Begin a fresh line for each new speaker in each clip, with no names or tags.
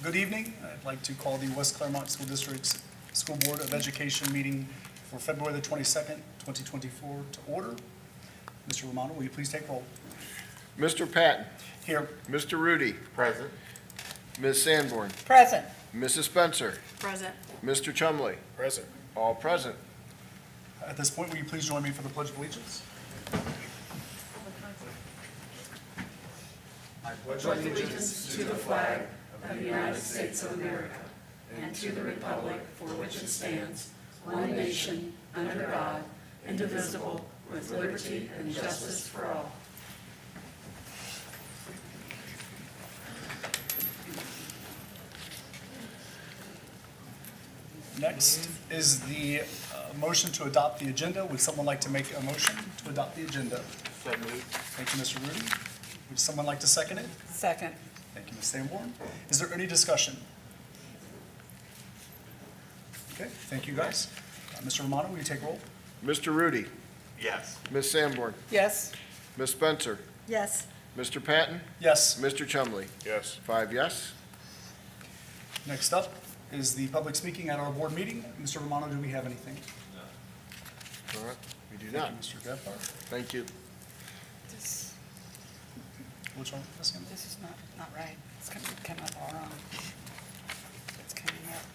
Good evening. I'd like to call the West Clermont School District's School Board of Education meeting for February the 22nd, 2024 to order. Mr. Romano, will you please take roll?
Mr. Patton.
Here.
Mr. Rudy.
Present.
Ms. Sanborn.
Present.
Mrs. Spencer.
Present.
Mr. Chumley.
Present.
All present.
At this point, will you please join me for the Pledge of Allegiance?
Allegiance to the flag of the United States of America and to the republic for which it stands, one nation, under God, indivisible, with liberty and justice for all.
Next is the motion to adopt the agenda. Would someone like to make a motion to adopt the agenda?
So moved.
Thank you, Mr. Rudy. Would someone like to second it?
Second.
Thank you, Ms. Sanborn. Is there any discussion? Okay, thank you, guys. Mr. Romano, will you take roll?
Mr. Rudy.
Yes.
Ms. Sanborn.
Yes.
Ms. Spencer.
Yes.
Mr. Patton.
Yes.
Mr. Chumley.
Yes.
5 yes.
Next up is the public speaking at our board meeting. Mr. Romano, do we have anything?
All right. We do
Thank
not.
you, Mr. Gephardt.
Thank you.
This
Which one? Ms. Sanborn?
is not right. It's coming up all wrong. It's coming up,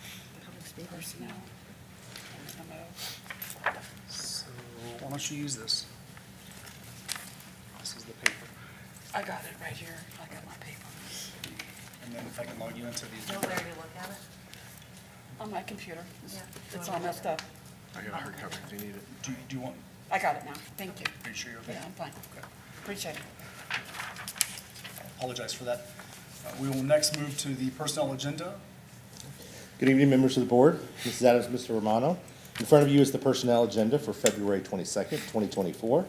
personnel, and MO.
So why don't you use this? This is the paper.
I got it right here. I got my paper.
And then if I can log you into the
Don't
agenda.
Larry look at it?
On my computer.
Yeah.
It's all messed up.
I got a hard copy if you need it.
Do you want,
I got it now. Thank you.
are you sure you're okay?
Yeah, I'm fine.
Okay.
Appreciate it.
I apologize for that. We will next move to the personnel agenda.
Good evening, members of the board. Mrs. Adams, Mr. Romano. In front of you is the personnel agenda for February 22nd, 2024.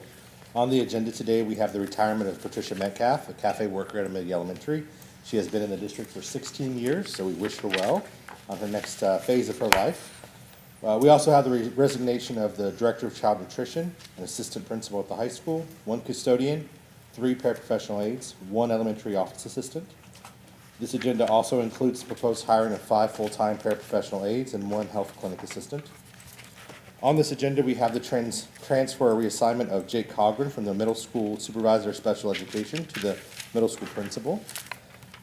On the agenda today, we have the retirement of Patricia Metcalf, a cafe worker at Amelia Elementary. She has been in the district for 16 years, so we wish her well on her next phase of her life. We also have the resignation of the Director of Child Nutrition, an assistant principal at the high school, 1 custodian, 3 paraprofessional aides, 1 elementary office assistant. This agenda also includes the proposed hiring of 5 full-time paraprofessional aides and 1 health clinic assistant. On this agenda, we have the transfer or reassignment of Jake Cogburn from the middle school supervisor of special education to the middle school principal.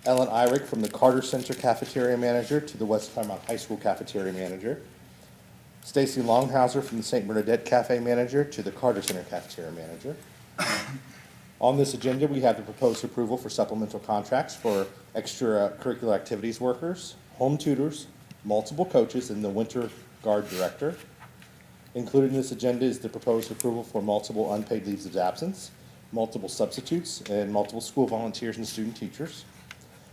Ellen Eyrick from the Carter Center cafeteria manager to the West Clermont High School cafeteria manager. Stacy Longhauser from the St. Bernadette cafe manager to the Carter Center cafeteria manager. On this agenda, we have the proposed approval for supplemental contracts for extracurricular activities workers, home tutors, multiple coaches, and the winter guard director. Included in this agenda is the proposed approval for multiple unpaid leaves of absence, multiple substitutes, and multiple school volunteers and student teachers.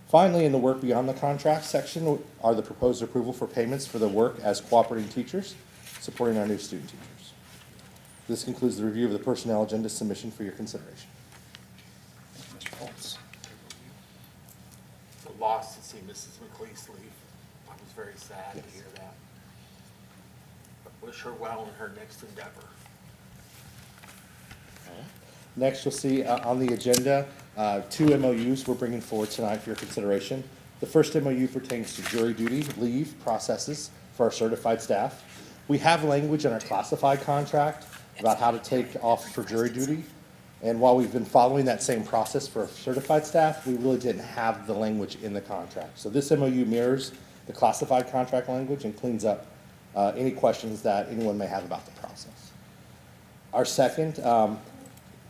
Finally, in the work beyond the contract section are the proposed approval for payments for the work as cooperating teachers, supporting our new student teachers. This concludes the review of the personnel agenda submission for your consideration.
Mr. Foltz.
It's a loss to see Mrs. McLeese leave. I was very sad to hear that. But wish her well in her next endeavor.
Next, you'll see on the agenda, 2 MOUs we're bringing forward tonight for your consideration. The first MOU pertains to jury duty leave processes for our certified staff. We have language in our classified contract about how to take off for jury duty. And while we've been following that same process for certified staff, we really didn't have the language in the contract. So this MOU mirrors the classified contract language and cleans up any questions that anyone may have about the process. Our second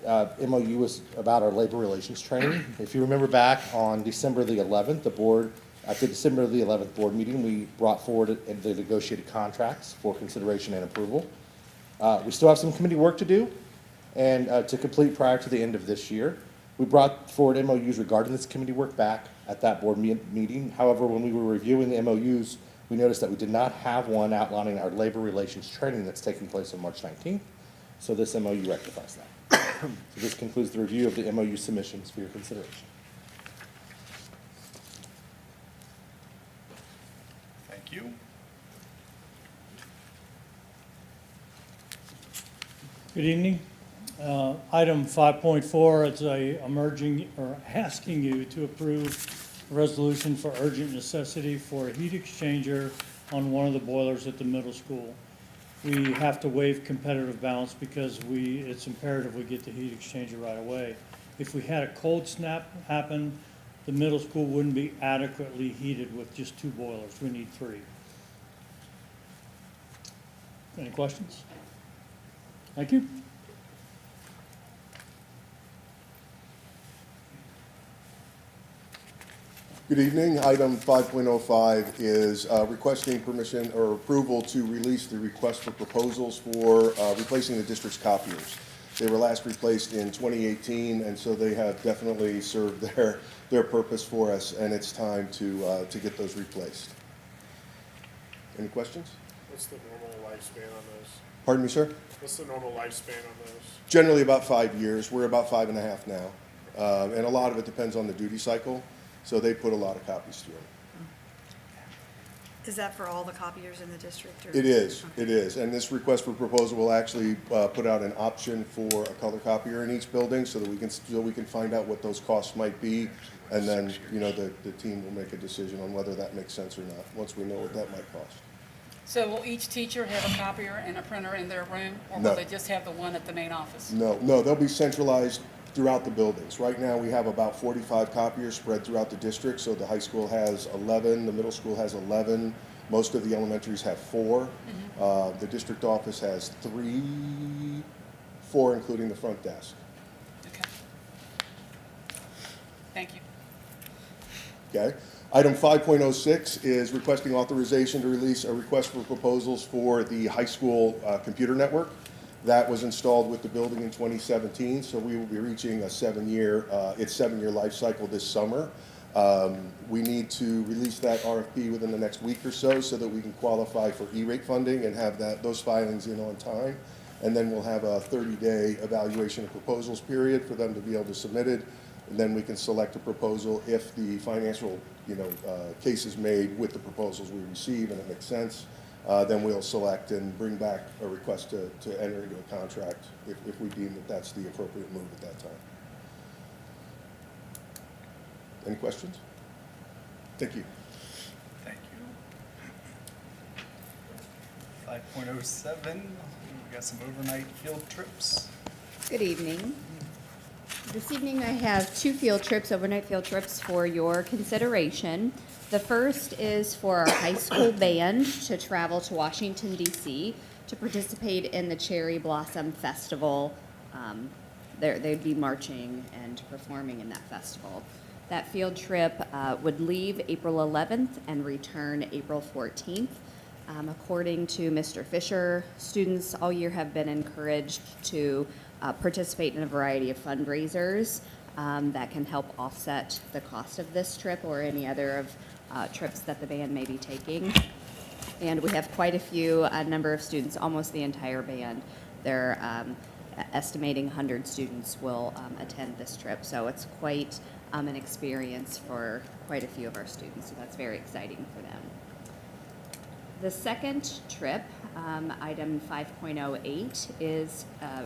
MOU was about our labor relations training. If you remember back on December the 11th, at the December the 11th board meeting, we brought forward the negotiated contracts for consideration and approval. We still have some committee work to do and to complete prior to the end of this year. We brought forward MOUs regarding this committee work back at that board meeting. However, when we were reviewing the MOUs, we noticed that we did not have one outlining our labor relations training that's taking place on March 19th. So this MOU rectifies that. So this concludes the review of the MOU submissions for your consideration.
Thank you.
Good evening. Item 5.4 is asking you to approve a resolution for urgent necessity for a heat exchanger on one of the boilers at the middle school. We have to waive competitive balance because it's imperative we get the heat exchanger right away. If we had a cold snap happen, the middle school wouldn't be adequately heated with just 2 boilers. We need 3. Any questions? Thank you.
Good evening. Item 5.05 is requesting permission or approval to release the request for proposals for replacing the district's copiers. They were last replaced in 2018, and so they have definitely served their purpose for us, and it's time to get those replaced. Any questions?
What's the normal lifespan on those?
Pardon me, sir?
What's the normal lifespan on those?
Generally about 5 years. We're about 5.5 now. And a lot of it depends on the duty cycle, so they put a lot of copies through.
Is that for all the copiers in the district? Or?
It is. And this request for proposal will actually put out an option for a color copier in each building so that we can find out what those costs might be. And then, the team will make a decision on whether that makes sense or not, once we know what that might cost.
So will each teacher have a copier and a printer in their room, or
No.
will they just have the one at the main office?
No, they'll be centralized throughout the buildings. Right now, we have about 45 copiers spread throughout the district, so the high school has 11, the middle school has 11, most of the elementaries have 4. The district office has 4 including the front desk.
Okay. Thank you.
Okay. Item 5.06 is requesting authorization to release a request for proposals for the high school computer network. That was installed with the building in 2017, so we will be reaching a 7-year life cycle this summer. We need to release that RFP within the next week or so that we can qualify for E-rate funding and have those filings in on time. And then we'll have a 30-day evaluation of proposals period for them to be able to submit it. And then we can select a proposal if the financial, case is made with the proposals we receive and it makes sense. Then we'll select and bring back a request to enter into a contract if we deem that that's the appropriate move at that time. Any questions? Thank you.
Thank you. 5.07, we got some overnight field trips.
Good evening. This evening I have 2 overnight field trips for your consideration. The first is for our high school band to travel to Washington, D.C. to participate in the Cherry Blossom Festival. They'd be marching and performing in that festival. That field trip would leave April 11th and return April 14th. According to Mr. Fisher, students all year have been encouraged to participate in a variety of fundraisers that can help offset the cost of this trip or any other of trips that the band may be taking. And we have quite a number of students, almost the entire band. They're estimating 100 students will attend this trip, so it's quite an experience for quite a few of our students, so that's very exciting for them. The second trip, item 5.08, is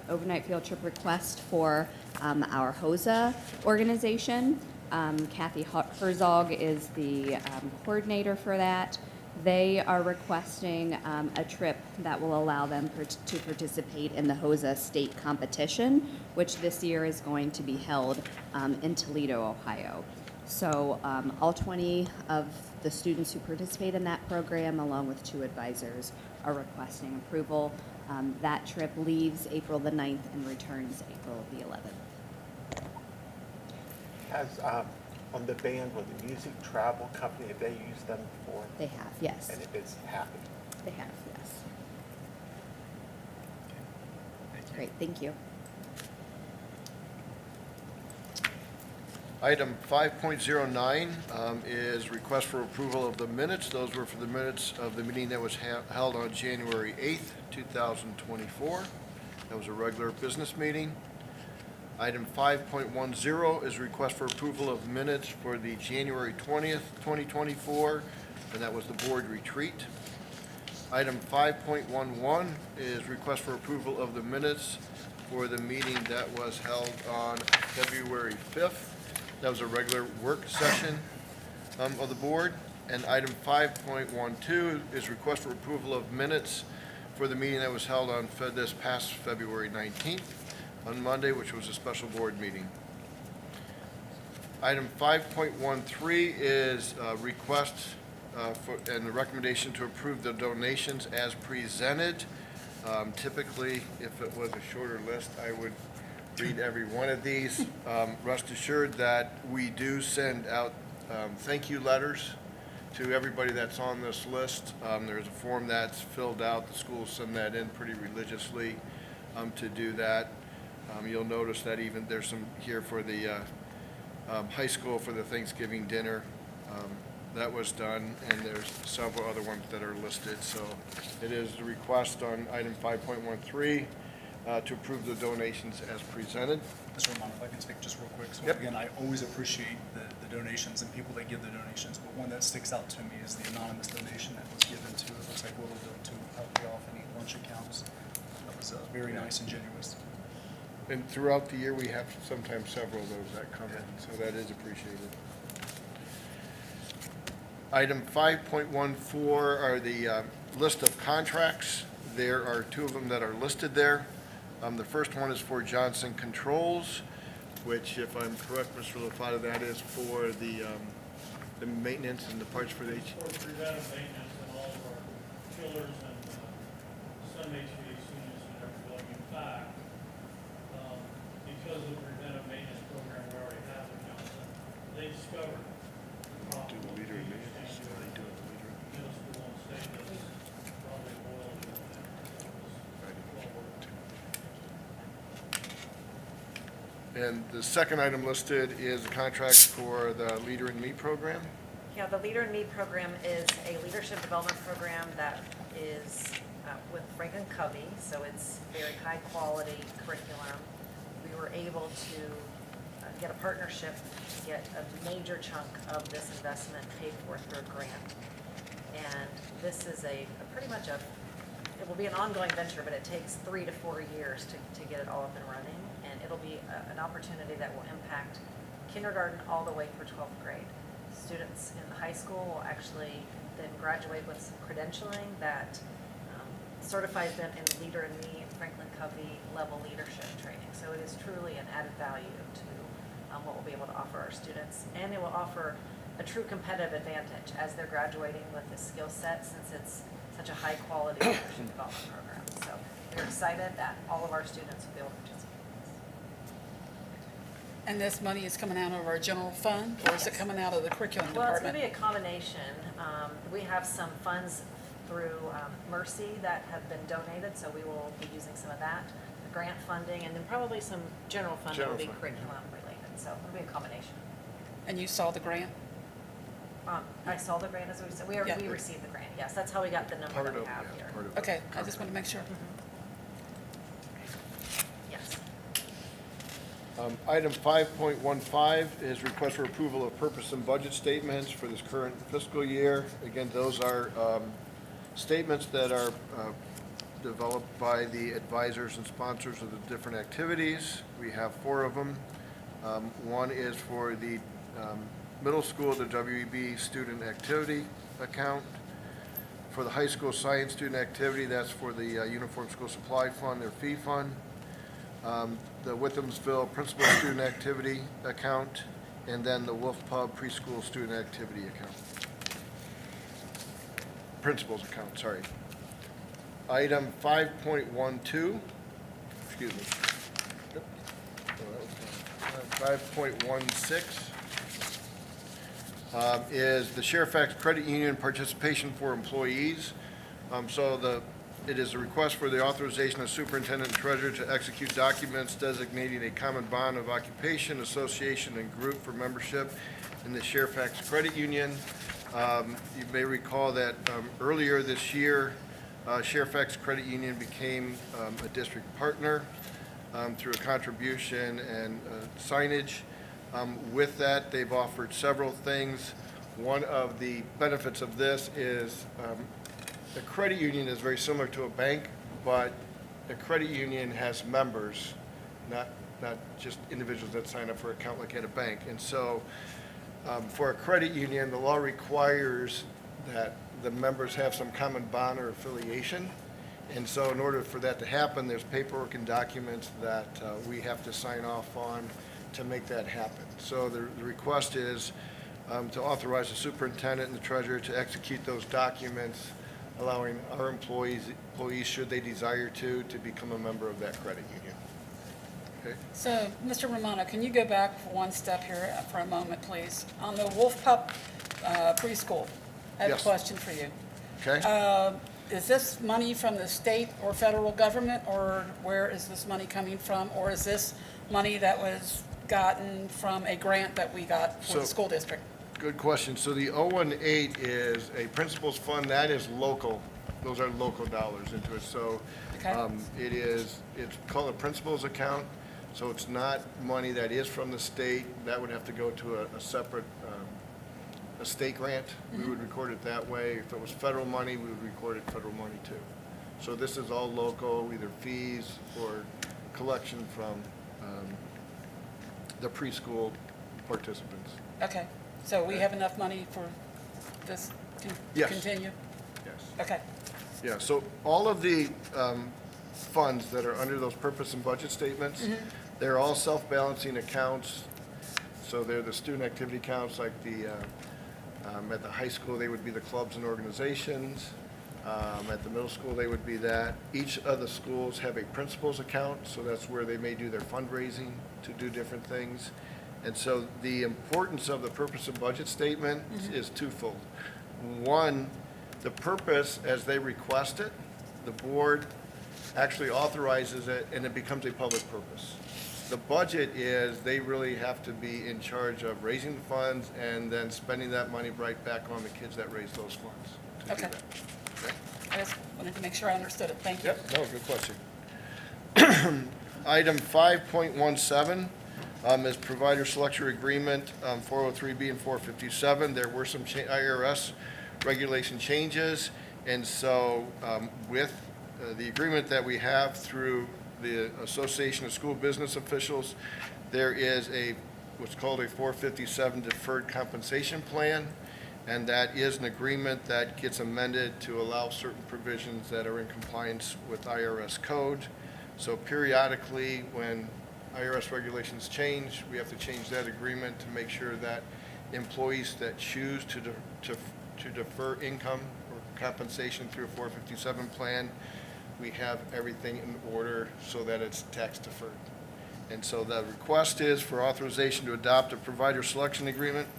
overnight field trip request for our HOSA organization. Kathy Herzog is the coordinator for that. They are requesting a trip that will allow them to participate in the HOSA state competition, which this year is going to be held in Toledo, Ohio. So all 20 of the students who participate in that program, along with 2 advisors, are requesting approval. That trip leaves April the 9th and returns April the 11th.
Has, on the band, with the music travel company, have they used them before?
They have, yes.
And if it's happy?
They have, yes.
Thank you.
Great, thank you.
Item 5.09 is request for approval of the minutes. Those were for the minutes of the meeting that was held on January 8th, 2024. That was a regular business meeting. Item 5.10 is request for approval of minutes for the January 20th, 2024, and that was the board retreat. Item 5.11 is request for approval of the minutes for the meeting that was held on February 5th. That was a regular work session. of the board. And item 5.12 is request for approval of minutes for the meeting that was held on this past February 19th on Monday, which was a special board meeting. Item 5.13 is request and the recommendation to approve the donations as presented. Typically, if it was a shorter list, I would read every one of these. Rest assured that we do send out thank you letters to everybody that's on this list. There's a form that's filled out. The schools send that in pretty religiously to do that. You'll notice that even there's some here for the high school for the Thanksgiving dinner. That was done, and there's several other ones that are listed. So it is the request on item 5.13 to approve the donations as presented.
Mr. Romano, if I can speak just real quick. So
Yep.
again, I always appreciate the donations and people that give the donations, but one that sticks out to me is the anonymous donation that was given to, it looks like Willowdale, to help pay off any lunch accounts. That was very nice and generous.
And throughout the year, we have sometimes several of those that come in, so that is appreciated. Item 5.14 are the list of contracts. There are two of them that are listed there. The first one is for Johnson Controls, which, if I'm correct, Mr. LaFata, that is for the maintenance and the parts for the
For preventive maintenance and all of our chillers and some HVAC units in every building. In fact, because of the preventive maintenance program we already have in Johnson, they discovered the problem with the heat exchanger middle school and state that's probably boiled.
And the second item listed is the contract for the Leader in Me program.
Yeah, the Leader in Me program is a leadership development program that is with Franklin Covey, so it's very high-quality curriculum. We were able to get a partnership to get a major chunk of this investment paid for through a grant. And this is pretty much it will be an ongoing venture, but it takes 3 to 4 years to get it all up and running. And it'll be an opportunity that will impact kindergarten all the way through 12th grade. Students in the high school will actually then graduate with some credentialing that certifies them in Leader in Me, Franklin Covey level leadership training. So it is truly an added value to what we'll be able to offer our students. And it will offer a true competitive advantage as they're graduating with this skill set, since it's such a high quality leadership development program. So we're excited that all of our students will be able to participate in this.
And this money is coming out of our general fund, or is it coming out of the curriculum
Well, it's going
department?
to be a combination. We have some funds through Mercy that have been donated, so we will be using some of that, the grant funding, and then probably some general fund that will be
General fund.
curriculum related. So it'll be a combination.
And you saw the grant?
I saw the grant, as we said. We
Yeah.
received the grant, yes. That's how we got the number
Part
that we
of,
have
yeah,
here.
part of it.
Okay, I just want to make sure.
Yes.
Item 5.15 is request for approval of purpose and budget statements for this current fiscal year. Again, those are statements that are developed by the advisors and sponsors of the different activities. We have 4 of them. One is for the middle school, the WEB student activity account. For the high school science student activity, that's for the Uniform School Supply Fund, their fee fund. The Withamsville Principal Student Activity Account, and then the Wolf Pub Preschool Student Activity Account. Principals Account, sorry. Item 5.12, excuse me. Yep. Oh, that was 5.16 is the Sherifax Credit Union participation for employees. It is a request for the authorization of superintendent and treasurer to execute documents designating a common bond of occupation, association, and group for membership in the Sherifax Credit Union. You may recall that earlier this year, Sherifax Credit Union became a district partner through a contribution and signage. With that, they've offered several things. One of the benefits of this is a credit union is very similar to a bank, but a credit union has members, not just individuals that sign up for an account like at a bank. And so For a credit union, the law requires that the members have some common bond or affiliation. And so in order for that to happen, there's paperwork and documents that we have to sign off on to make that happen. So the request is to authorize the superintendent and the treasurer to execute those documents, allowing our employees, should they desire to become a member of that credit union. Okay?
So, Mr. Romano, can you go back for one step here for a moment, please? On the Wolf Pup preschool, I have a
Yes.
question for you.
Okay?
Is this money from the state or federal government, or where is this money coming from? Or is this money that was gotten from a grant that we got for the
So-
school district?
Good question. So the 018 is a principals fund, that is local. Those are local dollars into it. So
Okay.
it's called a principals account. So it's not money that is from the state. That would have to go to a separate, a state grant. We would record it that way. If it was federal money, we would record it federal money too. So this is all local, either fees or collection from the preschool participants.
Okay, so we have enough money for this to
Yes.
continue?
Yes.
Okay,
Yeah, so all of the funds that are under those purpose and budget statements, they're all self-balancing accounts. So they're the student activity accounts, like at the high school, they would be the clubs and organizations. At the middle school, they would be that. Each of the schools have a principals account, so that's where they may do their fundraising to do different things. And so the importance of the purpose and budget statement is twofold. One, the purpose, as they request it, the board actually authorizes it, and it becomes a public purpose. The budget is, they really have to be in charge of raising the funds and then spending that money right back on the kids that raise those funds to do
Okay.
that. Okay?
I just wanted to make sure I understood it. Thank you.
Yep, no, good question. Item 5.17 is provider selection agreement, 403B and 457. There were some IRS regulation changes, and so with the agreement that we have through the Association of School Business Officials, there is what's called a 457 deferred compensation plan, and that is an agreement that gets amended to allow certain provisions that are in compliance with IRS code. So periodically, when IRS regulations change, we have to change that agreement to make sure that employees that choose to defer income or compensation through a 457 plan, we have everything in order so that it's tax deferred. And so the request is for authorization to adopt a provider selection agreement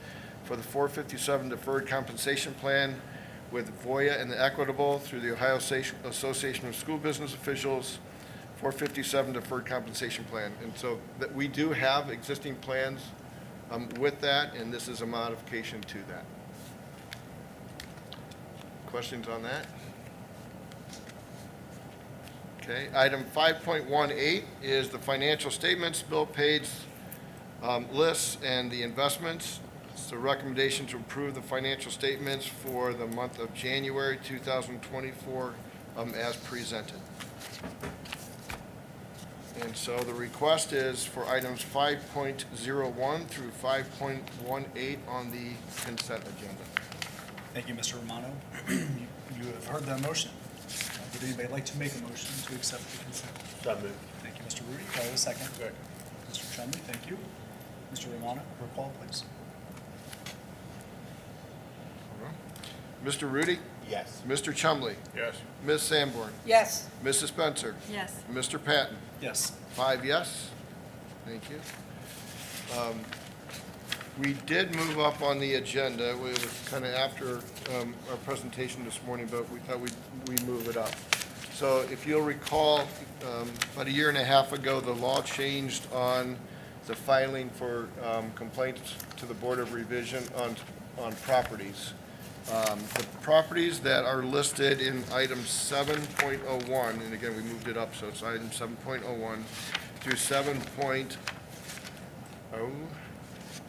for the 457 deferred compensation plan with Voya and the Equitable through the Ohio Association of School Business Officials 457 deferred compensation plan. And so that we do have existing plans with that, and this is a modification to that. Questions on that? Okay, item 5.18 is the financial statements, bill pays, lists, and the investments. It's a recommendation to approve the financial statements for the month of January 2024 as presented. And so the request is for items 5.01 through 5.18 on the consent agenda.
Thank you, Mr. Romano. You have heard the motion. Would anybody like to make a motion to accept the consent?
So moved.
Thank you, Mr. Rudy. Do I have a second?
Second.
Mr. Chumley, thank you. Mr. Romano, roll call, please.
Mr. Rudy?
Yes.
Mr. Chumley?
Yes.
Ms. Sanborn?
Yes,
Mrs. Spencer?
Yes.
Mr. Patton?
Yes.
5 yes. Thank you. We did move up on the agenda. It was kind of after our presentation this morning, but we thought we'd move it up. So if you'll recall, about a year and a half ago, the law changed on the filing for complaints to the Board of Revision on properties. The properties that are listed in item 7.01, and again, we moved it up, so it's item 7.01 through 7.0,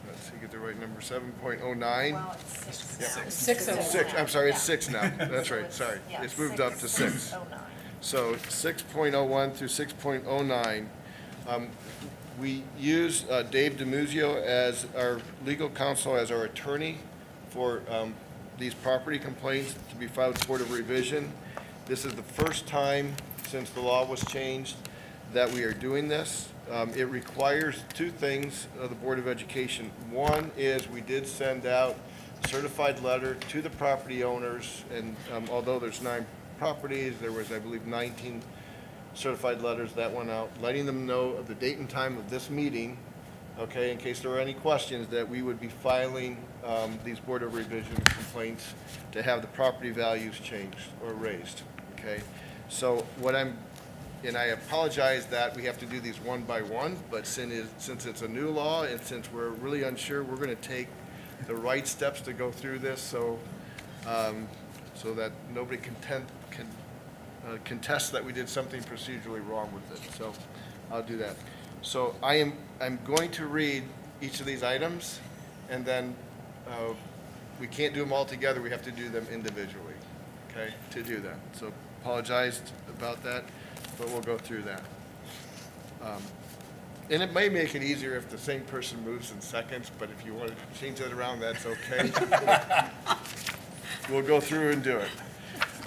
let's see, get the right number, 7.09.
Well, it's six.
6:09.
Six, I'm sorry, it's 6 now, that's right, sorry.
Yeah,
It's moved up to 6.
6:09.
So 6.01 through 6.09, We use Dave DeMuzio as our legal counsel, as our attorney for these property complaints to be filed with Board of Revision. This is the first time since the law was changed that we are doing this. It requires two things of the Board of Education. One is we did send out a certified letter to the property owners, and although there's 9 properties, there was, I believe, 19 certified letters that went out, letting them know of the date and time of this meeting, okay, in case there were any questions, that we would be filing these Board of Revision complaints to have the property values changed or raised, okay? So what and I apologize that we have to do these one by one, but since it's a new law and since we're really unsure, we're gonna take the right steps to go through this, so that nobody can contest that we did something procedurally wrong with it, so I'll do that. So I'm going to read each of these items, and then we can't do them all together, we have to do them individually, okay, to do that. So apologize about that, but we'll go through that. And it may make it easier if the same person moves in seconds, but if you want to change that around, that's okay. We'll go through and do it.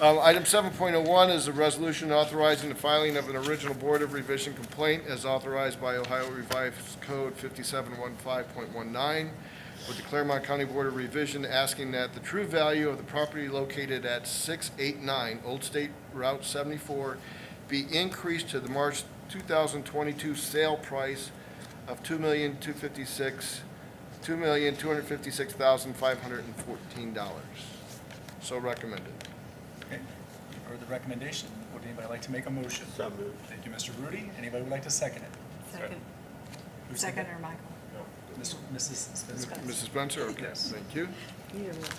Item 7.01 is a resolution authorizing the filing of an original Board of Revision complaint as authorized by Ohio Revised Code 5715.19 with the Clermont County Board of Revision asking that the true value of the property located at 689 Old State Route 74 be increased to the March 2022 sale price of $2,256,514. So recommended.
Okay, you've heard the recommendation. Would anybody like to make a motion?
So moved.
Thank you, Mr. Rudy. Anybody would like to second it?
Second.
Who
Second
seconded?
or Michael?
Mrs. Spencer.
Mrs. Spencer, okay,
Yes.
thank you.
Either one.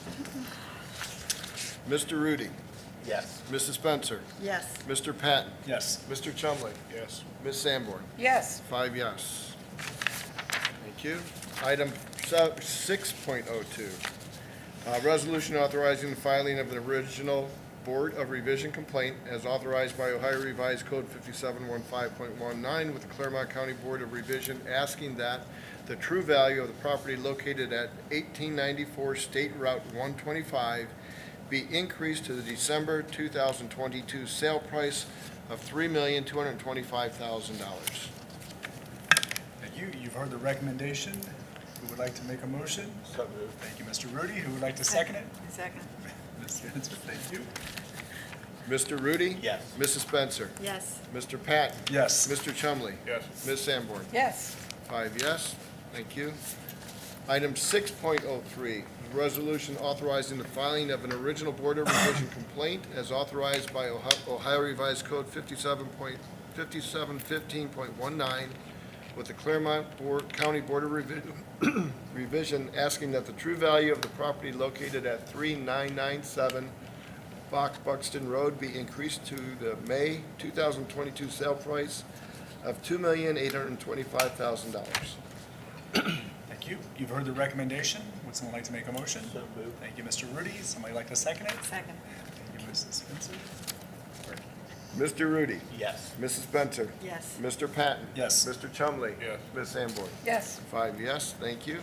Mr. Rudy,
Yes.
Mrs. Spencer,
Yes.
Mr. Patton,
Yes.
Mr. Chumley. Yes. Ms. Sanborn.
Yes.
5 yes. Thank you. Item 6.02, resolution authorizing the filing of an original Board of Revision complaint as authorized by Ohio Revised Code 5715.19 with the Clermont County Board of Revision asking that the true value of the property located at 1894 State Route 125 be increased to the December 2022 sale price of $3,225,000.
Thank you. You've heard the recommendation. Who would like to make a motion?
So moved.
Thank you, Mr. Rudy. Who would like to second it?
Second.
Ms. Spencer, thank you.
Mr. Rudy?
Yes.
Mrs. Spencer?
Yes.
Mr. Patton?
Yes.
Mr. Chumley? Yes. Ms. Sanborn?
Yes.
5 yes, thank you. Item 6.03, resolution authorizing the filing of an original Board of Revision complaint as authorized by Ohio Revised Code 5715.19 with the Clermont County Board of Revision asking that the true value of the property located at 3997 Buxton Road be increased to the May 2022 sale price of $2,825,000.
Thank you. You've heard the recommendation. Would someone like to make a motion?
So moved.
Thank you, Mr. Rudy. Somebody like to second it?
Second.
Thank you, Mrs. Spencer.
Mr. Rudy?
Yes.
Mrs. Spencer?
Yes.
Mr. Patton?
Yes.
Mr. Chumley? Yes. Ms. Sanborn?
Yes.
5 yes, thank you.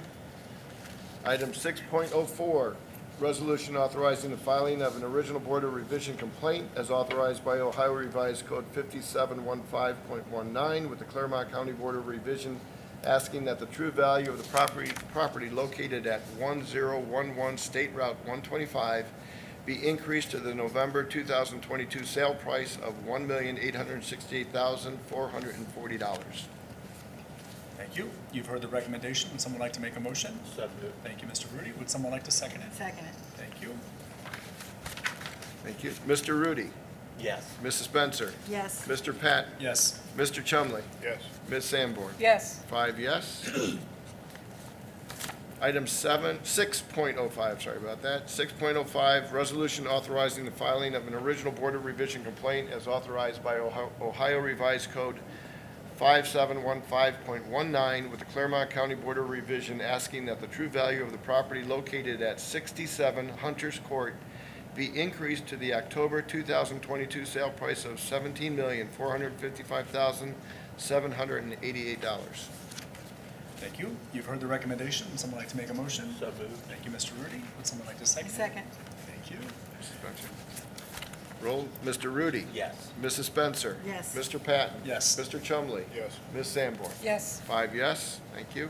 Item 6.04, resolution authorizing the filing of an original Board of Revision complaint as authorized by Ohio Revised Code 5715.19 with the Clermont County Board of Revision asking that the true value of the property located at 1011 State Route 125 be increased to the November 2022 sale price of $1,868,440.
Thank you. You've heard the recommendation. Would someone like to make a motion?
So moved.
Thank you, Mr. Rudy. Would someone like to second it?
Second.
Thank you.
Thank you. Mr. Rudy?
Yes.
Mrs. Spencer?
Yes.
Mr. Patton?
Yes.
Mr. Chumley? Yes. Ms. Sanborn?
Yes.
5 yes. Item 6.05, sorry about that. 6.05, resolution authorizing the filing of an original Board of Revision complaint as authorized by Ohio Revised Code 5715.19 with the Clermont County Board of Revision asking that the true value of the property located at 67 Hunters Court be increased to the October 2022 sale price of $17,455,700. $788.
Thank you. You've heard the recommendation. Would someone like to make a motion?
So moved.
Thank you, Mr. Rudy. Would someone like to second?
Second.
Thank you.
Mrs. Spencer. Roll. Mr. Rudy.
Yes.
Mrs. Spencer.
Yes.
Mr. Patton.
Yes.
Mr. Chumley.
Yes.
Ms. Sanborn.
Yes.
5 yes, thank you.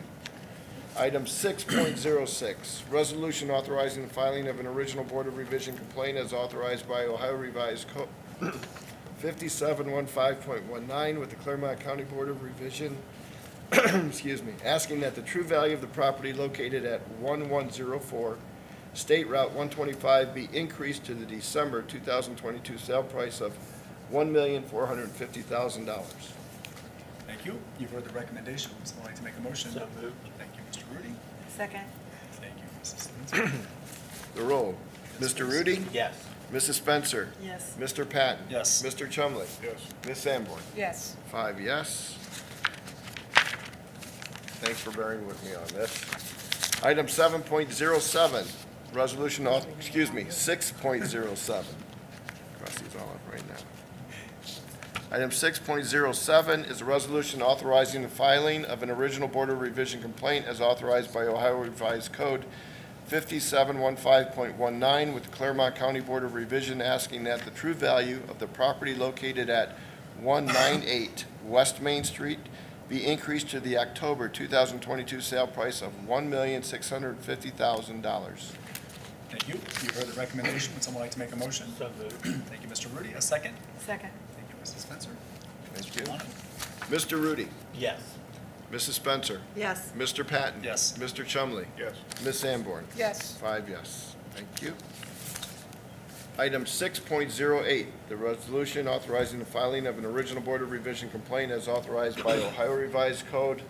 Item 6.06, resolution authorizing the filing of an original Board of Revision complaint as authorized by Ohio Revised Code 5715.19 with the Clermont County Board of Revision, excuse me, asking that the true value of the property located at 1104 State Route 125 be increased to the December 2022 sale price of $1,450,000.
Thank you. You've heard the recommendation. Would someone like to make a motion?
So moved.
Thank you, Mr. Rudy.
Second.
Thank you, Mrs. Spencer.
The roll. Mr. Rudy?
Yes.
Mrs. Spencer?
Yes.
Mr. Patton?
Yes.
Mr. Chumley?
Yes.
Ms. Sanborn?
Yes.
5 yes. Thanks for bearing with me on this. Item 7.07, resolution, 6.07. Cross these all up right now. Item 6.07 is a resolution authorizing the filing of an original Board of Revision complaint as authorized by Ohio Revised Code 5715.19 with the Clermont County Board of Revision asking that the true value of the property located at 198 West Main Street be increased to the October 2022 sale price of $1,650,000.
Thank you. You've heard the recommendation. Would someone like to make a motion?
So moved.
Thank you, Mr. Rudy. A second?
Second.
Thank you, Mrs. Spencer.
Thank
Mr.
you.
Romano.
Mr. Rudy,
Yes.
Mrs. Spencer,
Yes.
Mr. Patton.
Yes.
Mr. Chumley,
Yes.
Ms. Sanborn.
Yes.
5 yes. Thank you. Item 6.08, the resolution authorizing the filing of an original Board of Revision complaint as authorized by Ohio Revised Code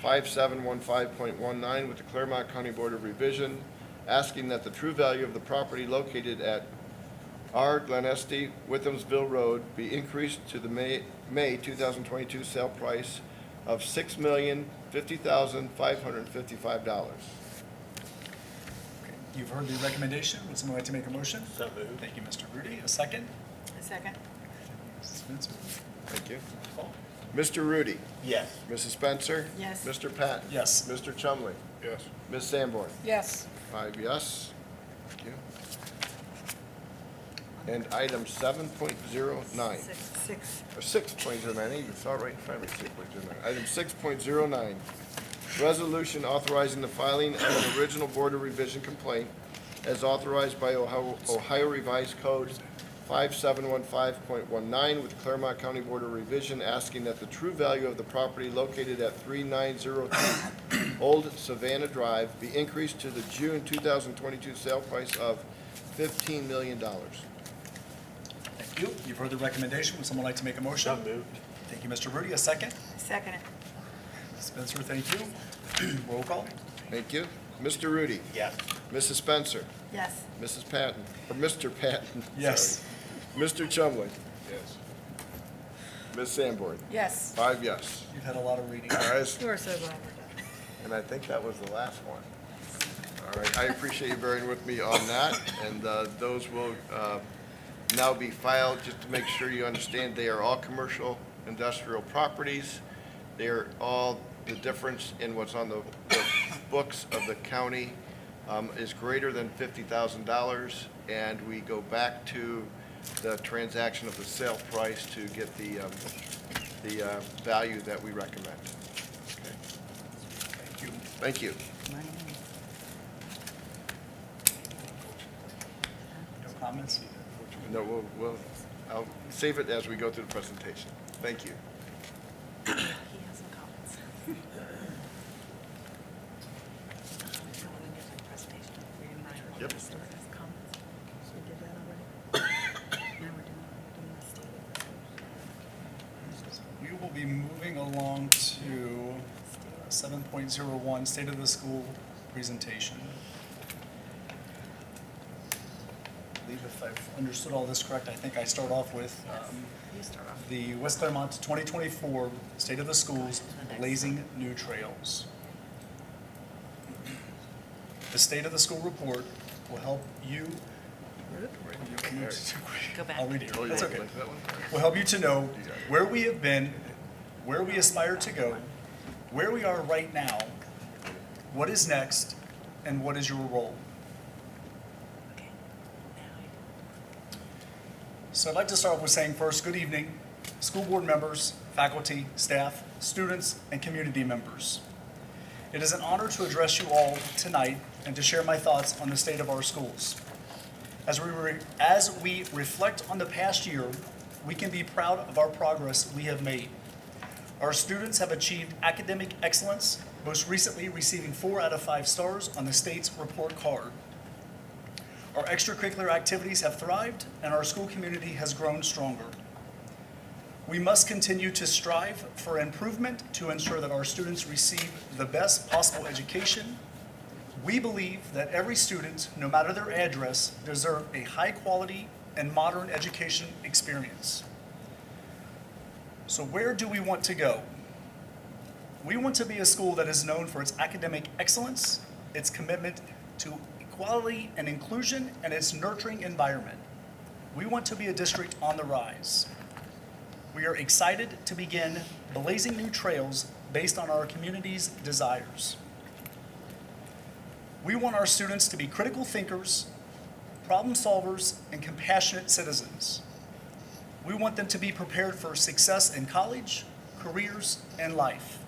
5715.19 with the Clermont County Board of Revision, asking that the true value of the property located at R. Glen Estee, Withamsville Road be increased to the May 2022 sale price of $6,050,555.
You've heard the recommendation. Would someone like to make a motion?
So moved.
Thank you, Mr. Rudy. A second?
Second.
Mrs. Spencer.
Thank you.
Call.
Mr. Rudy,
Yes.
Mrs. Spencer.
Yes.
Mr. Patton.
Yes.
Mr. Chumley,
Yes.
Ms. Sanborn.
Yes.
5 yes. Thank you. And item 7.09,
Six.
or 6.09, you saw it right in front of me, 6.09. Item 6.09, resolution authorizing the filing of an original Board of Revision complaint as authorized by Ohio Revised Code 5715.19 with the Clermont County Board of Revision asking that the true value of the property located at 3902 Old Savannah Drive be increased to the June 2022 sale price of $15 million.
Thank you. You've heard the recommendation. Would someone like to make a motion?
So moved.
Thank you, Mr. Rudy. A second?
Second.
Spencer, thank you. Roll call.
Thank you. Mr. Rudy,
Yes.
Mrs. Spencer,
Yes.
Mrs. Patton, or Mr. Patton.
Yes.
sorry. Mr. Chumley,
Yes.
Ms. Sanborn.
Yes.
5 yes.
You've had a lot of reading.
Guys,
You are so glad
and I think that was the last one. All right, I appreciate you bearing with me on that, and those will now be filed, just to make sure you understand, they are all commercial industrial properties. They are all, the difference in what's on the books of the county is greater than $50,000, and we go back to the transaction of the sale price to get the value that we recommend. Okay.
Thank you.
Thank you.
No comments?
No, I'll save it as we go through the presentation. Thank you.
He has some comments.
Yep.
We will be moving along to 7.01, State of the School presentation. I believe if I've understood all this correct, I think I start off with
You start off.
the West Clermont 2024 State of the Schools Blazing New Trails. The State of the School report will help you.
Go back.
I'll read it
Oh,
here.
you
That's
want
okay.
to link that one?
Will help you to know where we have been where we aspire to go, where we are right now, what is next, and what is your role. So I'd like to start off with saying first, good evening, school board members, faculty, staff, students, and community members. It is an honor to address you all tonight and to share my thoughts on the state of our schools. As we reflect on the past year, we can be proud of our progress we have made. Our students have achieved academic excellence, most recently receiving 4 out of 5 stars on the state's report card. Our extracurricular activities have thrived, and our school community has grown stronger. We must continue to strive for improvement to ensure that our students receive the best possible education. We believe that every student, no matter their address, deserves a high-quality and modern education experience. So where do we want to go? We want to be a school that is known for its academic excellence, its commitment to equality and inclusion, and its nurturing environment. We want to be a district on the rise. We are excited to begin blazing new trails based on our community's desires. We want our students to be critical thinkers, problem solvers, and compassionate citizens. We want them to be prepared for success in college, careers, and life.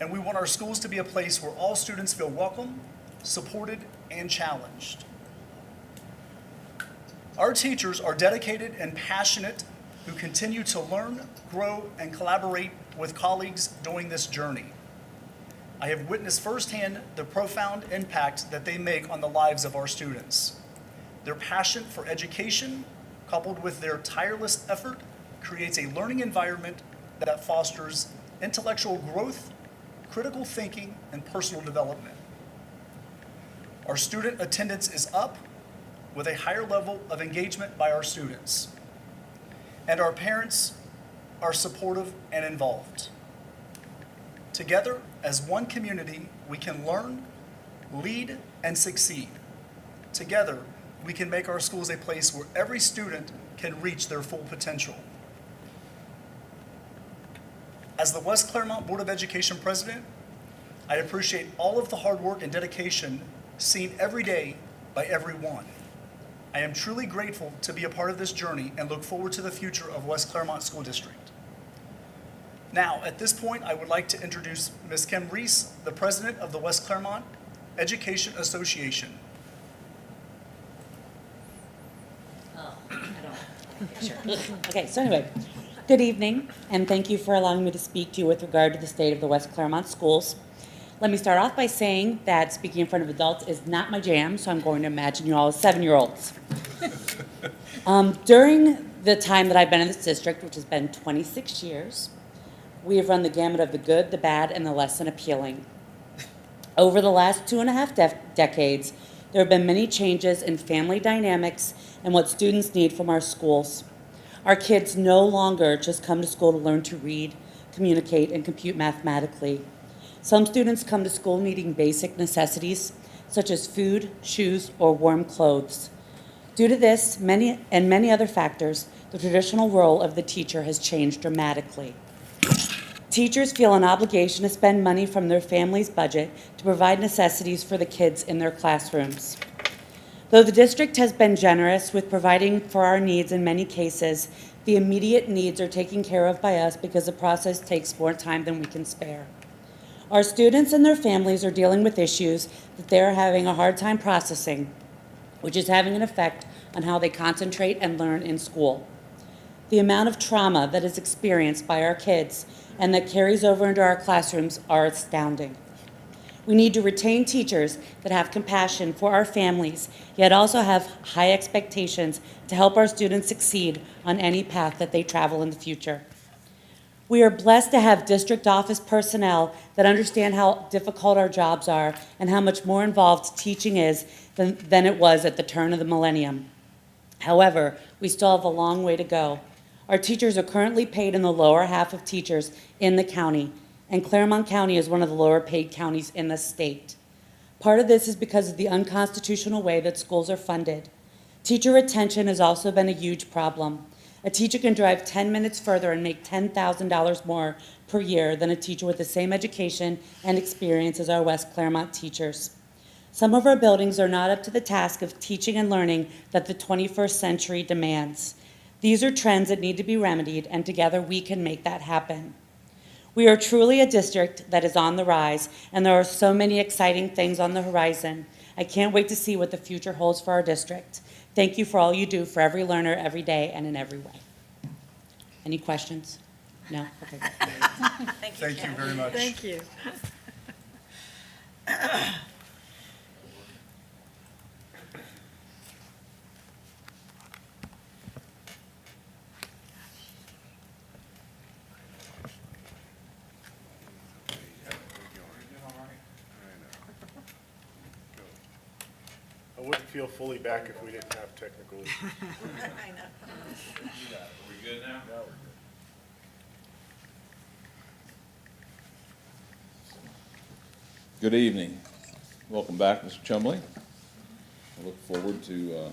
And we want our schools to be a place where all students feel welcome, supported, and challenged. Our teachers are dedicated and passionate who continue to learn, grow, and collaborate with colleagues during this journey. I have witnessed firsthand the profound impact that they make on the lives of our students. Their passion for education, coupled with their tireless effort, creates a learning environment that fosters intellectual growth, critical thinking, and personal development. Our student attendance is up with a higher level of engagement by our students. And our parents are supportive and involved. Together, as one community, we can learn, lead, and succeed. Together, we can make our schools a place where every student can reach their full potential. As the West Clermont Board of Education President, I appreciate all of the hard work and dedication seen every day by everyone. I am truly grateful to be a part of this journey and look forward to the future of West Clermont School District. Now, at this point, I would like to introduce Ms. Kim Reese, the President of the West Clermont Education Association.
Okay, so anyway, good evening, and thank you for allowing me to speak to you with regard to the state of the West Clermont schools. Let me start off by saying that speaking in front of adults is not my jam, so I'm going to imagine you all as 7-year-olds. During the time that I've been in this district, which has been 26 years, we have run the gamut of the good, the bad, and the less than appealing. Over the last 2.5 decades, there have been many changes in family dynamics and what students need from our schools. Our kids no longer just come to school to learn to read, communicate, and compute mathematically. Some students come to school needing basic necessities, such as food, shoes, or warm clothes. Due to this and many other factors, the traditional role of the teacher has changed dramatically. Teachers feel an obligation to spend money from their family's budget to provide necessities for the kids in their classrooms. Though the district has been generous with providing for our needs in many cases, the immediate needs are taken care of by us because the process takes more time than we can spare. Our students and their families are dealing with issues that they're having a hard time processing, which is having an effect on how they concentrate and learn in school. The amount of trauma that is experienced by our kids and that carries over into our classrooms are astounding. We need to retain teachers that have compassion for our families, yet also have high expectations to help our students succeed on any path that they travel in the future. We are blessed to have district office personnel that understand how difficult our jobs are and how much more involved teaching is than it was at the turn of the millennium. However, we still have a long way to go. Our teachers are currently paid in the lower half of teachers in the county, and Clermont County is one of the lower paid counties in the state. Part of this is because of the unconstitutional way that schools are funded. Teacher retention has also been a huge problem. A teacher can drive 10 minutes further and make $10,000 more per year than a teacher with the same education and experience as our West Clermont teachers. Some of our buildings are not up to the task of teaching and learning that the 21st century demands. These are trends that need to be remedied, and together we can make that happen. We are truly a district that is on the rise, and there are so many exciting things on the horizon. I can't wait to see what the future holds for our district. Thank you for all you do for every learner, every day, and in every way. Any questions? No? Okay.
Thank you very much.
Thank you.
I wouldn't feel fully back if we didn't have technical issues.
I know.
We good now? Good evening. Welcome back, Mr. Chumley. I look forward to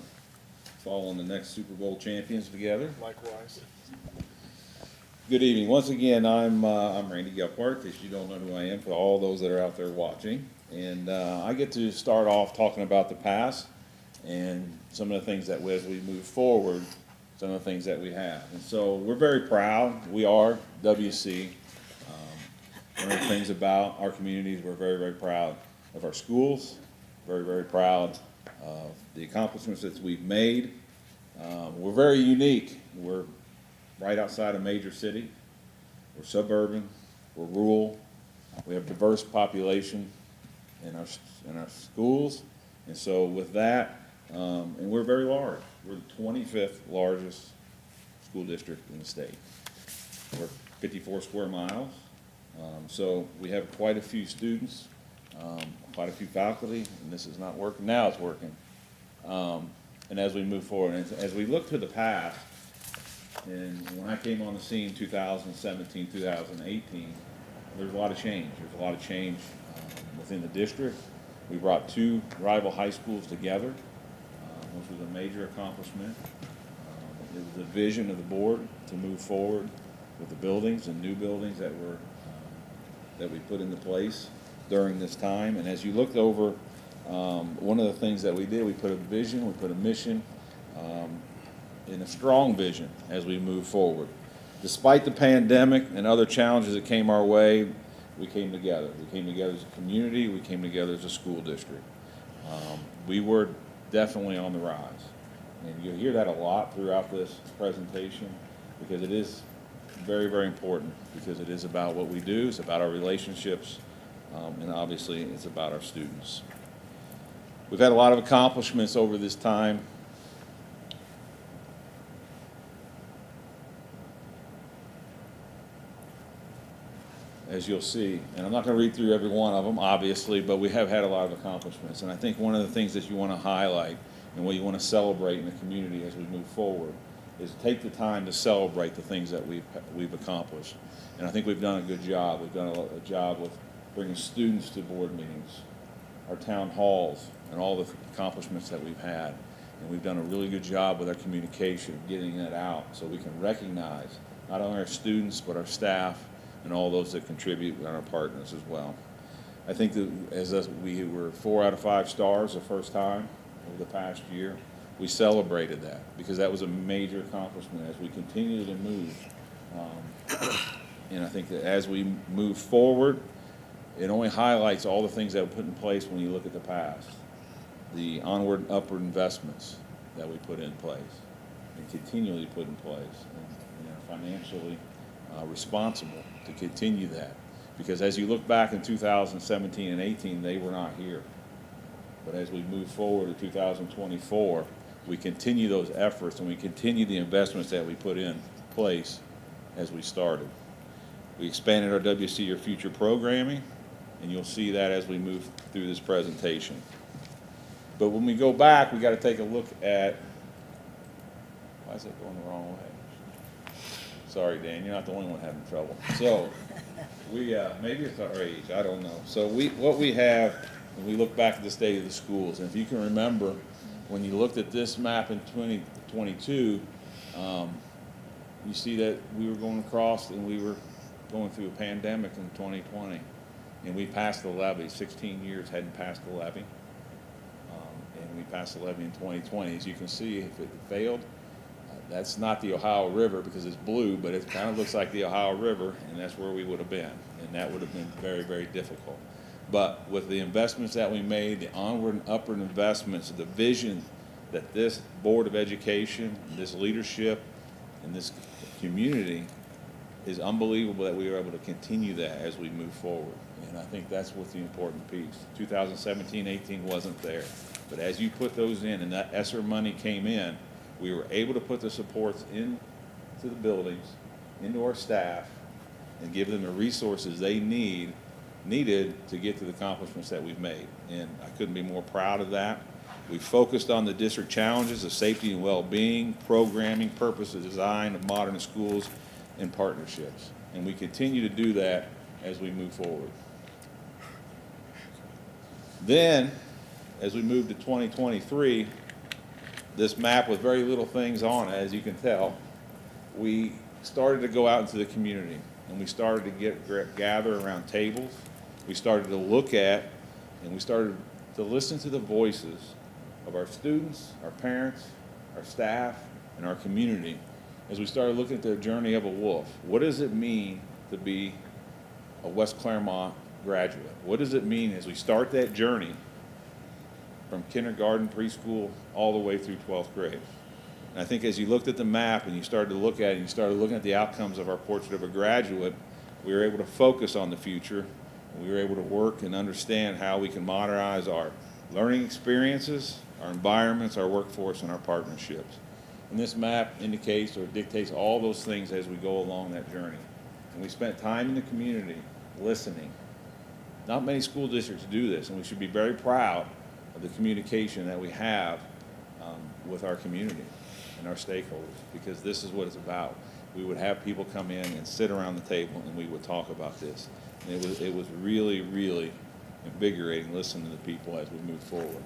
following the next Super Bowl champions together.
Likewise.
Good evening. Once again, I'm Randy Gephardt, if you don't know who I am, for all those that are out there watching. And I get to start off talking about the past and some of the things that as we move forward, some of the things that we have. And so we're very proud. We are WC. One of the things about our communities, we're very, very proud of our schools, very, very proud of the accomplishments that we've made. We're very unique. We're right outside a major city. We're suburban. We're rural. We have diverse population in our schools. And so with that, and we're very large. We're the 25th largest school district in the state. We're 54 square miles. So we have quite a few students, quite a few faculty, and this is not working. Now it's working. And as we move forward, and as we look to the past, and when I came on the scene 2017, 2018, there's a lot of change. There's a lot of change within the district. We brought two rival high schools together, which was a major accomplishment. It was the vision of the board to move forward with the buildings and new buildings that we put into place during this time. And as you looked over, one of the things that we did, we put a vision, we put a mission, and a strong vision as we move forward. Despite the pandemic and other challenges that came our way, we came together. We came together as a community, we came together as a school district. We were definitely on the rise. And you'll hear that a lot throughout this presentation, because it is very, very important, because it is about what we do, it's about our relationships, and obviously it's about our students. We've had a lot of accomplishments over this time. As you'll see, and I'm not going to read through every one of them, obviously, but we have had a lot of accomplishments. And I think one of the things that you want to highlight and what you want to celebrate in the community as we move forward is take the time to celebrate the things that we've accomplished. And I think we've done a good job. We've done a job with bringing students to board meetings, our town halls, and all the accomplishments that we've had. And we've done a really good job with our communication, getting that out so we can recognize not only our students, but our staff and all those that contribute and our partners as well. I think that we were 4 out of 5 stars the first time over the past year. We celebrated that because that was a major accomplishment as we continue to move. And I think that as we move forward, it only highlights all the things that were put in place when you look at the past. The onward and upward investments that we put in place and continually put in place, and are financially responsible to continue that. Because as you look back in 2017 and 18, they were not here. But as we move forward to 2024, we continue those efforts and we continue the investments that we put in place as we started. We expanded our WC Your Future programming, and you'll see that as we move through this presentation. But when we go back, we got to take a look at, why is it going the wrong way? Sorry, Dan, you're not the only one having trouble. So we, maybe it's our age, I don't know. So what we have, when we look back at the state of the schools, and if you can remember, when you looked at this map in 2022, you see that we were going across and we were going through a pandemic in 2020. And we passed the levy. 16 years hadn't passed the levy. And we passed the levy in 2020. As you can see, if it failed, that's not the Ohio River because it's blue, but it kind of looks like the Ohio River, and that's where we would have been. And that would have been very, very difficult. But with the investments that we made, the onward and upward investments, the vision that this Board of Education, this leadership, and this community is unbelievable that we were able to continue that as we move forward. And I think that's what's the important piece. 2017-18 wasn't there. But as you put those in and that ESSER money came in, we were able to put the supports into the buildings, into our staff, and give them the resources they needed to get to the accomplishments that we've made. And I couldn't be more proud of that. We focused on the district challenges of safety and well-being, programming, purpose and design of modern schools, and partnerships. And we continue to do that as we move forward. Then, as we move to 2023, this map with very little things on it, as you can tell, we started to go out into the community and we started to gather around tables. We started to look at and we started to listen to the voices of our students, our parents, our staff, and our community as we started looking at the journey of a wolf. What does it mean to be a West Clermont graduate? What does it mean as we start that journey from kindergarten, preschool, all the way through 12th grade? And I think as you looked at the map and you started to look at it, and you started looking at the outcomes of our portrait of a graduate, we were able to focus on the future. And we were able to work and understand how we can modernize our learning experiences, our environments, our workforce, and our partnerships. And this map indicates or dictates all those things as we go along that journey. And we spent time in the community listening. Not many school districts do this, and we should be very proud of the communication that we have with our community and our stakeholders, because this is what it's about. We would have people come in and sit around the table and we would talk about this. And it was really, really invigorating listening to the people as we move forward.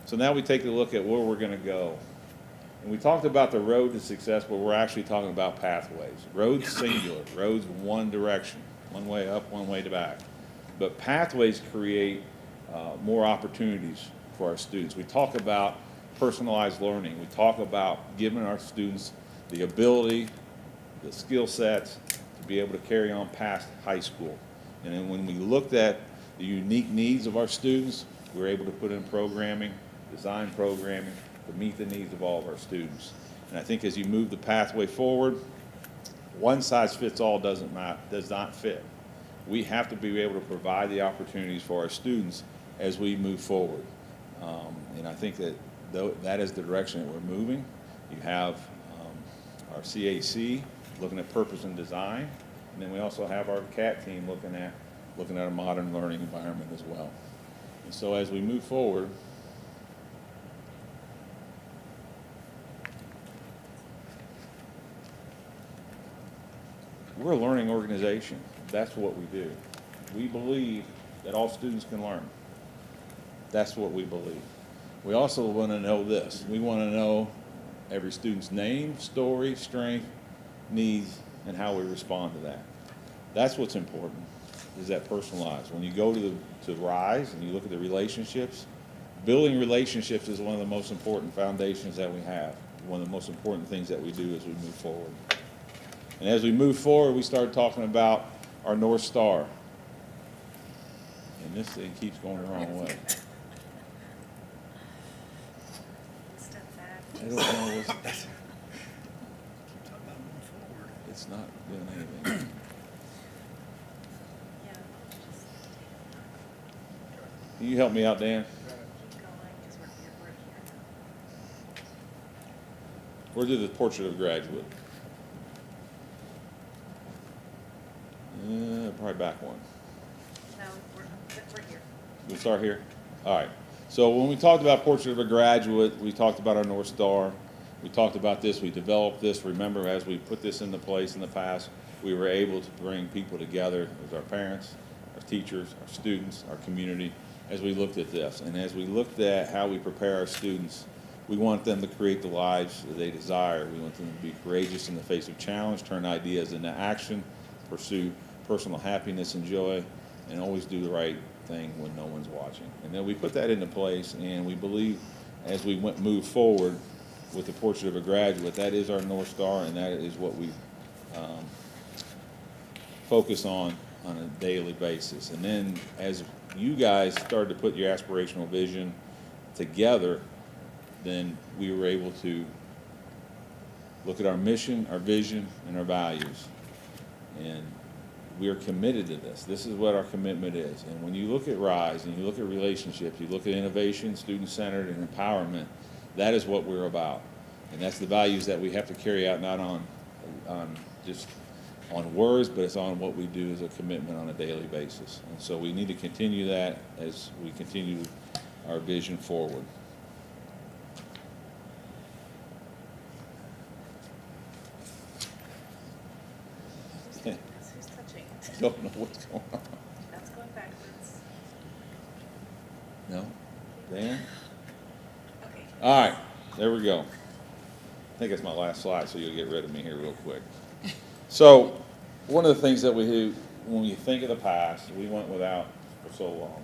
So now we take a look at where we're going to go. And we talked about the road to success, but we're actually talking about pathways. Roads singular, roads one direction, one way up, one way to back. But pathways create more opportunities for our students. We talk about personalized learning. We talk about giving our students the ability, the skill sets to be able to carry on past high school. And then when we looked at the unique needs of our students, we were able to put in programming, design programming to meet the needs of all of our students. And I think as you move the pathway forward, one size fits all does not fit. We have to be able to provide the opportunities for our students as we move forward. And I think that that is the direction that we're moving. You have our CAC looking at purpose and design, and then we also have our CAT team looking at a modern learning environment as well. And so as we move forward, we're a learning organization. That's what we do. We believe that all students can learn. That's what we believe. We also want to know this. We want to know every student's name, story, strength, needs, and how we respond to that. That's what's important, is that personalized. When you go to RISE and you look at the relationships, building relationships is one of the most important foundations that we have, one of the most important things that we do as we move forward. And as we move forward, we start talking about our North Star. And this thing keeps going the wrong way. I don't know what's... It's not doing anything. Can you help me out, Dan? Where's the portrait of a graduate? Probably back one.
No, we're here.
We'll start here? All right. So when we talked about portrait of a graduate, we talked about our North Star. We talked about this. We developed this. Remember, as we put this into place in the past, we were able to bring people together as our parents, our teachers, our students, our community, as we looked at this. And as we looked at how we prepare our students, We want them to create the lives that they desire. We want them to be courageous in the face of challenge, turn ideas into action, pursue personal happiness and joy, and always do the right thing when no one's watching. And then we put that into place, and we believe as we move forward with the Portrait of a Graduate, that is our North Star, and that is what we focus on a daily basis. And then as you guys started to put your aspirational vision together, then we were able to look at our mission, our vision, and our values. And we are committed to this. This is what our commitment is. And when you look at RISE and you look at relationships, you look at innovation, student-centered, and empowerment, that is what we're about. And that's the values that we have to carry out, not on just on words, but it's on what we do as a commitment on a daily basis. And so we need to continue that as we continue our vision forward.
Who's touching?
Don't know what's going on.
That's going backwards.
No? Dan?
Okay.
All right, there we go. I think it's my last slide, so you'll get rid of me here real quick. So, one of the things that we do, when you think of the past, we went without for so long.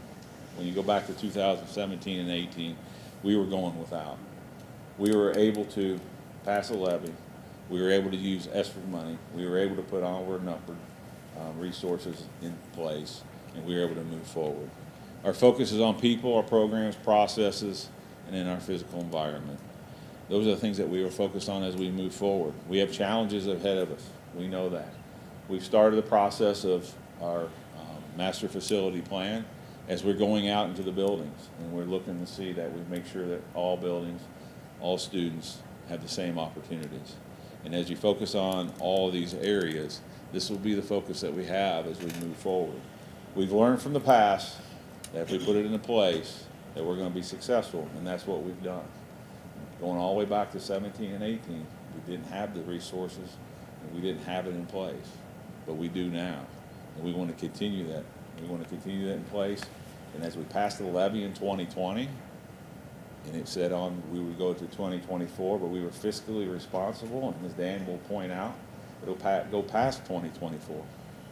When you go back to 2017 and 18, we were going without. We were able to pass a levy. We were able to use ESSER money. We were able to put onward and upward resources in place, and we were able to move forward. Our focus is on people, our programs, processes, and in our physical environment. Those are the things that we were focused on as we move forward. We have challenges ahead of us. We know that. We've started the process of our master facility plan as we're going out into the buildings, and we're looking to see that we make sure that all buildings, all students have the same opportunities. And as you focus on all of these areas, this will be the focus that we have as we move forward. We've learned from the past that if we put it into place, that we're going to be successful, and that's what we've done. Going all the way back to 17 and 18, we didn't have the resources, and we didn't have it in place, but we do now, and we want to continue that. We want to continue that in place, and as we passed the levy in 2020, and it said on we would go to 2024, but we were fiscally responsible, and as Dan will point out, it'll go past 2024,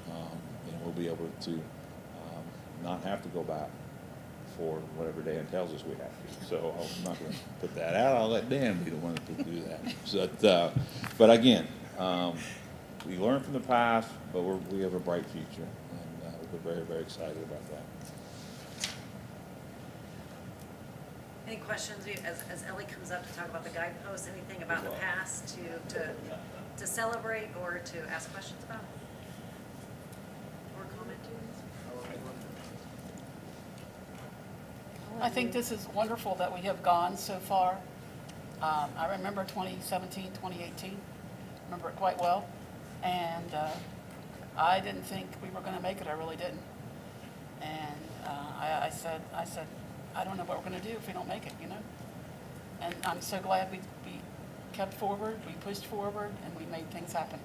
and we'll be able to not have to go back for whatever Dan tells us we have to. So I'm not going to put that out. I'll let Dan be the one to do that. But again, we learn from the past, but we have a bright future, and we're very, very excited about that.
Any questions, as Ellie comes up to talk about the guideposts, anything about the past to celebrate or to ask questions about? Or comment to?
I think this is wonderful that we have gone so far. I remember 2017, 2018, remember it quite well. And I didn't think we were going to make it, I really didn't. And I said, I don't know what we're going to do if we don't make it, you know? And I'm so glad we kept forward, we pushed forward, and we made things happen.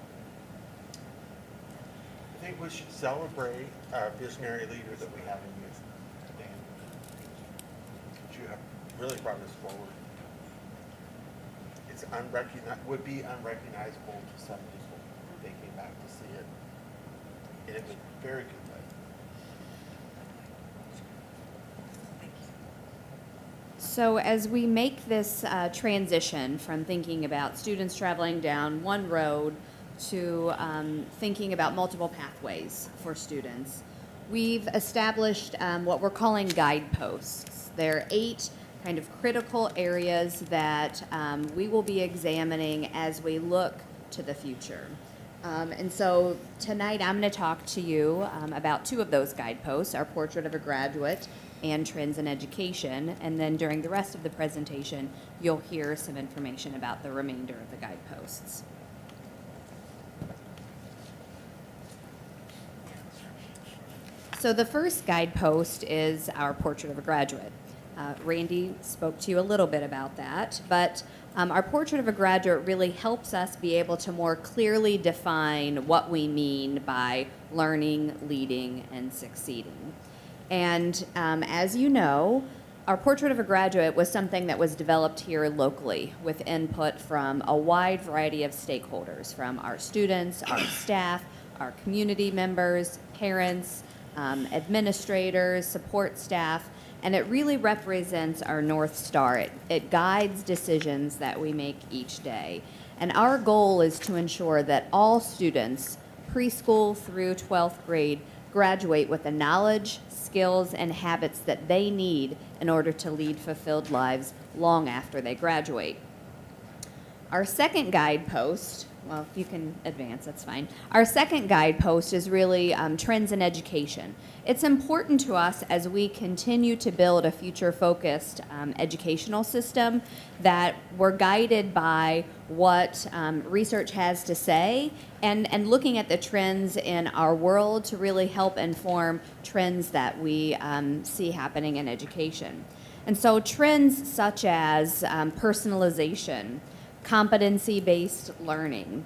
I think we should celebrate our visionary leader that we have in youth, Dan. You have really brought us forward. It's would be unrecognizable to some people if they came back to see it. And it was a very good way.
Thank you.
So as we make this transition from thinking about students traveling down one road to thinking about multiple pathways for students, we've established what we're calling guideposts. There are 8 kind of critical areas that we will be examining as we look to the future. And so tonight I'm going to talk to you about 2 of those guideposts, our Portrait of a Graduate and Trends in Education. And then during the rest of the presentation, you'll hear some information about the remainder of the guideposts. So the first guidepost is our Portrait of a Graduate. Randy spoke to you a little bit about that, but our Portrait of a Graduate really helps us be able to more clearly define what we mean by learning, leading, and succeeding. And as you know, Our Portrait of a Graduate was something that was developed here locally with input from a wide variety of stakeholders, from our students, our staff, our community members, parents, administrators, support staff, and it really represents our North Star. It guides decisions that we make each day. And our goal is to ensure that all students, preschool through 12th grade, graduate with the knowledge, skills, and habits that they need in order to lead fulfilled lives long after they graduate. Our second guidepost, well, if you can advance, that's fine. Our second guidepost is really trends in education. It's important to us as we continue to build a future-focused educational system that we're guided by what research has to say and looking at the trends in our world to really help inform trends that we see happening in education. And so trends such as personalization, competency-based learning,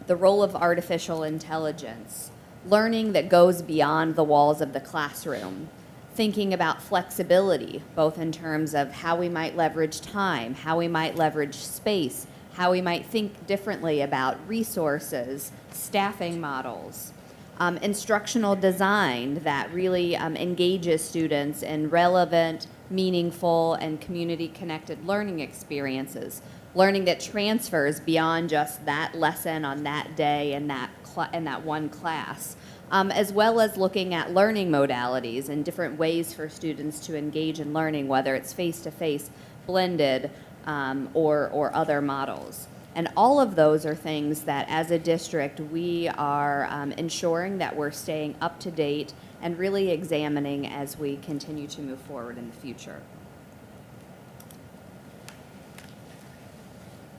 the role of artificial intelligence, learning that goes beyond the walls of the classroom, thinking about flexibility, both in terms of how we might leverage time, how we might leverage space, how we might think differently about resources, staffing models, instructional design that really engages students in relevant, meaningful, and community-connected learning experiences, learning that transfers beyond just that lesson on that day in that one class, as well as looking at learning modalities and different ways for students to engage in learning, whether it's face-to-face, blended, or other models. And all of those are things that, as a district, we are ensuring that we're staying up to date and really examining as we continue to move forward in the future.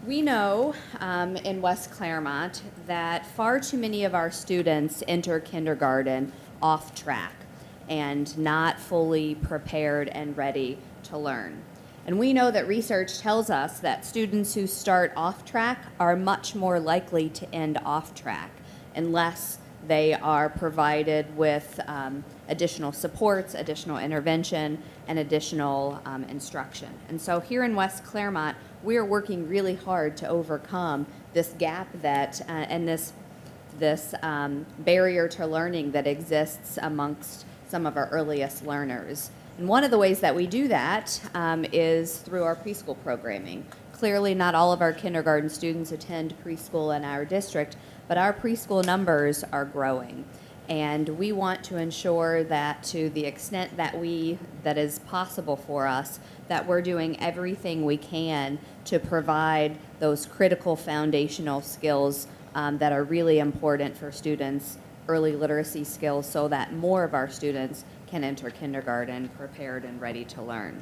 We know in West Clermont that far too many of our students enter kindergarten off track and not fully prepared and ready to learn. And we know that research tells us that students who start off track are much more likely to end off track unless they are provided with additional supports, additional intervention, and additional instruction. And so here in West Clermont, we are working really hard to overcome this gap that and this barrier to learning that exists amongst some of our earliest learners. And one of the ways that we do that is through our preschool programming. Clearly, not all of our kindergarten students attend preschool in our district, but our preschool numbers are growing. And we want to ensure that to the extent that is possible for us, that we're doing everything we can to provide those critical foundational skills that are really important for students, early literacy skills, so that more of our students can enter kindergarten prepared and ready to learn.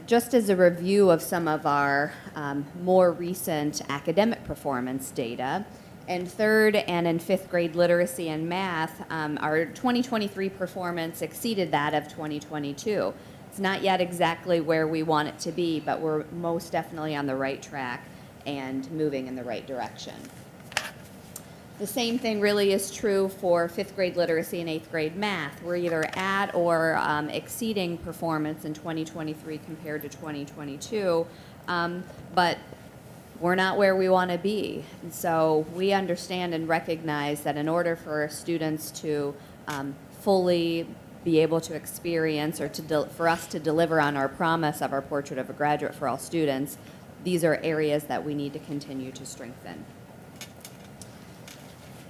Just as a review of some of our more recent academic performance data, in third and in fifth grade literacy and math, our 2023 performance exceeded that of 2022. It's not yet exactly where we want it to be, but we're most definitely on the right track and moving in the right direction. The same thing really is true for fifth grade literacy and eighth grade math. We're either at or exceeding performance in 2023 compared to 2022, but we're not where we want to be. And so we understand and recognize that in order for students to fully be able to experience or for us to deliver on our promise of our Portrait of a Graduate for all students, these are areas that we need to continue to strengthen.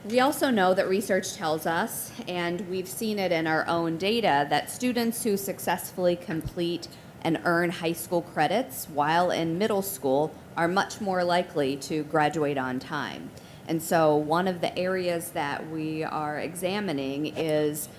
We also know that research tells us, and we've seen it in our own data, that students who successfully complete and earn high school credits while in middle school are much more likely to graduate on time. And so one of the areas that we are examining is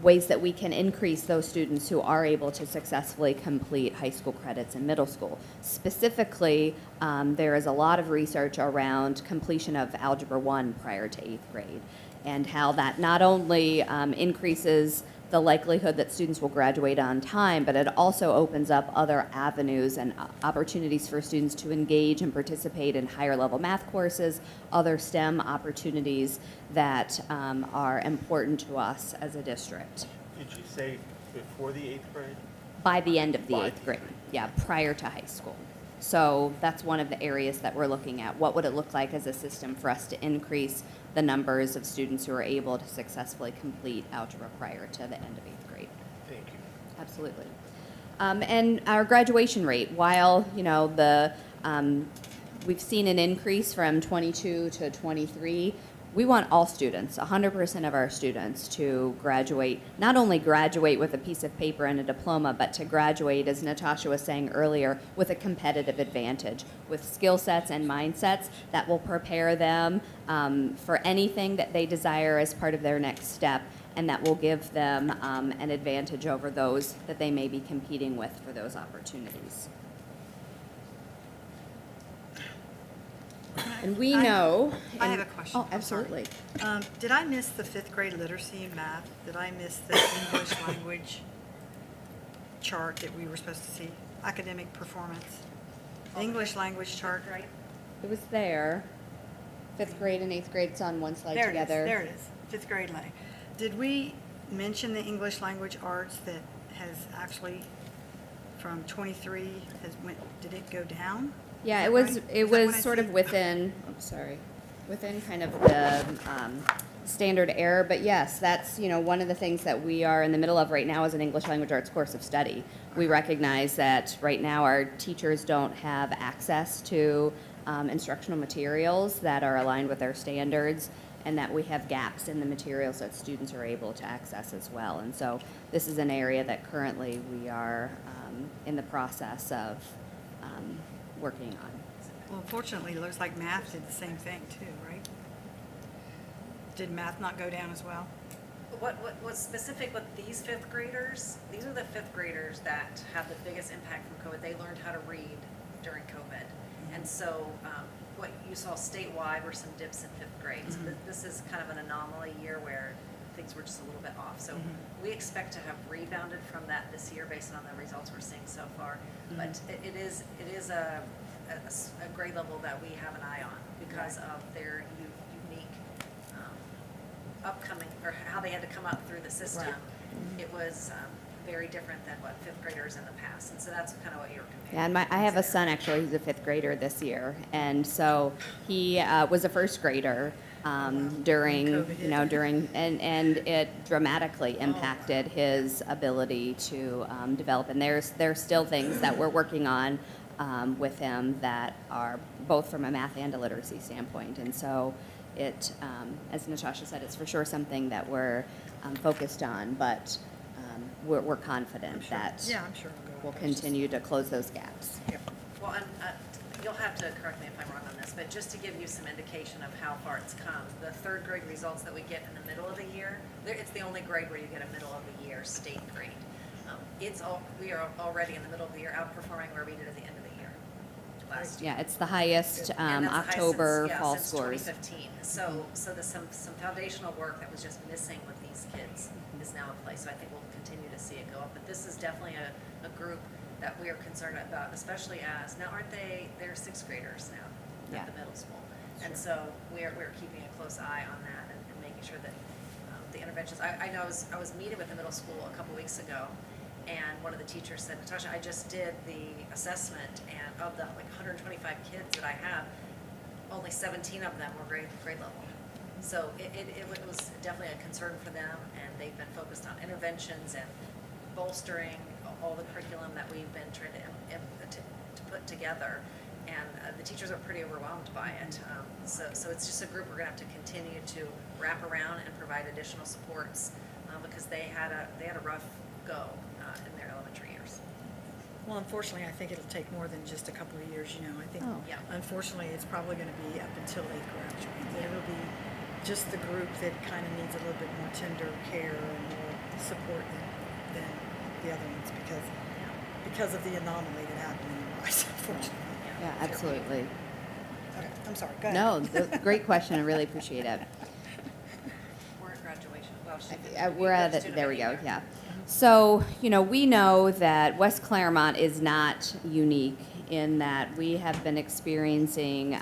ways that we can increase those students who are able to successfully complete high school credits in middle school. Specifically, there is a lot of research around completion of Algebra 1 prior to 8th grade, and how that not only increases the likelihood that students will graduate on time, but it also opens up other avenues and opportunities for students to engage and participate in higher level math courses, other STEM opportunities that are important to us as a district.
Did you say before the 8th grade?
By the end of the
By
eighth
the
grade, yeah, prior to high school. So that's one of the areas that we're looking at. What would it look like as a system for us to increase the numbers of students who are able to successfully complete algebra prior to the end of eighth grade?
Thank you.
Absolutely. And our graduation rate, while, you know, we've seen an increase from 22 to 23, we want all students, 100% of our students, to graduate, not only graduate with a piece of paper and a diploma, but to graduate, as Natasha was saying earlier, with a competitive advantage, with skill sets and mindsets that will prepare them for anything that they desire as part of their next step, and that will give them an advantage over those that they may be competing with for those opportunities. And we know.
I have a question.
Oh, absolutely.
Did I miss the 5th grade literacy and math? Did I miss the English language chart that we were supposed to see? Academic performance? The English language chart?
Right?
It was there. 5th grade and 8th grade, it's on one slide
There it is,
together.
there it is, 5th grade lang. Did we mention the English language arts that has actually, from 23, did it go down?
Yeah,
Is
it
that
was,
right?
it
Is that what
was
I
sort
see?
of within, within kind of the standard error. But yes, that's, you know, one of the things that we are in the middle of right now is an English language arts course of study. We recognize that right now our teachers don't have access to instructional materials that are aligned with their standards, and that we have gaps in the materials that students are able to access as well. And so this is an area that currently we are in the process of working on.
Well, unfortunately, it looks like math did the same thing too, right? Did math not go down as well?
What's specific with these 5th graders, these are the 5th graders that have the biggest impact from COVID. They learned how to read during COVID. And so what you saw statewide were some dips in 5th grade. So this is kind of an anomaly year where things were just a little bit off. So we expect to have rebounded from that this year based on the results we're seeing so far. But it is a grade level that we have an eye on because of their unique upcoming, or how they had to come up through the system.
Right.
It was very different than what 5th graders in the past. And so that's kind of what you're comparing.
Yeah, and I have a son actually who's a 5th grader this year, and so he was a 1st grader during,
COVID
you know, and it dramatically impacted his ability to develop. And there's still things that we're working on with him that are both from a math and a literacy standpoint. And so it, as Natasha said, it's for sure something that we're focused on, but we're confident that
Yeah, I'm sure it'll go
we'll
up.
continue to close those gaps.
Well, and you'll have to correct me if I'm wrong on this, but just to give you some indication of how far it's come, the 3rd grade results that we get in the middle of the year, it's the only grade where you get a middle of the year state grade. We are already in the middle of the year outperforming where we did at the end of the year last year.
Yeah, it's the highest
And that's the highest
October
since,
fall
since
scores.
2015. So there's some foundational work that was just missing with these kids is now in place. So I think we'll continue to see it go up. But this is definitely a group that we are concerned about, especially as, now aren't they're 6th graders now
Yeah.
at the middle school. And so we're keeping a close eye on that and making sure that the interventions, I know I was meeting with the middle school a couple weeks ago, and one of the teachers said, Natasha, I just did the assessment, and of the like 125 kids that I have, only 17 of them were grade level. So it was definitely a concern for them, and they've been focused on interventions and bolstering all the curriculum that we've been trying to put together. And the teachers are pretty overwhelmed by it. So it's just a group we're gonna have to continue to wrap around and provide additional supports because they had a rough go in their elementary years.
Well, unfortunately, I think it'll take more than just a couple of years, you know. I think,
Oh.
Yeah.
unfortunately, it's probably going to be up until 8th grade. That it'll be just the group that kind of needs a little bit more tender care and more support than the other ones because of the anomaly that happened in their lives, unfortunately.
Yeah, absolutely.
Okay, I'm sorry, go ahead.
No, great question. I really appreciate it.
We're at graduation. Well,
We're at it, there we go, yeah. So, you know, we know that West Clermont is not unique in that we have been experiencing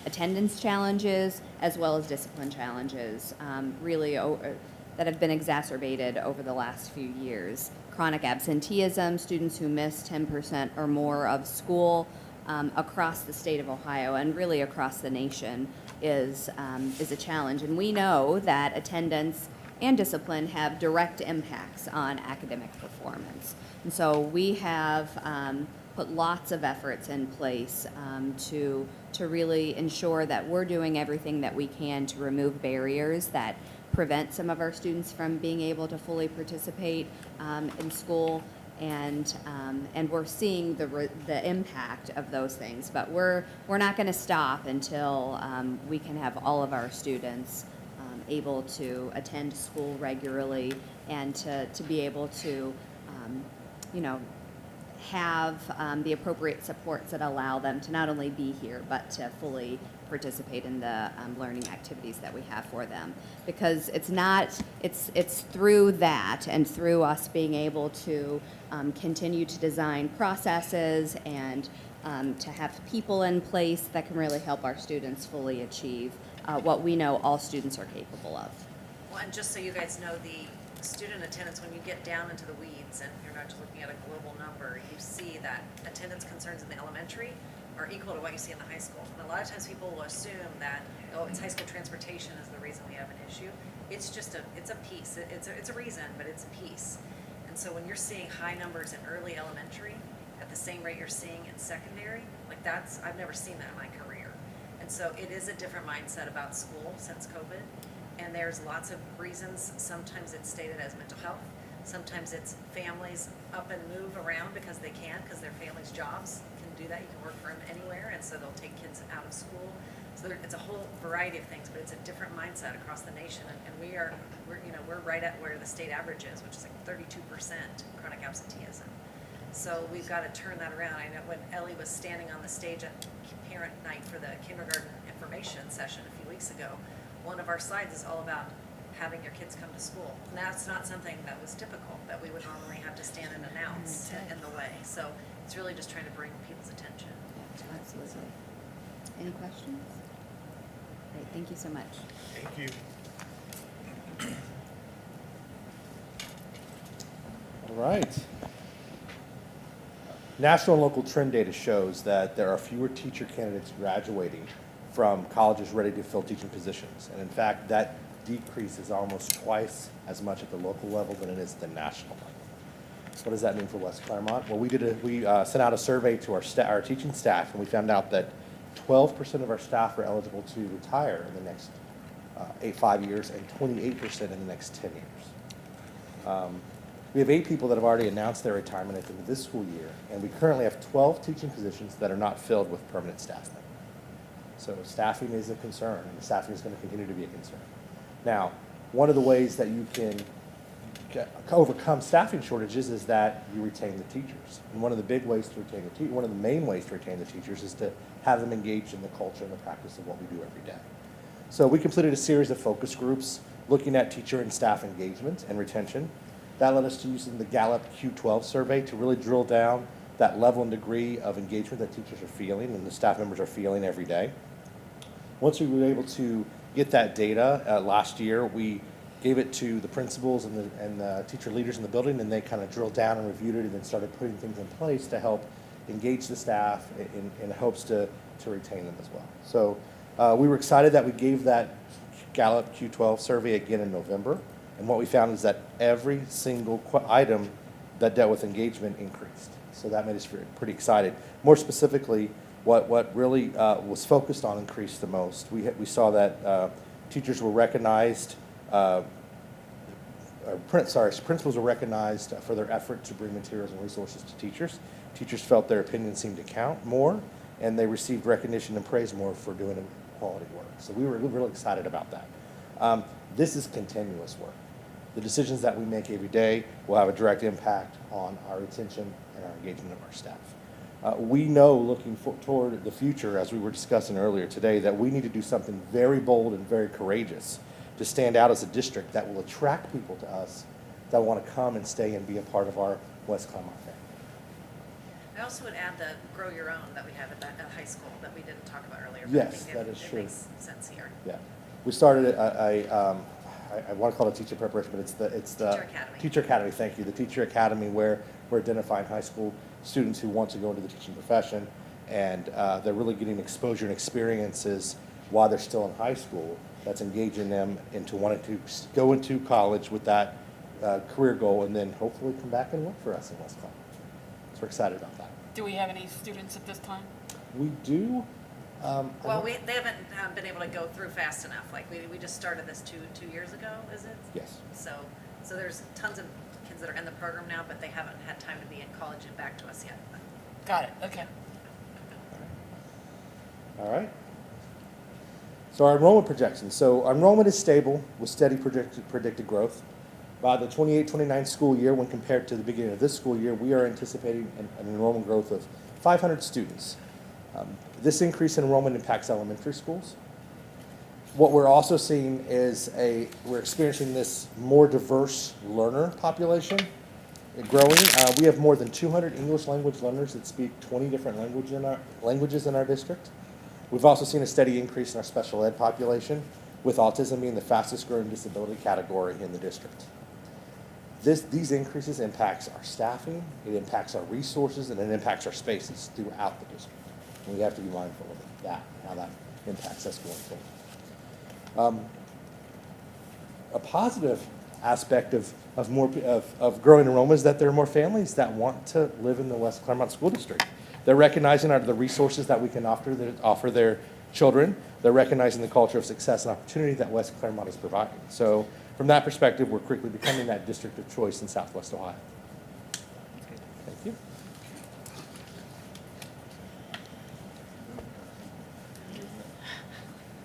attendance challenges as well as discipline challenges, really that have been exacerbated over the last few years. chronic absenteeism, students who miss 10% or more of school across the state of Ohio and really across the nation is a challenge. And we know that attendance and discipline have direct impacts on academic performance. And so we have put lots of efforts in place to really ensure that we're doing everything that we can to remove barriers that prevent some of our students from being able to fully participate in school, and we're seeing the impact of those things. But we're not going to stop until we can have all of our students able to attend school regularly and to be able to, have the appropriate supports that allow them to not only be here, but to fully participate in the learning activities that we have for them. Because it's through that and through us being able to continue to design processes and to have people in place that can really help our students fully achieve what we know all students are capable of.
Well, and just so you guys know, the student attendance, when you get down into the weeds and you're not just looking at a global number, you see that attendance concerns in the elementary are equal to what you see in the high school. And a lot of times people will assume that, oh, it's high school transportation is the reason we have an issue. It's just it's a piece. It's a reason, but it's a piece. And so when you're seeing high numbers in early elementary at the same rate you're seeing in secondary, like I've never seen that in my career. And so it is a different mindset about school since COVID. And there's lots of reasons. Sometimes it's stated as mental health. Sometimes it's families up and move around because they can, because their family's jobs can do that. You can work from anywhere, and so they'll take kids out of school. So it's a whole variety of things, but it's a different mindset across the nation. And we're right at where the state average is, which is like 32% chronic absenteeism. So we've got to turn that around. I know when Ellie was standing on the stage at parent night for the kindergarten information session a few weeks ago, one of our slides is all about having your kids come to school. And that's not something that was typical, that we would normally have to stand and announce in the way. So it's really just trying to bring people's attention.
Absolutely. Any questions? Great, thank you so much.
Thank you.
All right. National and local trend data shows that there are fewer teacher candidates graduating from colleges ready to fill teaching positions. And in fact, that decrease is almost twice as much at the local level than it is at the national level. What does that mean for West Clermont? Well, we sent out a survey to our teaching staff, and we found out that 12% of our staff are eligible to retire in the next 5 years, and 28% in the next 10 years. We have 8 people that have already announced their retirement at the end of this school year, and we currently have 12 teaching positions that are not filled with permanent staff members. So staffing is a concern, and staffing is going to continue to be a concern. Now, one of the ways that you can overcome staffing shortages is that you retain the teachers. And one of the big ways to retain the one of the main ways to retain the teachers is to have them engaged in the culture and the practice of what we do every day. So we completed a series of focus groups looking at teacher and staff engagement and retention. That led us to using the Gallup Q12 survey to really drill down that level and degree of engagement that teachers are feeling and the staff members are feeling every day. Once we were able to get that data last year, we gave it to the principals and the teacher leaders in the building, and they kind of drilled down and reviewed it and then started putting things in place to help engage the staff in hopes to retain them as well. So we were excited that we gave that Gallup Q12 survey again in November, and what we found is that every single item that dealt with engagement increased. So that made us pretty excited. More specifically, what really was focused on increased the most. We saw that teachers were recognized, principals were recognized for their effort to bring materials and resources to teachers. Teachers felt their opinion seemed to count more, and they received recognition and praise more for doing quality work. So we were really excited about that. This is continuous work. The decisions that we make every day will have a direct impact on our retention and our engagement of our staff. We know, looking toward the future, as we were discussing earlier today, that we need to do something very bold and very courageous to stand out as a district that will attract people to us that want to come and stay and be a part of our West Clermont family.
I also would add the grow your own that we have at high school that we didn't talk about earlier. But
Yes,
I think
that is true.
It makes sense here.
Yeah, we started I I want to call it teacher preparation, but it's the.
Teacher Academy.
Teacher Academy, thank you. The Teacher Academy, where we're identifying high school students who want to go into the teaching profession, and they're really getting exposure and experiences while they're still in high school. That's engaging them into wanting to go into college with that career goal, and then hopefully come back and work for us in West Clermont. So we're excited about that.
Do we have any students at this time?
We do.
Well, they haven't been able to go through fast enough. Like, we just started this two years ago, is it?
Yes.
So there's tons of kids that are in the program now, but they haven't had time to be in college and back to us yet.
Got it, okay.
All right. So our enrollment projections. So our enrollment is stable with steady predicted growth. By the 28-29 school year, when compared to the beginning of this school year, we are anticipating an enrollment growth of 500 students. This increase in enrollment impacts elementary schools. What we're also seeing is we're experiencing this more diverse learner population growing. We have more than 200 English language learners that speak 20 different languages in our district. We've also seen a steady increase in our special ed population, with autism being the fastest growing disability category in the district. These increases impacts our staffing, it impacts our resources, and it impacts our spaces throughout the district. And we have to be mindful of that, and how that impacts us going forward. A positive aspect of growing enrollment is that there are more families that want to live in the West Clermont School District. They're recognizing the resources that we can offer their children. They're recognizing the culture of success and opportunity that West Clermont is providing. So from that perspective, we're quickly becoming that district of choice in Southwest Ohio. Thank you.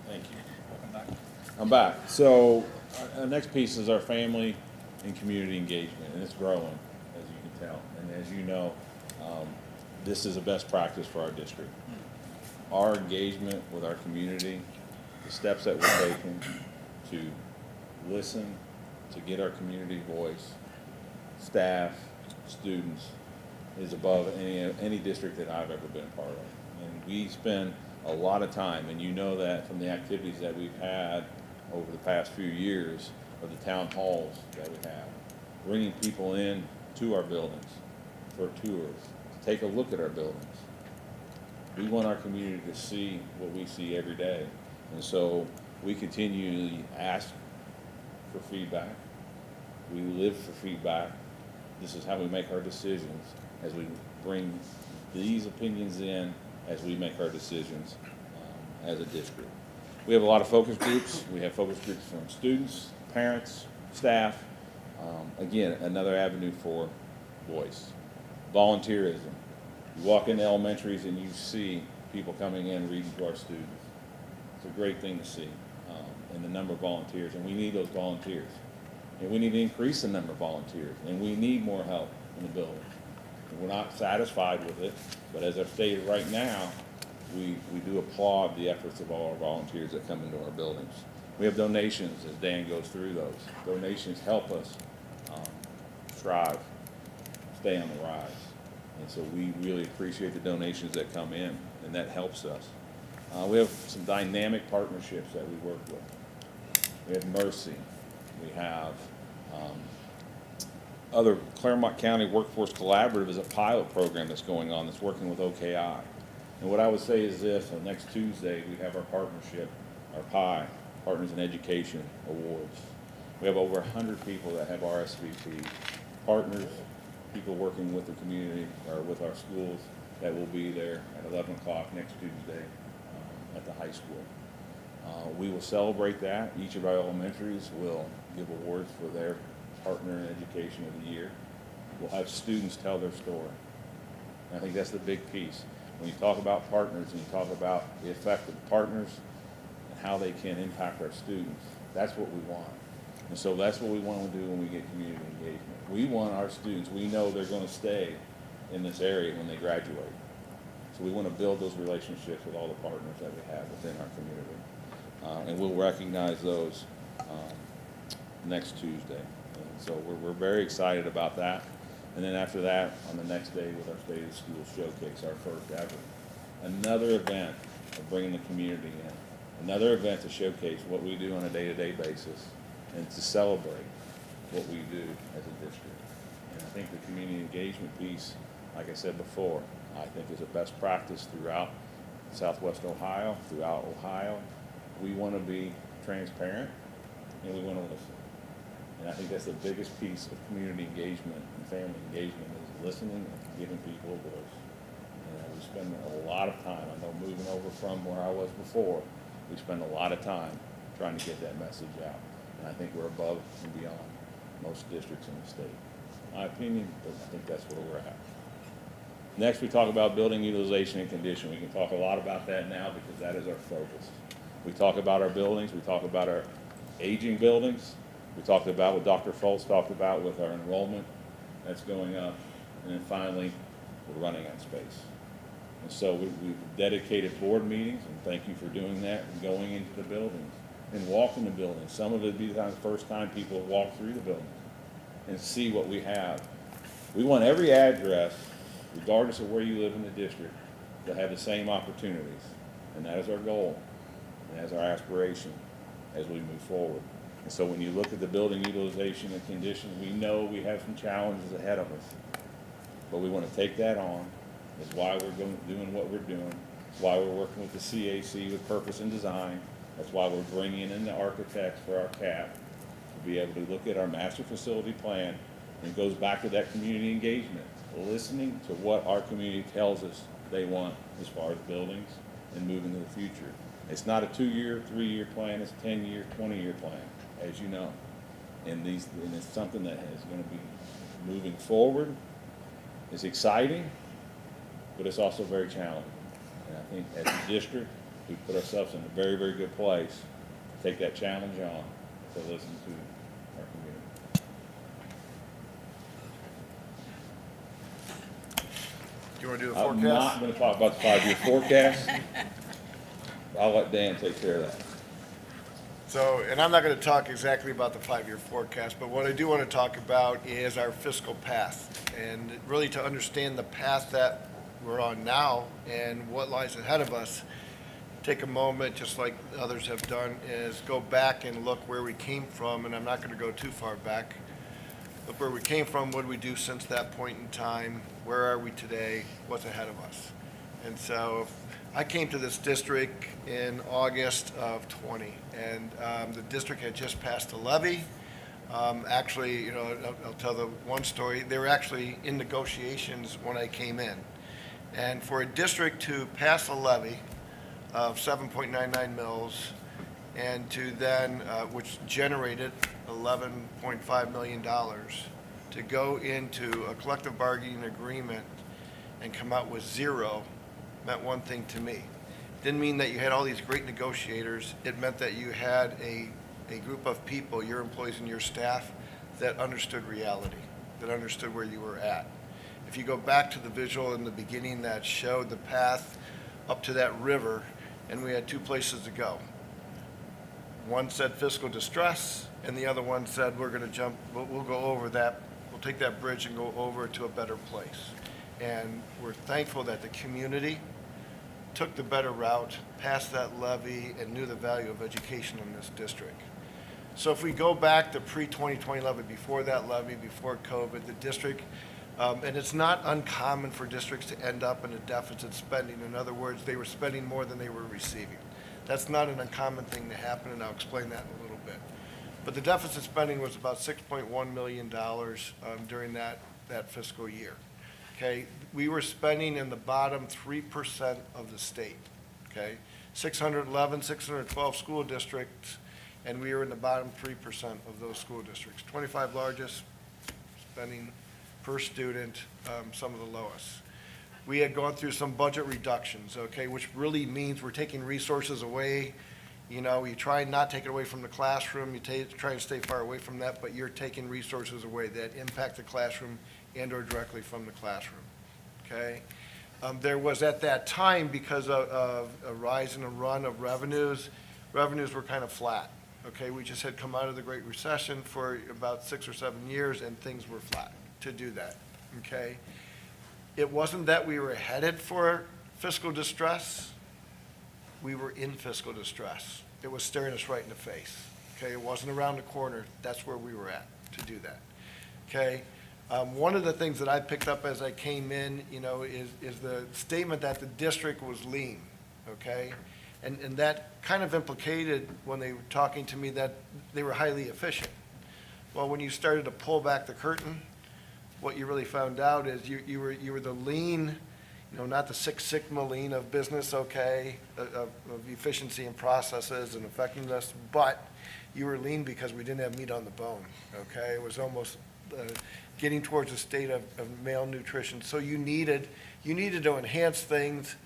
Thank you.
Welcome back.
I'm back. So our next piece is our family and community engagement, and it's growing, as you can tell. And as you know, this is a best practice for our district. Our engagement with our community, the steps that we're taking to listen, to get our community voice, staff, students, is above any district that I've ever been a part of. And we spend a lot of time, and you know that from the activities that we've had over the past few years of the town halls that we have, bringing people in to our buildings for tours, to take a look at our buildings. We want our community to see what we see every day. And so we continually ask for feedback. We live for feedback. This is how we make our decisions, as we bring these opinions in as we make our decisions as a district. We have a lot of focus groups. We have focus groups from students, parents, staff. Again, another avenue for voice. Volunteerism. You walk into elementaries and you see people coming in reading to our students. It's a great thing to see, and the number of volunteers, and we need those volunteers. And we need to increase the number of volunteers, and we need more help in the building. And we're not satisfied with it, but as I've stated right now, we do applaud the efforts of all our volunteers that come into our buildings. We have donations, as Dan goes through those. Donations help us strive, stay on the rise. And so we really appreciate the donations that come in, and that helps us. We have some dynamic partnerships that we work with. We have Mercy. We have other Clermont County Workforce Collaborative is a pilot program that's going on that's working with OKI. And what I would say is this, on next Tuesday, we have our partnership, our PI, Partners in Education Awards. We have over 100 people that have RSVP, partners, people working with the community or with our schools that will be there at 11 o'clock next Tuesday at the high school. We will celebrate that. Each of our elementaries will give awards for their partner in education of the year. We'll have students tell their story. And I think that's the big piece. When you talk about partners and you talk about the effect of partners and how they can impact our students, that's what we want. And so that's what we want to do when we get community engagement. We want our students, we know they're going to stay in this area when they graduate. So we want to build those relationships with all the partners that we have within our community. And we'll recognize those next Tuesday. And so we're very excited about that. And then after that, on the next day with our State of the School Showcase, our first ever. Another event of bringing the community in. Another event to showcase what we do on a day-to-day basis and to celebrate what we do as a district. And I think the community engagement piece, like I said before, I think is a best practice throughout Southwest Ohio, throughout Ohio. We want to be transparent and we want to listen. And I think that's the biggest piece of community engagement and family engagement is listening and giving people a voice. And we spend a lot of time, I know moving over from where I was before, we spend a lot of time trying to get that message out. And I think we're above and beyond most districts in the state. My opinion, but I think that's where we're at. Next, we talk about building utilization and condition. We can talk a lot about that now because that is our focus. We talk about our buildings, we talk about our aging buildings, we talked about what Dr. Foltz talked about with our enrollment that's going up, and then finally, we're running out of space. And so we've dedicated board meetings, and thank you for doing that, and going into the buildings and walking the buildings. Some of it be the first time people walk through the buildings and see what we have. We want every address, regardless of where you live in the district, to have the same opportunities. And that is our goal, and that's our aspiration as we move forward. And so when you look at the building utilization and condition, we know we have some challenges ahead of us. But we want to take that on. That's why we're doing what we're doing. That's why we're working with the CAC with purpose and design. That's why we're bringing in the architects for our CAP to be able to look at our master facility plan. And it goes back to that community engagement, listening to what our community tells us they want as far as buildings and moving to the future. It's not a 2-year, 3-year plan, it's a 10-year, 20-year plan, as you know. And it's something that is going to be moving forward. It's exciting, but it's also very challenging. And I think as a district, we put ourselves in a very, very good place to take that challenge on to listen to our community.
Do you want to do a
I'm
forecast?
not going to talk about the 5-year forecast. I'll let Dan take care of that.
So, and I'm not going to talk exactly about the 5-year forecast, but what I do want to talk about is our fiscal path. And really to understand the path that we're on now and what lies ahead of us, take a moment, just like others have done, is go back and look where we came from, and I'm not going to go too far back. Look where we came from, what did we do since that point in time, where are we today, what's ahead of us. And so I came to this district in August of 20, and the district had just passed a levy. Actually, you know, I'll tell the one story. They were actually in negotiations when I came in. And for a district to pass a levy of 7.99 mils and to then, which generated $11.5 million, to go into a collective bargaining agreement and come out with zero meant one thing to me. Didn't mean that you had all these great negotiators. It meant that you had a group of people, your employees and your staff, that understood reality, that understood where you were at. If you go back to the visual in the beginning that showed the path up to that river, and we had 2 places to go. One said fiscal distress, and the other one said we're going to jump, we'll go over that, we'll take that bridge and go over to a better place. And we're thankful that the community took the better route, passed that levy, and knew the value of education in this district. So if we go back to pre-2020 levy, before that levy, before COVID, the district, and it's not uncommon for districts to end up in a deficit spending. In other words, they were spending more than they were receiving. That's not an uncommon thing to happen, and I'll explain that in a little bit. But the deficit spending was about $6.1 million during that fiscal year. Okay, we were spending in the bottom 3% of the state, okay? 611, 612 school districts, and we were in the bottom 3% of those school districts. 25 largest, spending per student, some of the lowest. We had gone through some budget reductions, okay, which really means we're taking resources away. You know, you try and not take it away from the classroom, you try and stay far away from that, but you're taking resources away that impact the classroom and or directly from the classroom, okay? There was at that time, because of a rise and a run of revenues were kind of flat, okay? We just had come out of the Great Recession for about 6 or 7 years and things were flat to do that, okay? It wasn't that we were headed for fiscal distress, we were in fiscal distress. It was staring us right in the face, Okay, it wasn't around the corner. That's where we were at to do that. Okay? One of the things that I picked up as I came in, is the statement that the district was lean, okay? And that kind of implicated when they were talking to me that they were highly efficient. Well, when you started to pull back the curtain, what you really found out is you were the lean, not the Six Sigma lean of business, okay, of efficiency and processes and effectiveness, but you were lean because we didn't have meat on the bone, okay? It was almost getting towards a state of malnutrition. So you needed to enhance things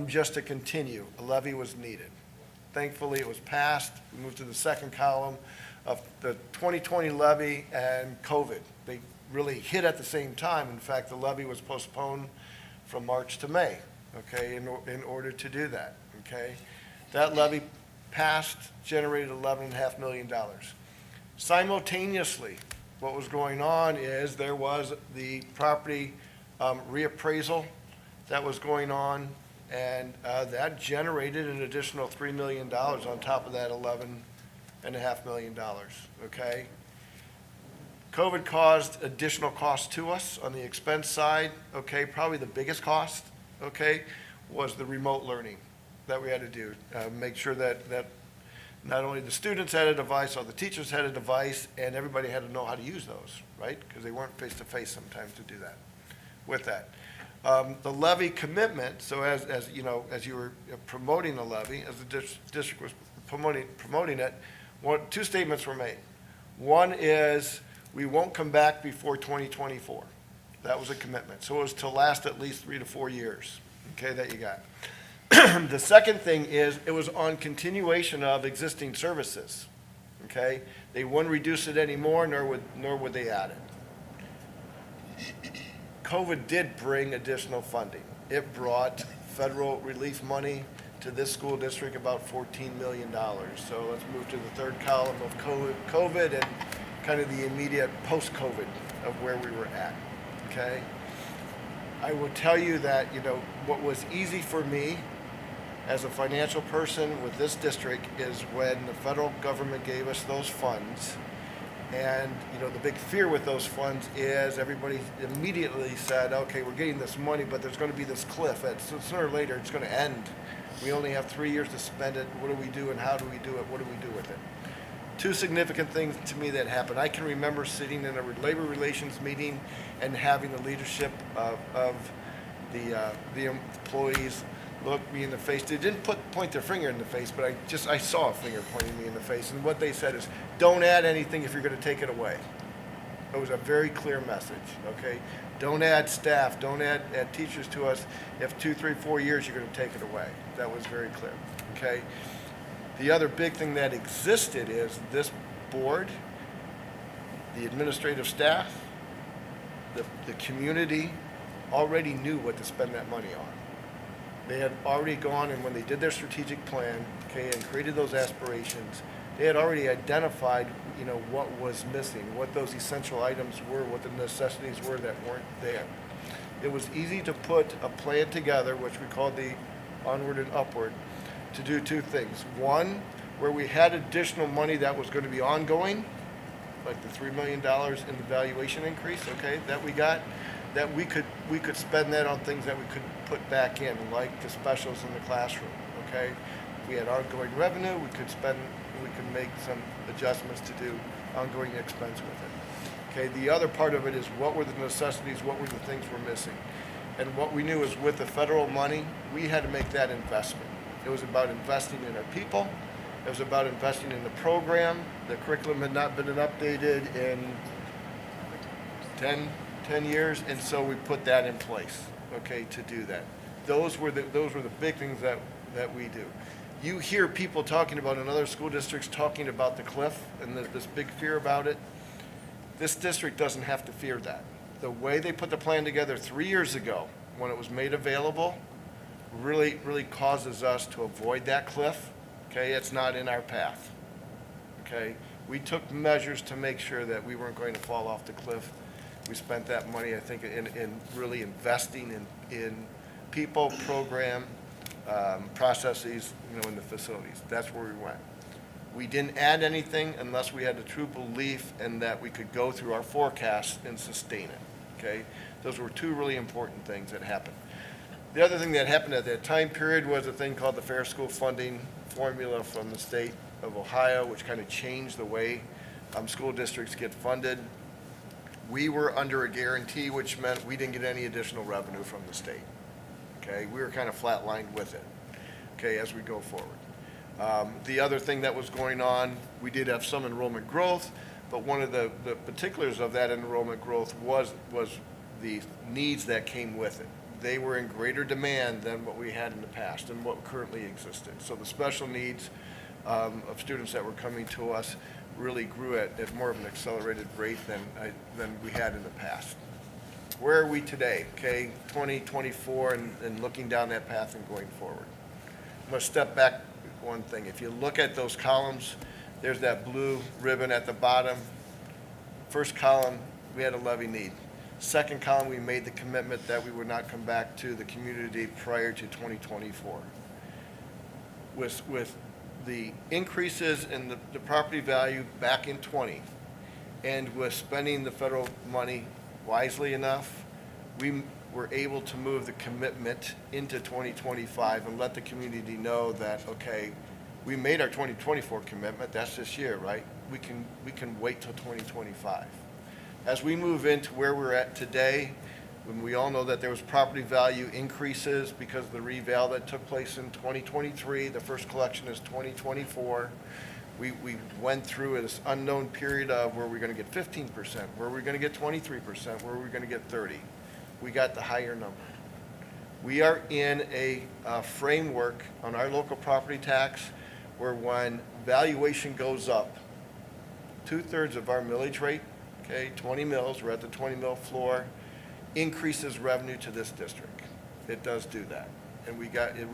just to continue. A levy was needed. Thankfully, it was passed. We moved to the second column of the 2020 levy and COVID. They really hit at the same time. In fact, the levy was postponed from March to May, okay, in order to do that, okay? That levy passed, generated $11.5 million. Simultaneously, what was going on is there was the property reappraisal that was going on, and that generated an additional $3 million on top of that $11.5 million, okay? COVID caused additional costs to us on the expense side, okay? Probably the biggest cost, okay, was the remote learning that we had to do. Make sure that not only the students had a device, all the teachers had a device, and everybody had to know how to use those, right? Because they weren't face-to-face sometimes to do that, with that. The levy commitment, so as you were promoting the levy, as the district was promoting it, two statements were made. One is, we won't come back before 2024. That was a commitment. So it was to last at least 3 to 4 years, okay, that you got. The second thing is, it was on continuation of existing services, okay? They wouldn't reduce it anymore, nor would they add it. COVID did bring additional funding. It brought federal relief money to this school district, about $14 million. So let's move to the third column of COVID and kind of the immediate post-COVID of where we were at, okay? I will tell you that, what was easy for me as a financial person with this district is when the federal government gave us those funds. And, the big fear with those funds is everybody immediately said, okay, we're getting this money, but there's going to be this cliff. So sooner or later, it's going to end. We only have 3 years to spend it. What do we do and how do we do it? What do we do with it? Two significant things to me that happened. I can remember sitting in a labor relations meeting and having the leadership of the employees look me in the face. They didn't point their finger in the face, but I saw a finger pointing me in the face. And what they said is, don't add anything if you're going to take it away. It was a very clear message, okay? Don't add staff, don't add teachers to us. If 2, 3, 4 years, you're going to take it away. That was very clear, okay? The other big thing that existed is this board, the administrative staff, the community already knew what to spend that money on. They had already gone, and when they did their strategic plan, okay, and created those aspirations, they had already identified, what was missing, what those essential items were, what the necessities were that weren't there. It was easy to put a plan together, which we called the onward and upward, to do two things. One, where we had additional money that was going to be ongoing, like the $3 million in the valuation increase, okay, that we got, that we could spend that on things that we could put back in, like the specials in the classroom, okay? If we had ongoing revenue, we could make some adjustments to do ongoing expense with it. Okay, the other part of it is what were the necessities, what were the things we're missing? And what we knew is with the federal money, we had to make that investment. It was about investing in our people. It was about investing in the program. The curriculum had not been updated in 10 years, and so we put that in place, okay, to do that. Those were the big things that we do. You hear people talking about in other school districts talking about the cliff and this big fear about it. This district doesn't have to fear that. The way they put the plan together 3 years ago, when it was made available, really causes us to avoid that cliff. Okay, it's not in our path. Okay, we took measures to make sure that we weren't going to fall off the cliff. We spent that money, I think, in really investing in people, program, processes, in the facilities. That's where we went. We didn't add anything unless we had a true belief in that we could go through our forecast and sustain it, okay? Those were two really important things that happened. The other thing that happened at that time period was a thing called the Fair School Funding Formula from the state of Ohio, which kind of changed the way school districts get funded. We were under a guarantee, which meant we didn't get any additional revenue from the state, okay? We were kind of flatlined with it, okay, as we go forward. The other thing that was going on, we did have some enrollment growth, but one of the particulars of that enrollment growth was the needs that came with it. They were in greater demand than what we had in the past and what currently existed. So the special needs of students that were coming to us really grew at more of an accelerated rate than we had in the past. Where are we today, okay, 2024, and looking down that path and going forward? I'm going to step back one thing. If you look at those columns, there's that blue ribbon at the bottom. First column, we had a levy need. Second column, we made the commitment that we would not come back to the community prior to 2024. With the increases in the property value back in 20, and with spending the federal money wisely enough, we were able to move the commitment into 2025 and let the community know that, okay, we made our 2024 commitment, that's this year, right? We can wait till 2025. As we move into where we're at today, when we all know that there was property value increases because of the reval that took place in 2023, the first collection is 2024. We went through this unknown period of where we're going to get 15%, where we're going to get 23%, where we're going to get 30%. We got the higher number. We are in a framework on our local property tax where when valuation goes up, 2/3 of our millage rate, okay, 20 mills, we're at the 20 mill floor, increases revenue to this district. It does do that. And we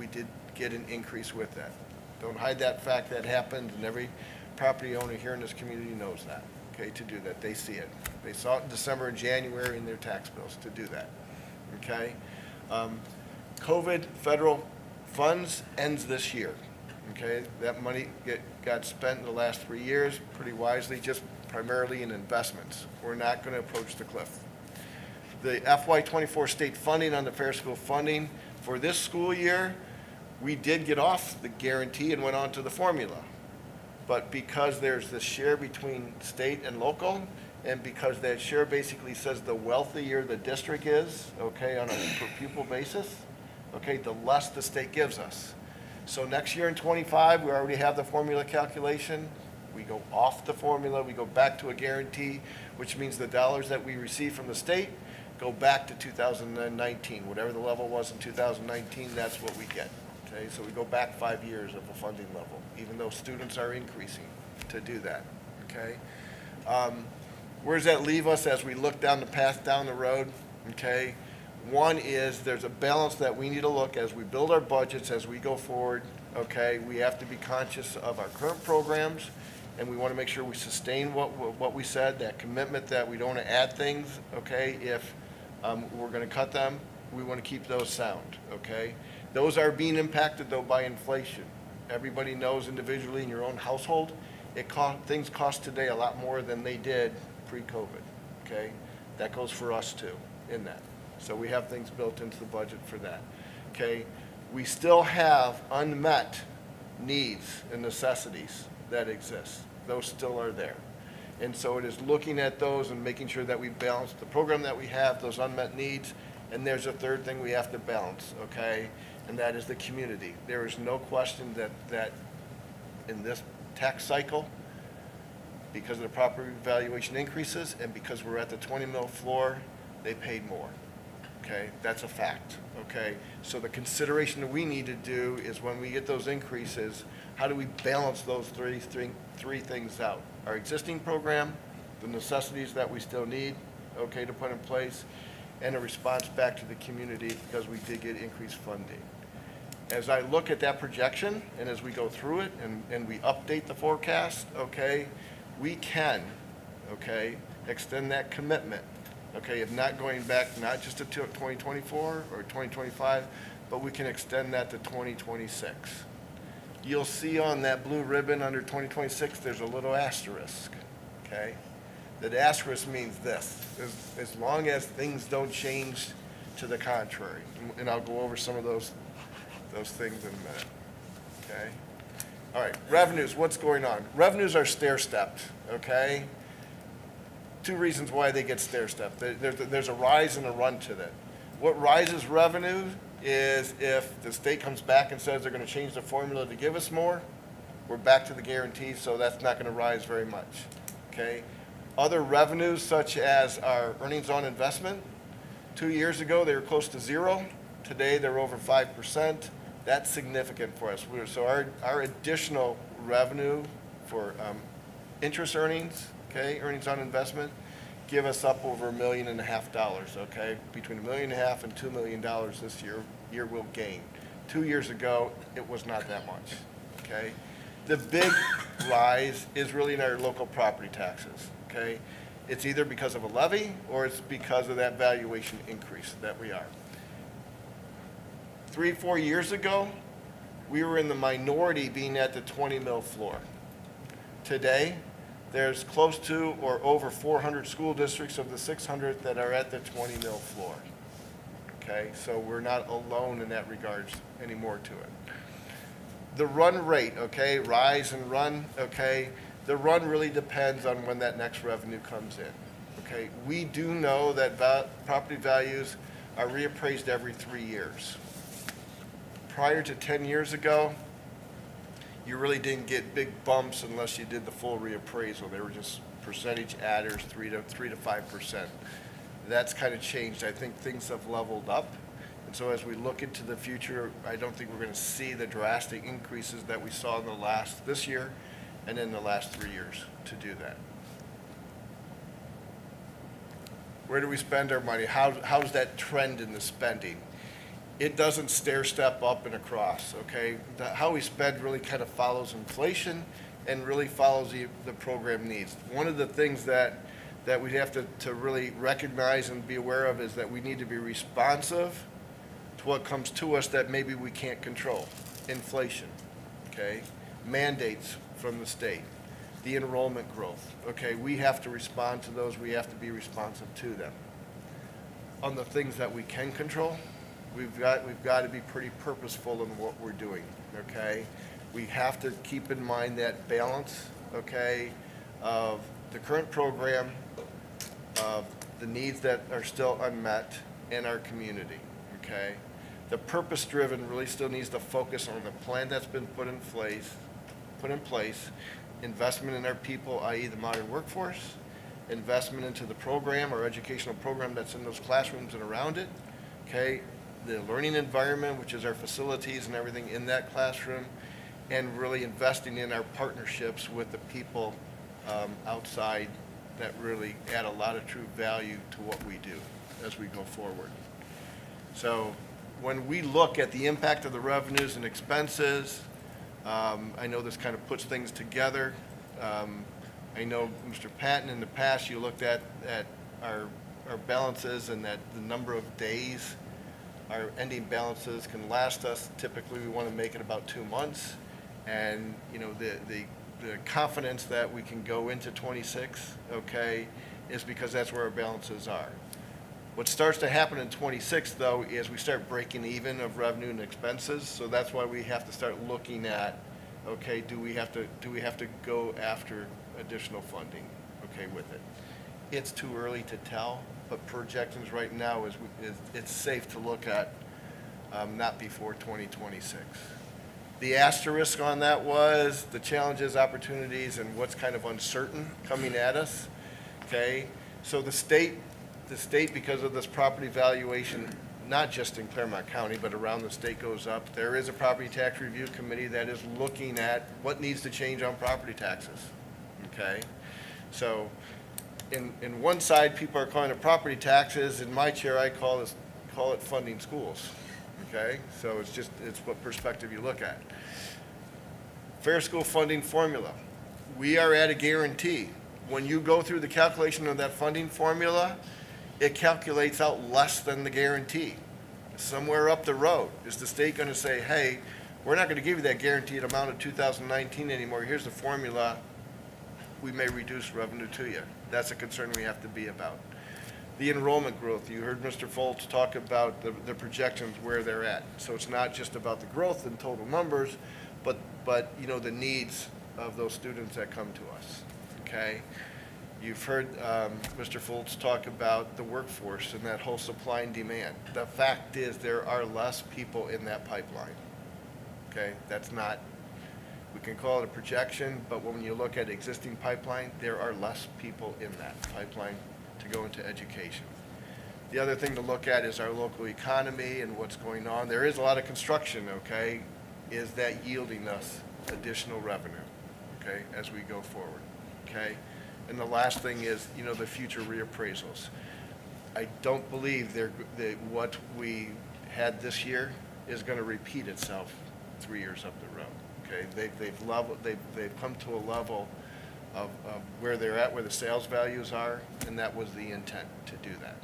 did get an increase with that. Don't hide that fact, that happened, and every property owner here in this community knows that, okay, to do that. They see it. They saw it in December and January in their tax bills to do that, okay? COVID federal funds ends this year, okay? That money got spent in the last 3 years pretty wisely, just primarily in investments. We're not going to approach the cliff. The FY24 state funding on the Fair School funding for this school year, we did get off the guarantee and went on to the formula. But because there's this share between state and local, and because that share basically says the wealthier the district is, okay, on a per pupil basis, okay, the less the state gives us. So next year in 25, we already have the formula calculation. We go off the formula, we go back to a guarantee, which means the dollars that we receive from the state go back to 2019. Whatever the level was in 2019, that's what we get. Okay, so we go back 5 years of a funding level, even though students are increasing to do that, okay? Where does that leave us as we look down the path down the road, okay? One is there's a balance that we need to look as we build our budgets, as we go forward, okay? We have to be conscious of our current programs, and we want to make sure we sustain what we said, that commitment that we don't want to add things, okay? If we're going to cut them, we want to keep those sound, okay? Those are being impacted, though, by inflation. Everybody knows individually in your own household, things cost today a lot more than they did pre-COVID, okay? That goes for us, too, in that. So we have things built into the budget for that, okay? We still have unmet needs and necessities that exist. Those still are there. And so it is looking at those and making sure that we balance the program that we have, those unmet needs, and there's a third thing we have to balance, okay? And that is the community. There is no question that in this tax cycle, because of the property valuation increases and because we're at the 20 mil floor, they paid more, okay? That's a fact, okay? So the consideration that we need to do is when we get those increases, how do we balance those three things out? Our existing program, the necessities that we still need, okay, to put in place, and a response back to the community because we did get increased funding. As I look at that projection and as we go through it and we update the forecast, okay, we can, okay, extend that commitment, okay, of not going back not just to 2024 or 2025, but we can extend that to 2026. you'll see on that blue ribbon under 2026, there's a little asterisk, okay? That asterisk means this, as long as things don't change to the contrary. And I'll go over some of those things in a minute, okay? All right, revenues, what's going on? Revenues are stair-stepped, okay? Two reasons why they get stair-stepped. There's a rise and a run to that. What rises revenue is if the state comes back and says they're going to change the formula to give us more, we're back to the guarantee, so that's not going to rise very much, okay? Other revenues, such as our earnings on investment, 2 years ago, they were close to zero. Today, they're over 5%. That's significant for us. So our additional revenue for interest earnings, okay, earnings on investment, give us up over $1.5 million, okay? Between $1.5 million and $2 million this year we'll gain. 2 years ago, it was not that much, okay? The big rise is really in our local property taxes, okay? It's either because of a levy or it's because of that valuation increase that we are. 3-4 years ago, we were in the minority being at the 20 mil floor. Today, there's close to or over 400 school districts of the 600 that are at the 20 mil floor. Okay, so we're not alone in that regards anymore to it. The run rate, okay, rise and run, okay, the run really depends on when that next revenue comes in. Okay, we do know that property values are reappraised every 3 years. Prior to 10 years ago, you really didn't get big bumps unless you did the full reappraisal. They were just percentage adders, 3 to 5%. That's kind of changed. I think things have leveled up. And so as we look into the future, I don't think we're going to see the drastic increases that we saw in this year and in the last 3 years to do that. Where do we spend our money? How's that trend in the spending? It doesn't stair step up and across, okay? How we spend really kind of follows inflation and really follows the program needs. One of the things that we have to really recognize and be aware of is that we need to be responsive to what comes to us that maybe we can't control. Inflation, okay? Mandates from the state, the enrollment growth, okay? We have to respond to those. We have to be responsive to them. On the things that we can control, we've got to be pretty purposeful in what we're doing, okay? We have to keep in mind that balance, okay, of the current program, of the needs that are still unmet in our community, okay? The purpose-driven really still needs to focus on the plan that's been put in place, investment in our people, i.e. the modern workforce, investment into the program or educational program that's in those classrooms and around it, okay? The learning environment, which is our facilities and everything in that classroom, and really investing in our partnerships with the people outside that really add a lot of true value to what we do as we go forward. So when we look at the impact of the revenues and expenses, I know this kind of puts things together. I know, Mr. Patton, in the past, you looked at our balances and that the number of days our ending balances can last us. Typically, we want to make it about 2 months. And, you know, the confidence that we can go into 26, okay, is because that's where our balances are. What starts to happen in 26, though, is we start breaking even of revenue and expenses. So that's why we have to start looking at, okay, do we have to go after additional funding, okay, with it? It's too early to tell, but projections right now is it's safe to look at not before 2026. The asterisk on that was the challenges, opportunities, and what's kind of uncertain coming at us, okay? So the state, because of this property valuation, not just in Clermont County, but around the state goes up, there is a property tax review committee that is looking at what needs to change on property taxes, okay? So in one side, people are calling it property taxes. In my chair, I call it funding schools, okay? So it's what perspective you look at. Fair school funding formula. We are at a guarantee. When you go through the calculation of that funding formula, it calculates out less than the guarantee. Somewhere up the road, is the state going to say, hey, we're not gonna give you that guaranteed amount of 2019 anymore. Here's the formula. We may reduce revenue to you. That's a concern we have to be about. The enrollment growth, you heard Mr. Foltz talk about the projections where they're at. So it's not just about the growth in total numbers, but you know, the needs of those students that come to us, okay? You've heard Mr. Foltz talk about the workforce and that whole supply and demand. The fact is there are less people in that pipeline, okay? That's not, we can call it a projection, but when you look at existing pipeline, there are less people in that pipeline to go into education. The other thing to look at is our local economy and what's going on. There is a lot of construction, okay? Is that yielding us additional revenue, okay, as we go forward, okay? And the last thing is, you know, the future reappraisals. I don't believe that what we had this year is gonna repeat itself 3 years up the road, okay? They've come to a level of where they're at, where the sales values are, and that was the intent to do that.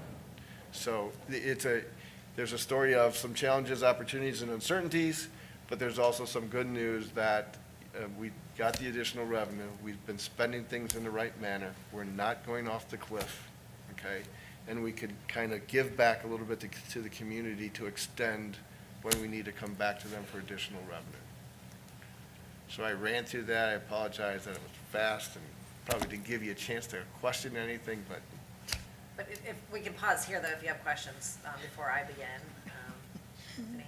So there's a story of some challenges, opportunities, and uncertainties, but there's also some good news that we got the additional revenue. We've been spending things in the right manner. We're not going off the cliff, okay? And we could kind of give back a little bit to the community to extend when we need to come back to them for additional revenue. So I ran through that. I apologize that it was fast and probably didn't give you a chance to question anything, but.
But if we can pause here, though, if you have questions before I begin. Any?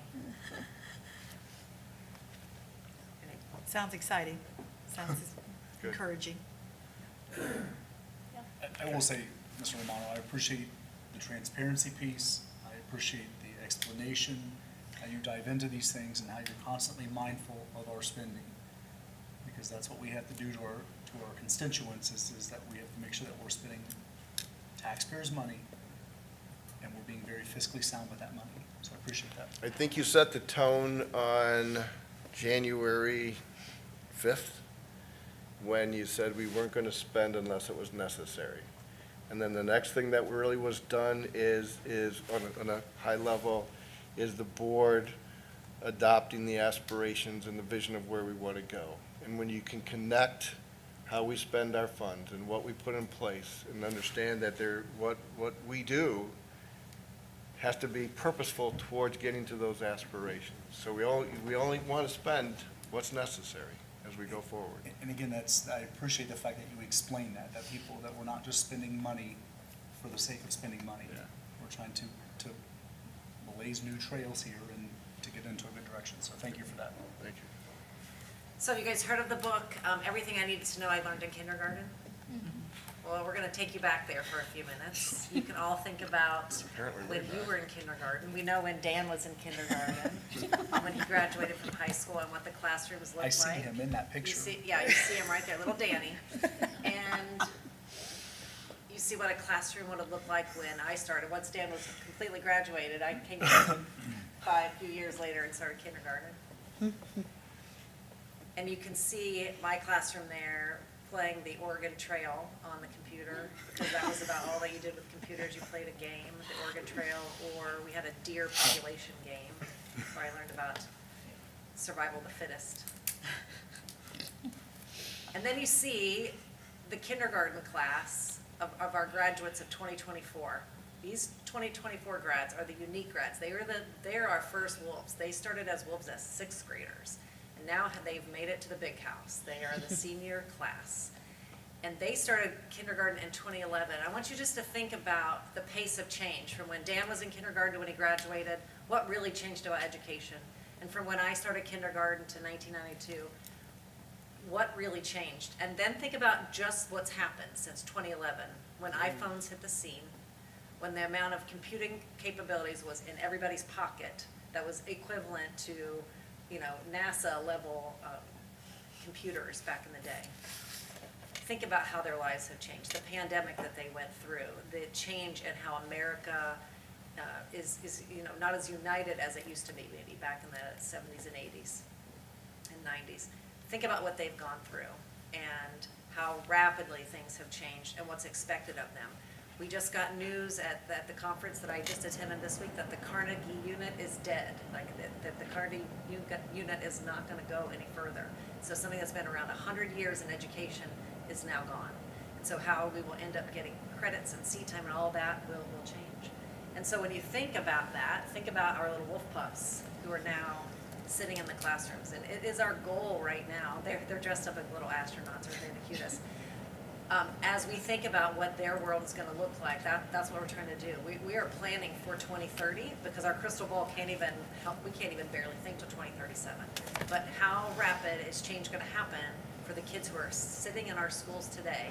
Sounds exciting. Sounds
Good.
encouraging.
I will say, Mr. Romano, I appreciate the transparency piece. I appreciate the explanation, how you dive into these things and how you're constantly mindful of our spending. Because that's what we have to do to our constituents is that we have to make sure that we're spending taxpayers' money and we're being very fiscally sound with that money. So I appreciate that.
I think you set the tone on January 5th when you said we weren't going to spend unless it was necessary. And then the next thing that really was done is on a high level, is the board adopting the aspirations and the vision of where we want to go. And when you can connect how we spend our funds and what we put in place and understand that what we do has to be purposeful towards getting to those aspirations. So we only want to spend what's necessary as we go forward.
And again, I appreciate the fact that you explain that we're not just spending money for the sake of spending money.
Yeah.
We're trying to blaze new trails here and to get into a good direction. So thank you for that.
Thank you.
So you guys heard of the book, Everything I Needed to Know I Learned in Kindergarten? Well, we're going to take you back there for a few minutes. You can all think about
Apparently
when
we're
you were in kindergarten. We know when Dan was in kindergarten, when he graduated from high school and what the classrooms looked like.
I see him in that picture.
You see him right there, little Danny. And you see what a classroom would have looked like when I started. Once Dan was completely graduated, I came in a few years later and started kindergarten. And you can see my classroom there playing the Oregon Trail on the computer, because that was about all that you did with computers. You played a game, the Oregon Trail, or we had a deer population game where I learned about survival of the fittest. And then you see the kindergarten class of our graduates of 2024. These 2024 grads are the unique grads. They're our first wolves. They started as wolves as 6th graders. And now they've made it to the big house. They are the senior class. And they started kindergarten in 2011. I want you just to think about the pace of change from when Dan was in kindergarten to when he graduated, what really changed about education. And from when I started kindergarten to 1992, what really changed. And then think about just what's happened since 2011, when iPhones hit the scene, when the amount of computing capabilities was in everybody's pocket that was equivalent to NASA level computers back in the day. Think about how their lives have changed, the pandemic that they went through, the change in how America is not as united as it used to be maybe back in the 70s and 80s and 90s. Think about what they've gone through and how rapidly things have changed and what's expected of them. We just got news at the conference that I just attended this week that the Carnegie unit is dead, like that the Carnegie unit is not gonna go any further. So something that's been around 100 years in education is now gone. And so how we will end up getting credits and seat time and all that will change. And so when you think about that, think about our little wolf pups who are now sitting in the classrooms. And it is our goal right now, they're dressed up like little astronauts, or they're the cutest. As we think about what their world is gonna look like, that's what we're trying to do. We are planning for 2030 because our crystal ball we can't even barely think till 2037. But how rapid is change gonna happen for the kids who are sitting in our schools today?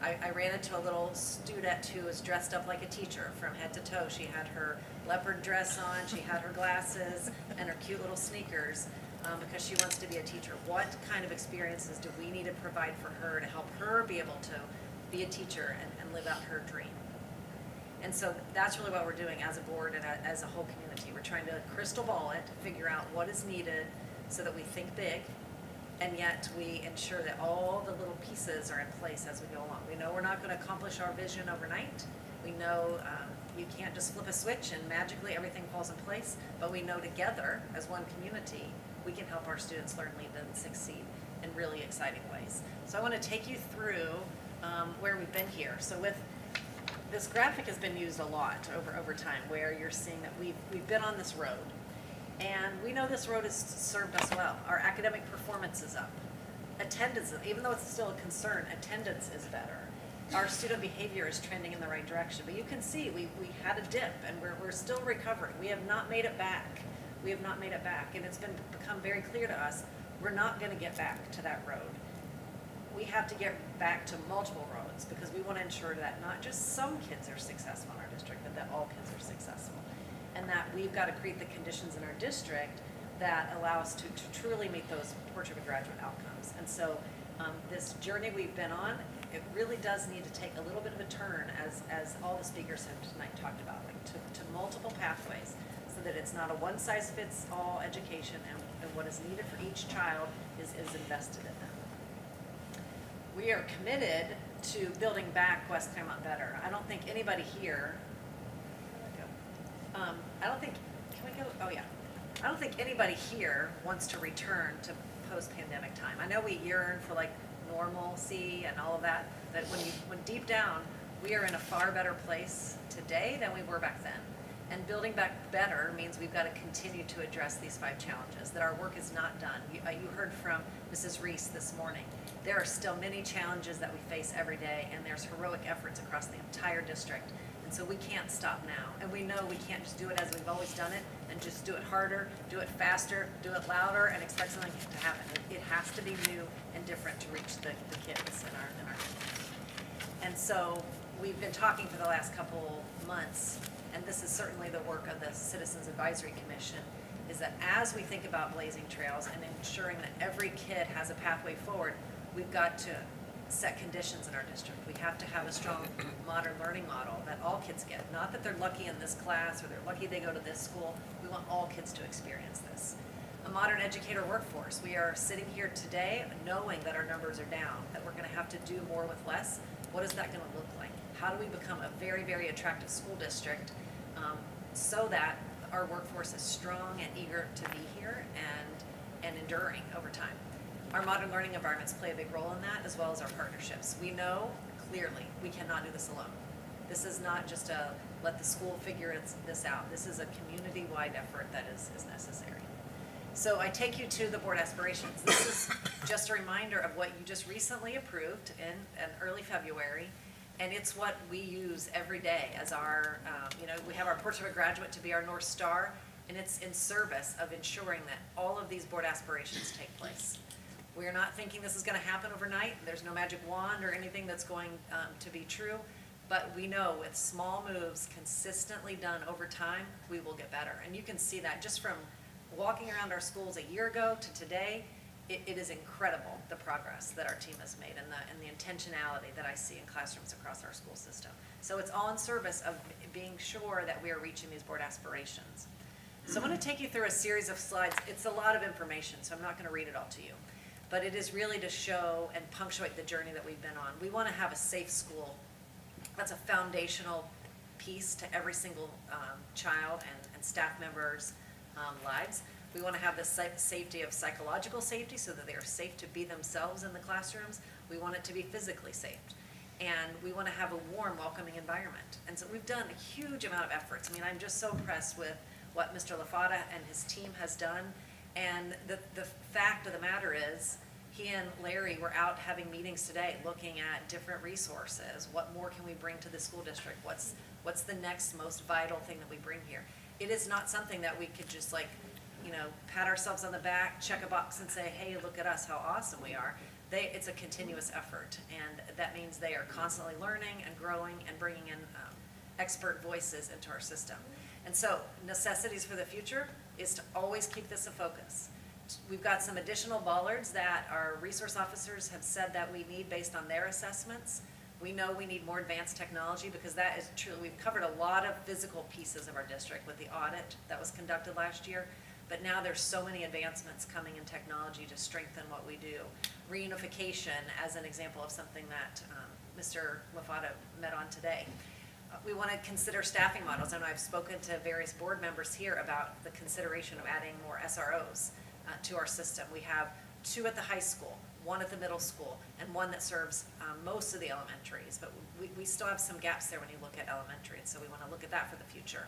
I ran into a little student who was dressed up like a teacher from head to toe. She had her leopard dress on, she had her glasses, and her cute little sneakers, because she wants to be a teacher. What kind of experiences do we need to provide for her to help her be able to be a teacher and live out her dream? And so that's really what we're doing as a board and as a whole community. We're trying to crystal ball it, figure out what is needed so that we think big, and yet we ensure that all the little pieces are in place as we go along. We know we're not going to accomplish our vision overnight. We know you can't just flip a switch and magically everything falls in place, but we know together as one community, we can help our students learn, lead, and succeed in really exciting ways. So I want to take you through where we've been here. So with this graphic has been used a lot over time, where you're seeing that we've been on this road. And we know this road has served us well. Our academic performance is up. Attendance, even though it's still a concern, attendance is better. Our student behavior is trending in the right direction. But you can see we had a dip, and we're still recovering. We have not made it back. We have not made it back. And it's become very clear to us, we're not going to get back to that road. We have to get back to multiple roads because we want to ensure that not just some kids are successful in our district, but that all kids are successful. And that we've got to create the conditions in our district that allow us to truly meet those portrait of a graduate outcomes. And so this journey we've been on, it really does need to take a little bit of a turn, as all the speakers have tonight talked about, like to multiple pathways, so that it's not a one-size-fits-all education, and what is needed for each child is invested in them. We are committed to building back West Clermont better. I don't think anybody here, I don't think, can we go, oh yeah. I don't think anybody here wants to return to post-pandemic time. I know we yearn for like normalcy and all of that, but when deep down, we are in a far better place today than we were back then. And building back better means we've got to continue to address these 5 challenges, that our work is not done. You heard from Mrs. Reese this morning. There are still many challenges that we face every day, and there's heroic efforts across the entire district. And so we can't stop now. And we know we can't just do it as we've always done it, and just do it harder, do it faster, do it louder, and expect something to happen. It has to be new and different to reach the kids in our community. And so we've been talking for the last couple months, and this is certainly the work of the Citizens Advisory Commission, is that as we think about blazing trails and ensuring that every kid has a pathway forward, we've got to set conditions in our district. We have to have a strong modern learning model that all kids get. Not that they're lucky in this class or they're lucky they go to this school. We want all kids to experience this. A modern educator workforce. We are sitting here today knowing that our numbers are down, that we're going to have to do more with less. What is that going to look like? How do we become a very, very attractive school district so that our workforce is strong and eager to be here and enduring over time? Our modern learning environments play a big role in that, as well as our partnerships. We know clearly we cannot do this alone. This is not just a let the school figure this out. This is a community-wide effort that is necessary. So I take you to the board aspirations. This is just a reminder of what you just recently approved in early February, and it's what we use every day as our, we have our Portrait of a Graduate to be our North Star, and it's in service of ensuring that all of these board aspirations take place. We're not thinking this is going to happen overnight. There's no magic wand or anything that's going to be true, but we know with small moves consistently done over time, we will get better. And you can see that just from walking around our schools a year ago to today. It is incredible, the progress that our team has made and the intentionality that I see in classrooms across our school system. So it's all in service of being sure that we are reaching these board aspirations. So I'm going to take you through a series of slides. It's a lot of information, so I'm not going to read it all to you. But it is really to show and punctuate the journey that we've been on. We want to have a safe school that's a foundational piece to every single child and staff members' lives. We want to have the safety of psychological safety so that they are safe to be themselves in the classrooms. We want it to be physically safe. And we want to have a warm, welcoming environment. And so we've done a huge amount of efforts. I mean, I'm just so impressed with what Mr. LaFata and his team has done. And the fact of the matter is, he and Larry were out having meetings today, looking at different resources. What more can we bring to the school district? What's the next most vital thing that we bring here? It is not something that we could just like, you know, pat ourselves on the back, check a box and say, hey, look at us, how awesome we are. It's a continuous effort, and that means they are constantly learning and growing and bringing in expert voices into our system. And so necessities for the future is to always keep this a focus. We've got some additional bollards that our resource officers have said that we need based on their assessments. We know we need more advanced technology because that is true. We've covered a lot of physical pieces of our district with the audit that was conducted last year. But now there's so many advancements coming in technology to strengthen what we do. Reunification, as an example of something that Mr. LaFata met on today. We want to consider staffing models. I know I've spoken to various board members here about the consideration of adding more SROs to our system. We have 2 at the high school, 1 at the middle school, and 1 that serves most of the elementaries. But we still have some gaps there when you look at elementary, and so we want to look at that for the future.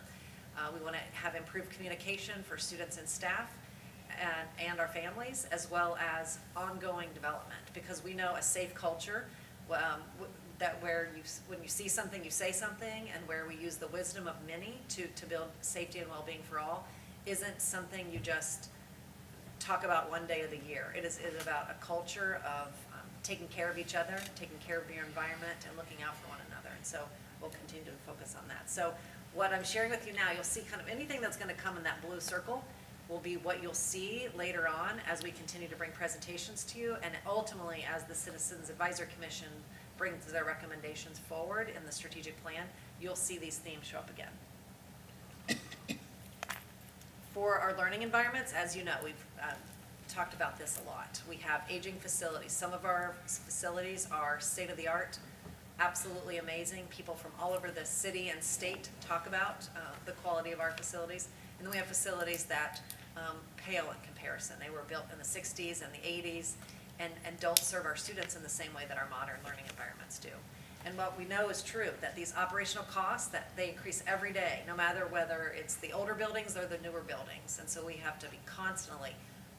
We want to have improved communication for students and staff and our families, as well as ongoing development, because we know a safe culture that when you see something, you say something, and where we use the wisdom of many to build safety and well-being for all isn't something you just talk about one day of the year. It is about a culture of taking care of each other, taking care of your environment, and looking out for one another. And so we'll continue to focus on that. So what I'm sharing with you now, you'll see kind of anything that's going to come in that blue circle will be what you'll see later on as we continue to bring presentations to you, and ultimately as the Citizens Advisory Commission brings their recommendations forward in the strategic plan, you'll see these themes show up again. For our learning environments, as you know, we've talked about this a lot. We have aging facilities. Some of our facilities are state-of-the-art, absolutely amazing. People from all over the city and state talk about the quality of our facilities. And then we have facilities that pale in comparison. They were built in the 60s and the 80s and don't serve our students in the same way that our modern learning environments do. And what we know is true, that these operational costs, that they increase every day, no matter whether it's the older buildings or the newer buildings. And so we have to be constantly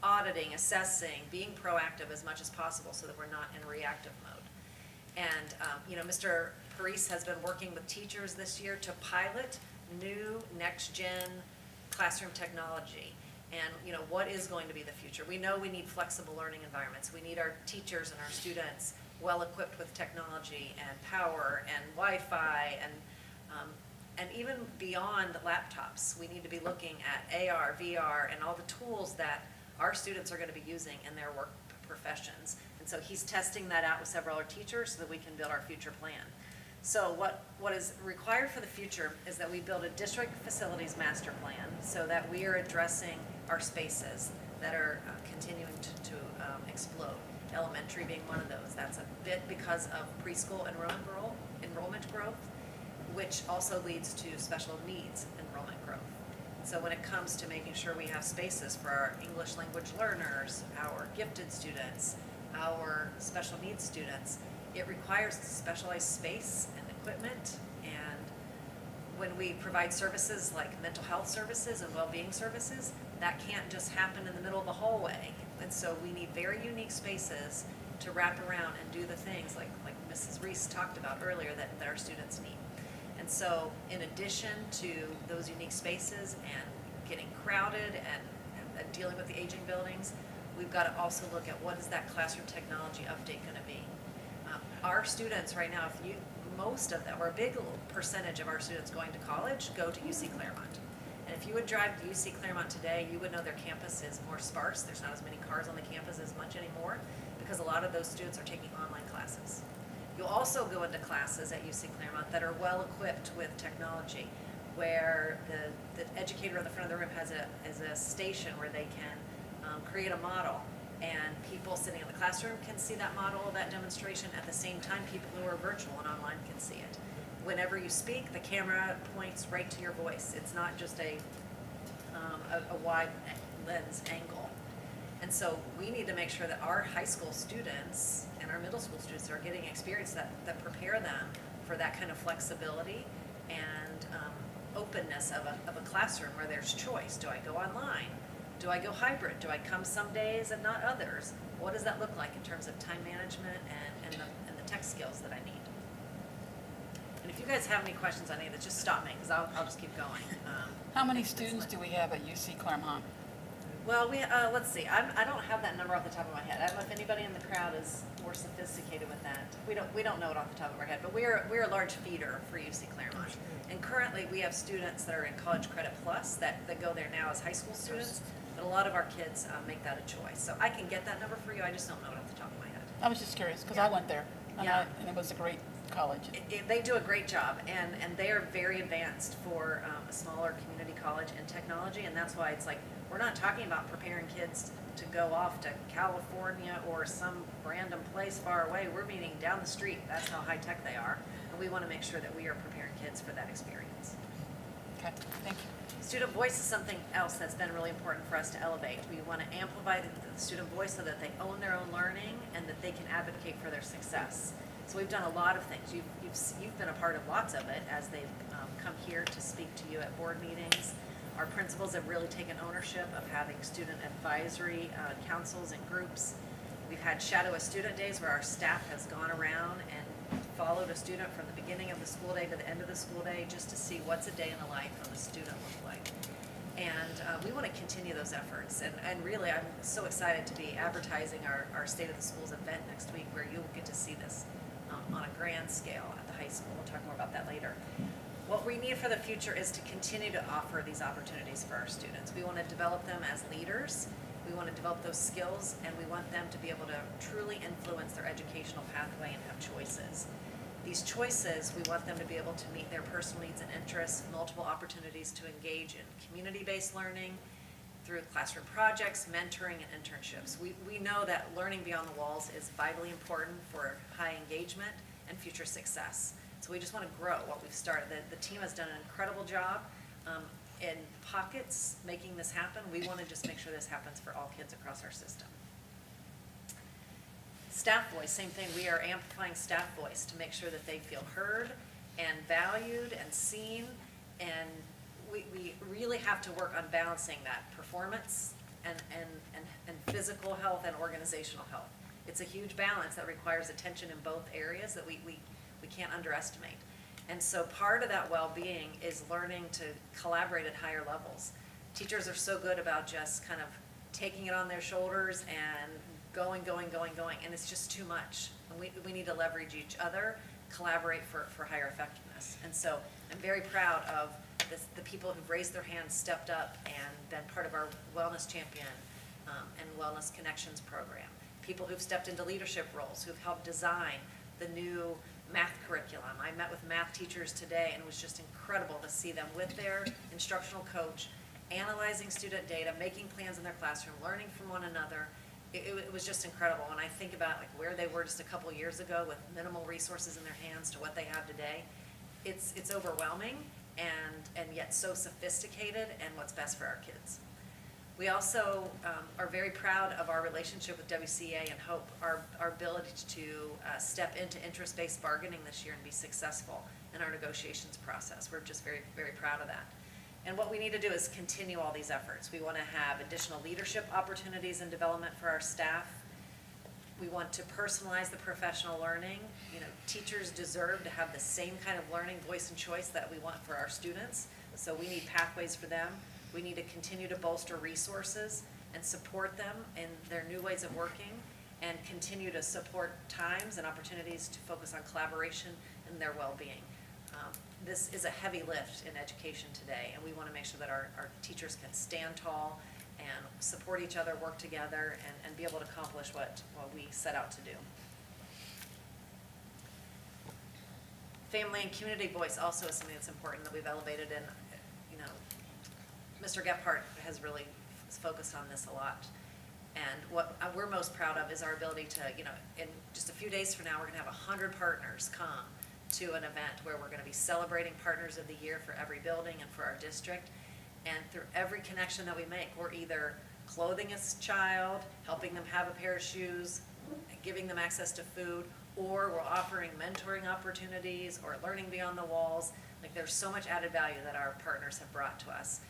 auditing, assessing, being proactive as much as possible so that we're not in reactive mode. And, you know, Mr. Parise has been working with teachers this year to pilot new next-gen classroom technology. And, you know, what is going to be the future? We know we need flexible learning environments. We need our teachers and our students well-equipped with technology and power and Wi-Fi and even beyond laptops. We need to be looking at AR, VR, and all the tools that our students are going to be using in their work professions. And so he's testing that out with several other teachers so that we can build our future plan. So what is required for the future is that we build a district facilities master plan so that we are addressing our spaces that are continuing to explode. Elementary being one of those. That's a bit because of preschool enrollment growth, which also leads to special needs enrollment growth. So when it comes to making sure we have spaces for our English language learners, our gifted students, our special needs students, it requires specialized space and equipment. And when we provide services like mental health services and well-being services, that can't just happen in the middle of a hallway. And so we need very unique spaces to wrap around and do the things like Mrs. Reese talked about earlier that our students need. And so in addition to those unique spaces and getting crowded and dealing with the aging buildings, we've got to also look at what is that classroom technology update going to be. Our students right now, most of them, or a big percentage of our students going to college go to UC Clermont. And if you would drive to UC Clermont today, you would know their campus is more sparse. There's not as many cars on the campus as much anymore because a lot of those students are taking online classes. You'll also go into classes at UC Clermont that are well equipped with technology, where the educator at the front of the room has a station where they can create a model, and people sitting in the classroom can see that model, that demonstration. At the same time, people who are virtual and online can see it. whenever you speak, the camera points right to your voice. It's not just a wide lens angle. And so we need to make sure that our high school students and our middle school students are getting experience that prepare them for that kind of flexibility and openness of a classroom where there's choice. Do I go online? Do I go hybrid? Do I come some days and not others? What does that look like in terms of time management and the tech skills that I need? And if you guys have any questions on any of this, just stop me, because I'll just keep going.
How many students do we have at UC Clermont?
Well, let's see. I don't have that number off the top of my head. I don't know if anybody in the crowd is more sophisticated with that. We don't know it off the top of our head, but we're a large feeder for UC Clermont. And currently, we have students that are in College Credit Plus that go there now as high school students, but a lot of our kids make that a choice. So I can get that number for you. I just don't know it off the top of my head.
I was just curious, because I went there, and
Yeah.
and it was a great college.
They do a great job, and they are very advanced for a smaller community college in technology, and that's why it's like, we're not talking about preparing kids to go off to California or some random place far away. We're meeting down the street. That's how high-tech they are, and we want to make sure that we are preparing kids for that experience.
Okay, thank you.
Student voice is something else that's been really important for us to elevate. We want to amplify the student voice so that they own their own learning and that they can advocate for their success. So we've done a lot of things. You've been a part of lots of it as they've come here to speak to you at board meetings. Our principals have really taken ownership of having student advisory councils and groups. We've had Shadow a Student days where our staff has gone around and followed a student from the beginning of the school day to the end of the school day just to see what's a day in the life of a student look like. And we want to continue those efforts. And really, I'm so excited to be advertising our State of the Schools event next week where you'll get to see this on a grand scale at the high school. We'll talk more about that later. What we need for the future is to continue to offer these opportunities for our students. We want to develop them as leaders. We want to develop those skills, and we want them to be able to truly influence their educational pathway and have choices. These choices, we want them to be able to meet their personal needs and interests, multiple opportunities to engage in community-based learning through classroom projects, mentoring, and internships. We know that learning beyond the walls is vitally important for high engagement and future success. So we just want to grow what we've started. The team has done an incredible job in pockets making this happen. We want to just make sure this happens for all kids across our system. Staff voice, same thing. We are amplifying staff voice to make sure that they feel heard and valued and seen. And we really have to work on balancing that performance and physical health and organizational health. It's a huge balance that requires attention in both areas that we can't underestimate. And so part of that well-being is learning to collaborate at higher levels. Teachers are so good about just kind of taking it on their shoulders and going, and it's just too much. And we need to leverage each other, collaborate for higher effectiveness. And so I'm very proud of the people who've raised their hands, stepped up, and been part of our Wellness Champion and Wellness Connections program. People who've stepped into leadership roles, who've helped design the new math curriculum. I met with math teachers today, and it was just incredible to see them with their instructional coach, analyzing student data, making plans in their classroom, learning from one another. It was just incredible. When I think about like where they were just a couple years ago with minimal resources in their hands to what they have today, it's overwhelming and yet so sophisticated and what's best for our kids. We also are very proud of our relationship with WCA and hope our ability to step into interest-based bargaining this year and be successful in our negotiations process. We're just very, very proud of that. And what we need to do is continue all these efforts. We want to have additional leadership opportunities and development for our staff. We want to personalize the professional learning. You know, teachers deserve to have the same kind of learning, voice, and choice that we want for our students. So we need pathways for them. We need to continue to bolster resources and support them in their new ways of working and continue to support times and opportunities to focus on collaboration and their well-being. This is a heavy lift in education today, and we want to make sure that our teachers can stand tall and support each other, work together, and be able to accomplish what we set out to do. Family and community voice also is something that's important that we've elevated, and you know, Mr. Gephardt has really focused on this a lot. And what we're most proud of is our ability to, you know, in just a few days from now, we're going to have 100 partners come to an event where we're gonna be celebrating Partners of the Year for every building and for our district. And through every connection that we make, we're either clothing a child, helping them have a pair of shoes, giving them access to food, or we're offering mentoring opportunities or learning beyond the walls. Like, there's so much added value that our partners have brought to us.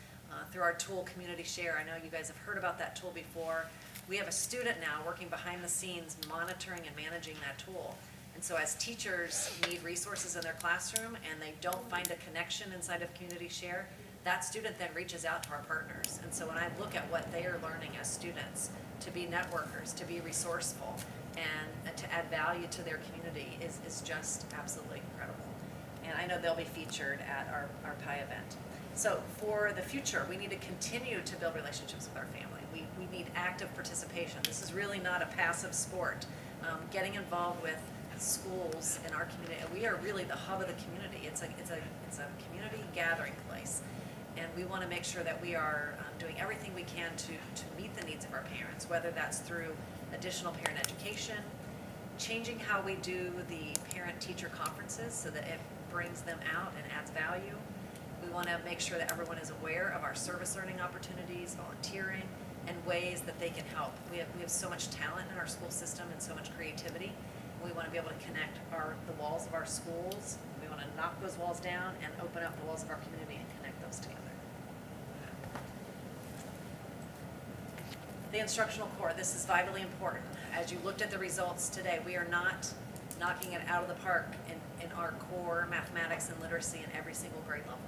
Through our tool, Community Share, I know you guys have heard about that tool before. We have a student now working behind the scenes, monitoring and managing that tool. And so as teachers need resources in their classroom and they don't find a connection inside of Community Share, that student then reaches out to our partners. And so when I look at what they are learning as students, to be networkers, to be resourceful, and to add value to their community is just absolutely incredible. And I know they'll be featured at our PI event. So for the future, we need to continue to build relationships with our family. We need active participation. This is really not a passive sport. Getting involved with schools in our community, we are really the hub of the community. It's a community gathering place. And we want to make sure that we are doing everything we can to meet the needs of our parents, whether that's through additional parent education, changing how we do the parent-teacher conferences so that it brings them out and adds value. We want to make sure that everyone is aware of our service learning opportunities, volunteering, and ways that they can help. We have so much talent in our school system and so much creativity. We want to be able to connect the walls of our schools. We want to knock those walls down and open up the walls of our community and connect those together. The instructional core, this is vitally important. As you looked at the results today, we are not knocking it out of the park in our core mathematics and literacy in every single grade level.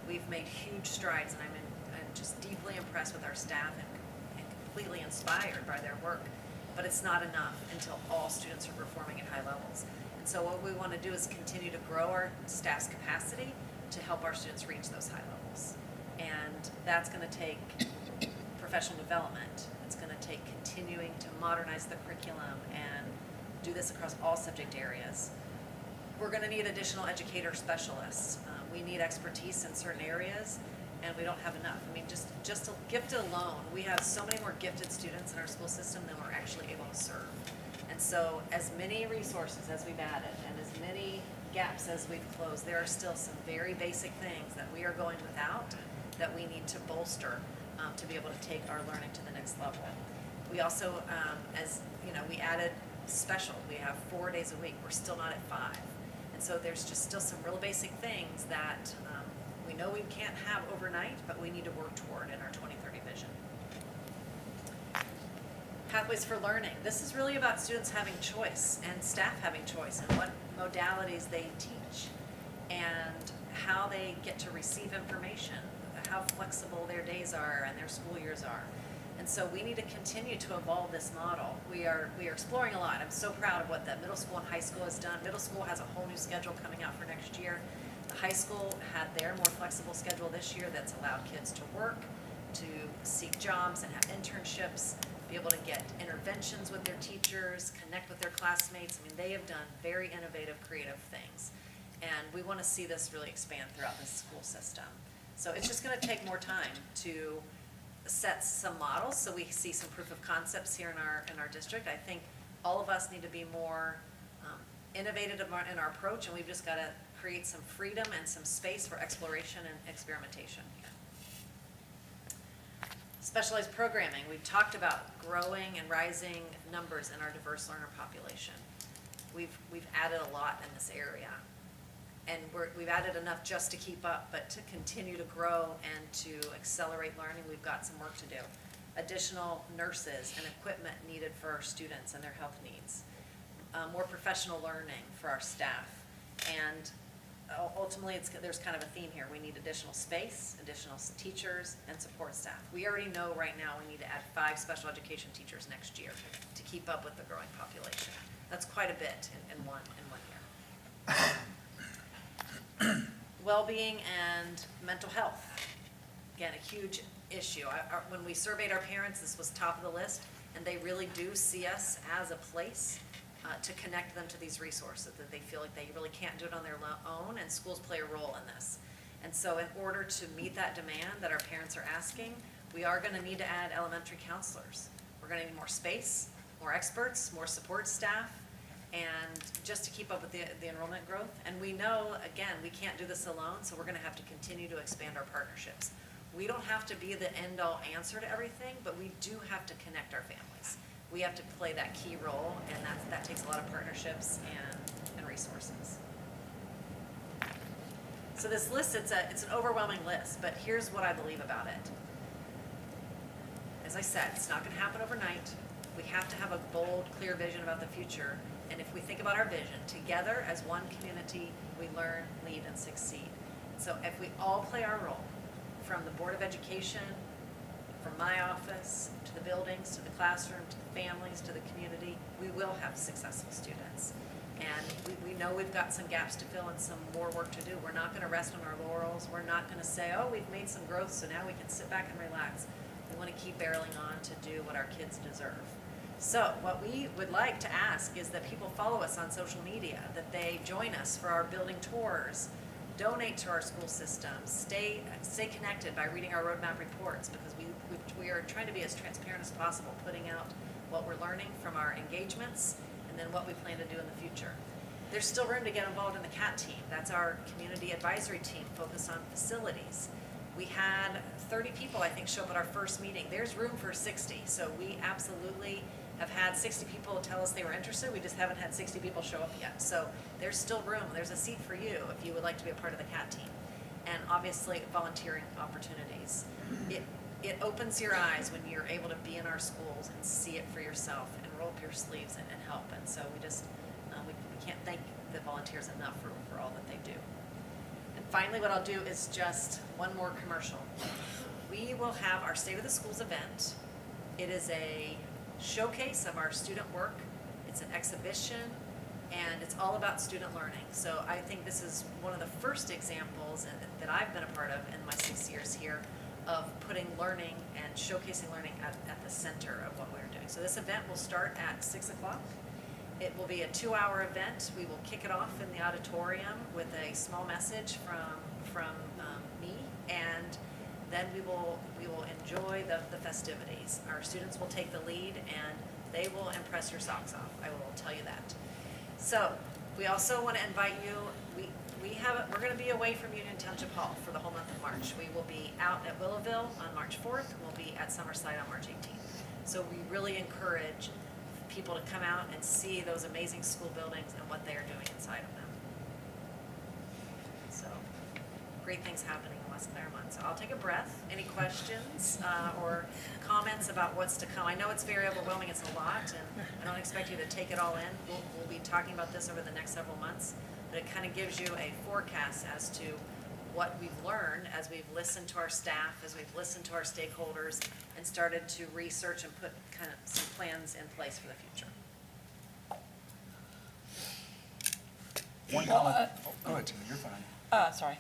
We've made huge strides, and I'm just deeply impressed with our staff and completely inspired by their work. But it's not enough until all students are performing at high levels. And so what we want to do is continue to grow our staff's capacity to help our students reach those high levels. And that's going to take professional development. It's going to take continuing to modernize the curriculum and do this across all subject areas. We're going to need additional educator specialists. We need expertise in certain areas, and we don't have enough. I mean, just gifted alone, we have so many more gifted students in our school system than we're actually able to serve. And so as many resources as we've added and as many gaps as we've closed, there are still some very basic things that we are going without that we need to bolster to be able to take our learning to the next level. We also, as you know, we added special. We have 4 days a week. We're still not at 5. And so there's just still some real basic things that we know we can't have overnight, but we need to work toward in our 2030 vision. Pathways for learning. This is really about students having choice and staff having choice in what modalities they teach and how they get to receive information, how flexible their days are and their school years are. And so we need to continue to evolve this model. We are exploring a lot. I'm so proud of what the middle school and high school has done. Middle school has a whole new schedule coming out for next year. The high school had their more flexible schedule this year that's allowed kids to work, to seek jobs and have internships, be able to get interventions with their teachers, connect with their classmates. I mean, they have done very innovative, creative things. And we want to see this really expand throughout the school system. So it's just going to take more time to set some models so we see some proof of concepts here in our district. I think all of us need to be more innovative in our approach, and we've just got to create some freedom and some space for exploration and experimentation. Specialized programming. We've talked about growing and rising numbers in our diverse learner population. We've added a lot in this area. And we've added enough just to keep up, but to continue to grow and to accelerate learning, we've got some work to do. Additional nurses and equipment needed for our students and their health needs. More professional learning for our staff. And ultimately, there's kind of a theme here. We need additional space, additional teachers, and support staff. We already know right now we need to add 5 special education teachers next year to keep up with the growing population. That's quite a bit in one year. Well-being and mental health. Again, a huge issue. When we surveyed our parents, this was top of the list, and they really do see us as a place to connect them to these resources, that they feel like they really can't do it on their own, and schools play a role in this. And so in order to meet that demand that our parents are asking, we are going to need to add elementary counselors. We're going to need more space, more experts, more support staff, and just to keep up with the enrollment growth. And we know, again, we can't do this alone, so we're gonna have to continue to expand our partnerships. We don't have to be the end-all answer to everything, but we do have to connect our families. We have to play that key role, and that takes a lot of partnerships and resources. So this list, it's an overwhelming list, but here's what I believe about it. As I said, it's not gonna happen overnight. We have to have a bold, clear vision about the future. And if we think about our vision, together as one community, we learn, lead, and succeed. So if we all play our role, from the Board of Education, from my office, to the buildings, to the classroom, to the families, to the community, we will have successful students. And we know we've got some gaps to fill and some more work to do. We're not gonna rest on our laurels. We're not gonna say, oh, we've made some growth, so now we can sit back and relax. We wanna keep barreling on to do what our kids deserve. So what we would like to ask is that people follow us on social media, that they join us for our building tours, donate to our school systems, stay connected by reading our roadmap reports, because we are trying to be as transparent as possible, putting out what we're learning from our engagements and then what we plan to do in the future. There's still room to get involved in the CAT team. That's our community advisory team focused on facilities. We had 30 people, I think, show up at our first meeting. There's room for 60, so we absolutely have had 60 people tell us they were interested. We just haven't had 60 people show up yet. So there's still room. There's a seat for you if you would like to be a part of the CAT team. And obviously, volunteering opportunities. It opens your eyes when you're able to be in our schools and see it for yourself and roll up your sleeves and help. And so we just, we can't thank the volunteers enough for all that they do. And finally, what I'll do is just one more commercial. We will have our State of the Schools event. It is a showcase of our student work. It's an exhibition, and it's all about student learning. So I think this is one of the first examples that I've been a part of in my 6 years here of putting learning and showcasing learning at the center of what we're doing. So this event will start at 6 o'clock. It will be a 2-hour event. We will kick it off in the auditorium with a small message from me, and then we will enjoy the festivities. Our students will take the lead, and they will impress your socks off. I will tell you that. So we also want to invite you. We're going to be away from Union Township Hall for the whole month of March. We will be out at Willowville on March 4th. We'll be at Summerside on March 18th. So we really encourage people to come out and see those amazing school buildings and what they are doing inside of them. So great things happening in West Clermont. So I'll take a breath. Any questions or comments about what's to come? I know it's very overwhelming. It's a lot, and I don't expect you to take it all in. We'll be talking about this over the next several months, but it kind of gives you a forecast as to what we've learned as we've listened to our staff, as we've listened to our stakeholders, and started to research and put kind of some plans in place for the future.
One comment, go ahead, Tina, you're fine.
Sorry.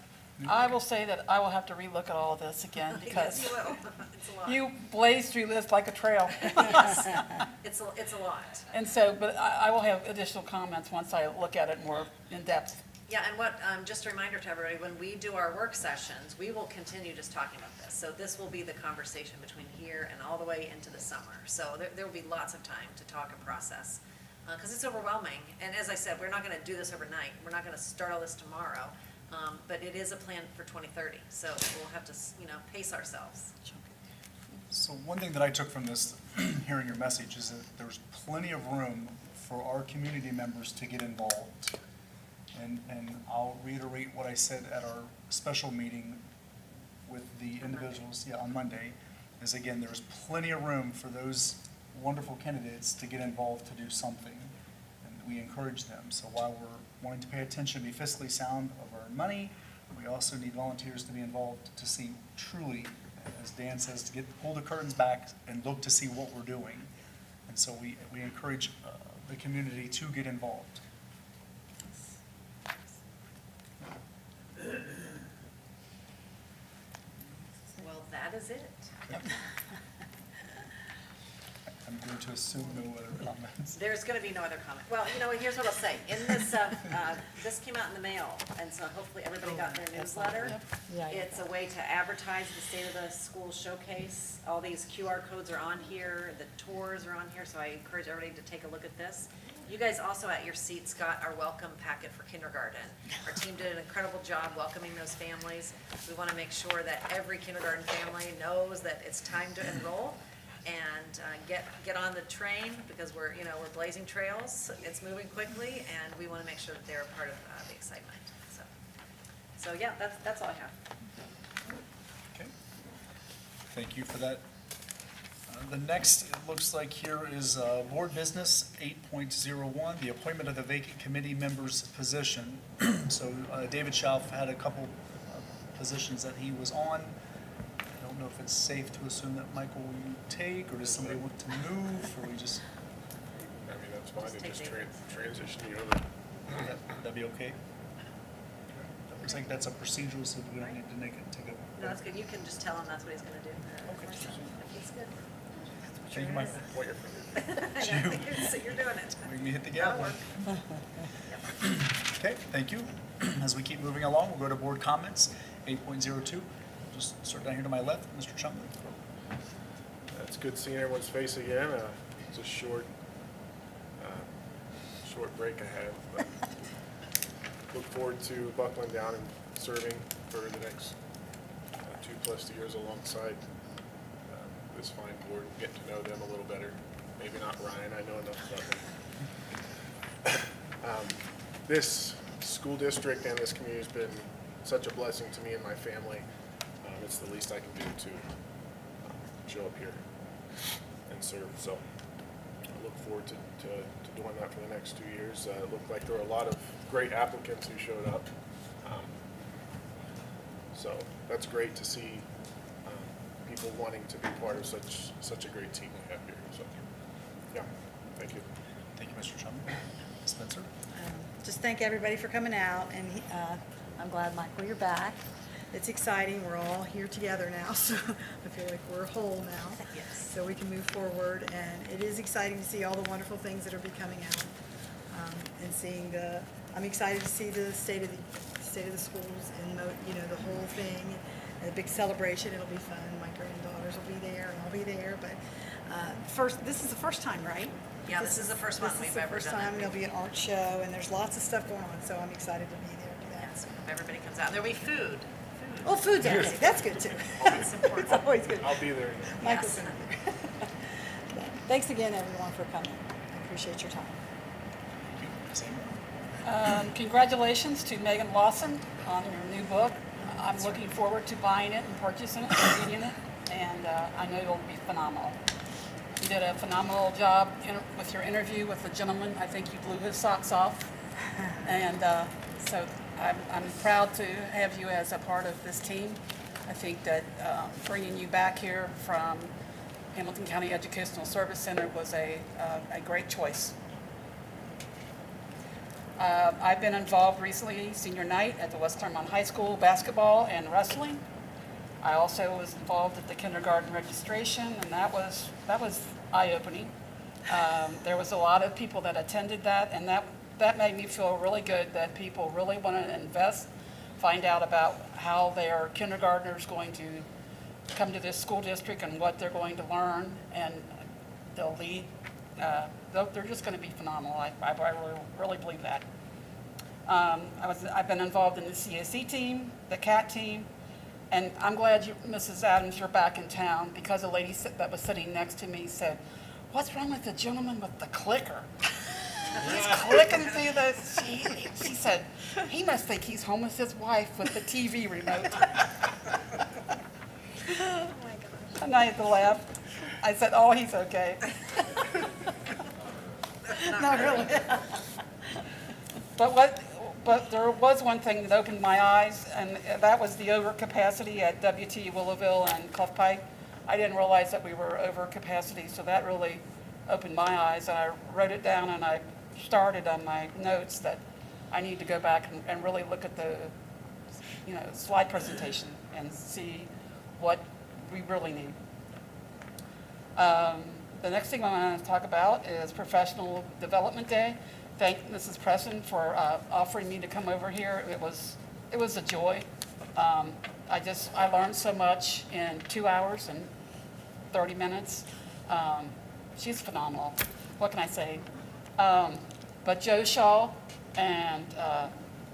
I will say that I will have to relook at all of this again because
Yes, you will. It's a lot.
you blazed through this like a trail.
It's a lot.
And so, but I will have additional comments once I look at it more in depth.
Yeah, and just a reminder to everybody, when we do our work sessions, we will continue just talking about this. So this will be the conversation between here and all the way into the summer. So there will be lots of time to talk and process, because it's overwhelming. And as I said, we're not gonna do this overnight. We're not gonna start all this tomorrow, but it is a plan for 2030. So we'll have to, pace ourselves.
So one thing that I took from this, hearing your message, is that there's plenty of room for our community members to get involved. And I'll reiterate what I said at our special meeting with the individuals, on Monday, is again, there's plenty of room for those wonderful candidates to get involved to do something. And we encourage them. So while we're wanting to pay attention, be fiscally sound of our money, we also need volunteers to be involved to see truly, as Dan says, to pull the curtains back and look to see what we're doing. And so we encourage the community to get involved.
Well, that is it.
I'm going to assume no other comments.
There's gonna be no other comment. Well, here's what I'll say. In this, this came out in the mail, and so hopefully everybody got their newsletter. It's a way to advertise the State of the School Showcase. All these QR codes are on here, the tours are on here, so I encourage everybody to take a look at this. You guys also at your seats got our welcome packet for kindergarten. Our team did an incredible job welcoming those families. We wanna make sure that every kindergarten family knows that it's time to enroll and get on the train, because we're blazing trails. It's moving quickly, and we want to make sure that they're a part of the excitement. So yeah, that's all I have.
Okay. Thank you for that. The next, it looks like here is Board Business 8.01, the appointment of the vacant committee member's position. So David Schauf had a couple positions that he was on. I don't know if it's safe to assume that Michael will take, or does somebody want to move, or we just,
I mean, that's fine,
Just
to just
take
transition,
that'd be okay? That looks like that's a procedural, so we don't need to take a.
No, that's good. You can just tell him that's what he's going to do.
Okay.
He's good.
Thank you, Michael.
point your finger.
Yeah, you're doing it.
Make me hit the
That'll
gavel.
work.
Okay, thank you. As we keep moving along, we'll go to board comments, 8.02. Just start down here to my left, Mr. Chumley.
It's good seeing everyone's face again. It's a short break ahead, but look forward to buckling down and serving for the next 2+ years alongside this fine board, get to know them a little better. Maybe not Ryan, I know enough about him. This school district and this community has been such a blessing to me and my family. It's the least I can do to show up here and serve. So I look forward to doing that for the next 2 years. It looked like there were a lot of great applicants who showed up. So that's great to see people wanting to be part of such a great team we have here. So yeah, thank you.
Thank you, Mr. Chumley. Spencer?
Just thank everybody for coming out, and I'm glad, Michael, you're back. It's exciting. We're all here together now, so I feel like we're whole now.
Yes.
So we can move forward, and it is exciting to see all the wonderful things that are be coming out, and seeing I'm excited to see the state of the schools and the whole thing, a big celebration. It'll be fun. My granddaughters will be there, and I'll be there. But this is the first time, right?
Yeah, this is the first one we've ever
This is the
done.
first time. There'll be an art show, and there's lots of stuff going on, so I'm excited to be there. Do that.
Yes, if everybody comes out. There'll be food.
Oh, food's everything. That's good too.
That's important.
It's always good.
I'll be there.
Michael's
Yes.
gonna be there. Thanks again, everyone, for coming. I appreciate your time.
Thank you. Same.
Congratulations to Megan Lawson on your new book. I'm looking forward to buying it and purchasing it and reading it, and I know it'll be phenomenal. You did a phenomenal job with your interview with the gentleman. I think you blew his socks off. And so I'm proud to have you as a part of this team. I think that bringing you back here from Hamilton County Educational Service Center was a great choice. I've been involved recently, senior night at the West Clermont High School basketball and wrestling. I also was involved at the kindergarten registration, and that was eye-opening. There was a lot of people that attended that, and that made me feel really good that people really want to invest, find out about how their kindergartners going to come to this school district and what they're going to learn, and they'll lead. They're just going to be phenomenal. I really believe that. I've been involved in the CSE team, the CAT team, and I'm glad Mrs. Adams, you're back in town, because a lady that was sitting next to me said, "What's wrong with the gentleman with the clicker? He's clicking through the." She said, "He must think he's home with his wife with the TV remote."
Oh, my gosh.
And I had to laugh. I said, "Oh, he's okay."
Not really.
But there was one thing that opened my eyes, and that was the overcapacity at WT Willowville and Clough Pike. I didn't realize that we were over capacity, so that really opened my eyes. And I wrote it down, and I started on my notes that I need to go back and really look at the slide presentation and see what we really need. The next thing I want to talk about is Professional Development Day. Thank Mrs. Preston for offering me to come over here. It was a joy. I learned so much in 2 hours and 30 minutes. She's phenomenal. What can I say? But Joe Shaw and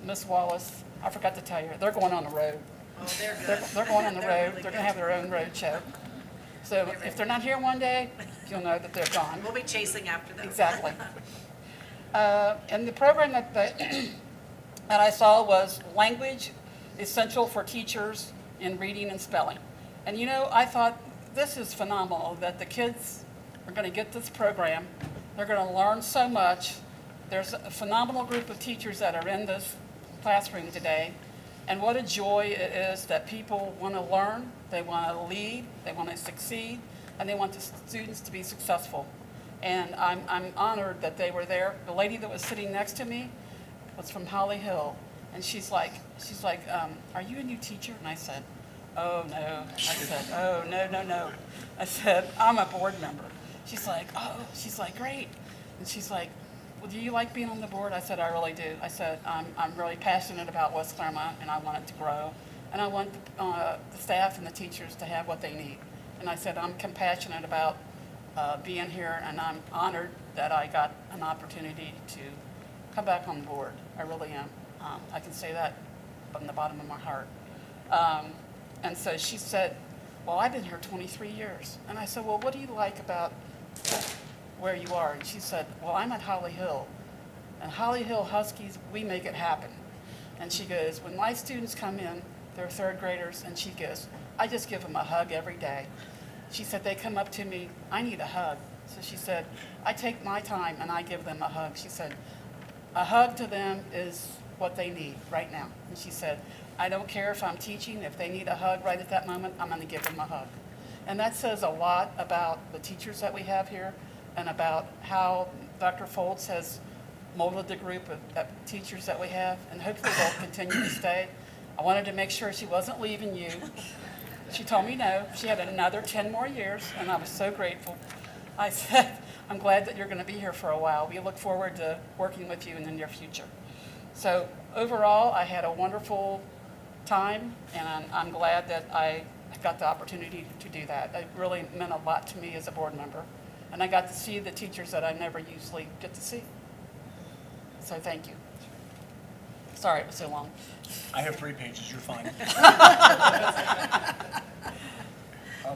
Miss Wallace, I forgot to tell you, they're going on the road.
Oh, they're good.
They're going on the
They're
road.
really
They're
good.
going to have their own road show. So if they're not here one day, you'll know that they're gone.
We'll be chasing after them.
Exactly. And the program that I saw was Language Essential for Teachers in Reading and Spelling. And you know, I thought this is phenomenal that the kids are going to get this program. They're going to learn so much. There's a phenomenal group of teachers that are in this classroom today. And what a joy it is that people want to learn, they want to lead, they want to succeed, and they want the students to be successful. And I'm honored that they were there. The lady that was sitting next to me was from Holly Hill, and she's like, are you a new teacher? And I said, oh no. I said, oh no. I said, I'm a board member. She's like, great. And she's like, well, do you like being on the board? I said, I really do. I said, I'm really passionate about West Clermont, and I want it to grow. And I want the staff and the teachers to have what they need. And I said, I'm compassionate about being here, and I'm honored that I got an opportunity to come back on the board. I really am. I can say that from the bottom of my heart. And so she said, well, I've been here 23 years. And I said, well, what do you like about where you are? And she said, well, I'm at Holly Hill. And Holly Hill Huskies, we make it happen. And she goes, when my students come in, they're third graders, and she goes, I just give them a hug every day. She said, they come up to me, I need a hug. So she said, I take my time and I give them a hug. She said, a hug to them is what they need right now. And she said, I don't care if I'm teaching, if they need a hug right at that moment, I'm gonna give them a hug. And that says a lot about the teachers that we have here and about how Dr. Foltz has molded the group of teachers that we have, and hopefully they'll continue to stay. I wanted to make sure she wasn't leaving you. She told me no. She had another 10 more years, and I was so grateful. I said, I'm glad that you're going to be here for a while. We look forward to working with you in the near future. So overall, I had a wonderful time, and I'm glad that I got the opportunity to do that. It really meant a lot to me as a board member, and I got to see the teachers that I never usually get to see. So thank you. Sorry it was so long.
I have 3 pages, you're fine.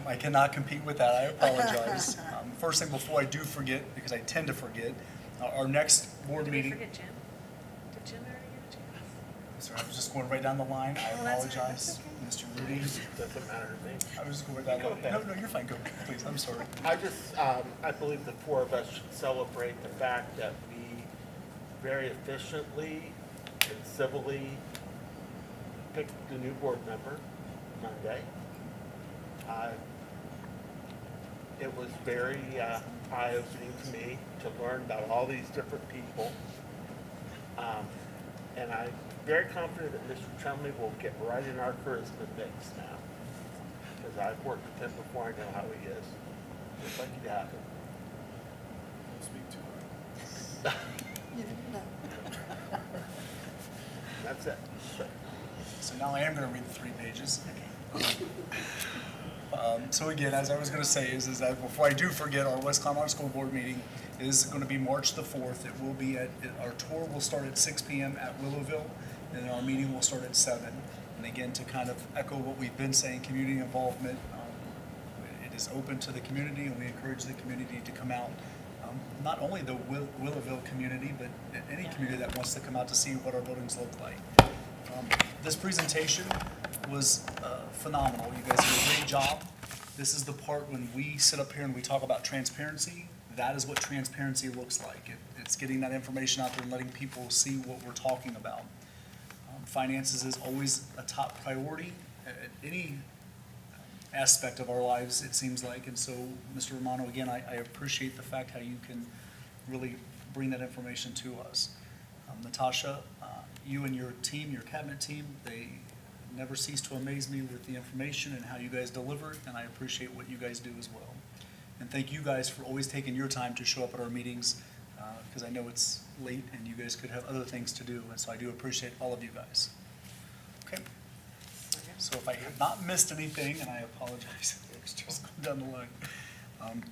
I cannot compete with that, I apologize. First thing, before I do forget, because I tend to forget, our next board meeting.
Did we forget Jim? Did Jim already get a chance?
Sorry, I was just going right down the line, I apologize, Mr. Rudy.
Doesn't matter to me.
I was just going right down the line. No, you're fine, go, please, I'm sorry.
I believe the 4 of us should celebrate the fact that we very efficiently and civilly picked the new board member Monday. It was very eye-opening to me to learn about all these different people. And I'm very confident that Mr. Chumley will get right in our charisma mix now. Because I've worked with him before, I know how he is. Just like you to have him.
Don't speak too loud.
That's it.
So now I am going to read the 3 pages. So again, as I was going to say, is that before I do forget, our West Clermont School Board meeting is going to be March the 4th. It will be our tour will start at 6 p.m. at Willowville, and our meeting will start at 7. And again, to kind of echo what we've been saying, community involvement, it is open to the community, and we encourage the community to come out. Not only the Willowville community, but any community that wants to come out to see what our buildings look like. This presentation was phenomenal. You guys did a great job. This is the part when we sit up here and we talk about transparency. That is what transparency looks like. It's getting that information out there and letting people see what we're talking about. Finances is always a top priority at any aspect of our lives, it seems like. And so, Mr. Romano, again, I appreciate the fact how you can really bring that information to us. Natasha, you and your team, your cabinet team, they never cease to amaze me with the information and how you guys deliver it, and I appreciate what you guys do as well. And thank you guys for always taking your time to show up at our meetings, because I know it's late and you guys could have other things to do, and so I do appreciate all of you guys. Okay. So if I have not missed anything, and I apologize, it's just going down the line.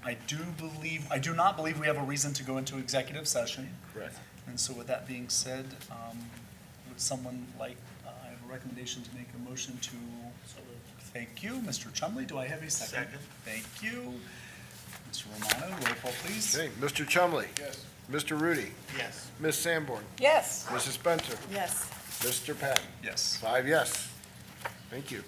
I do not believe we have a reason to go into executive session.
Correct.
And so with that being said, would someone like, I have a recommendation to make a motion to, thank you, Mr. Chumley, do I have a second?
Second.
Thank you. Mr. Romano, roll call please.
Okay, Mr. Chumley.
Yes.
Mr. Rudy.
Yes.
Ms. Sanborn.
Yes.
Mrs. Spencer.
Yes.
Mr. Patton.
Yes.
5 yes. Thank you.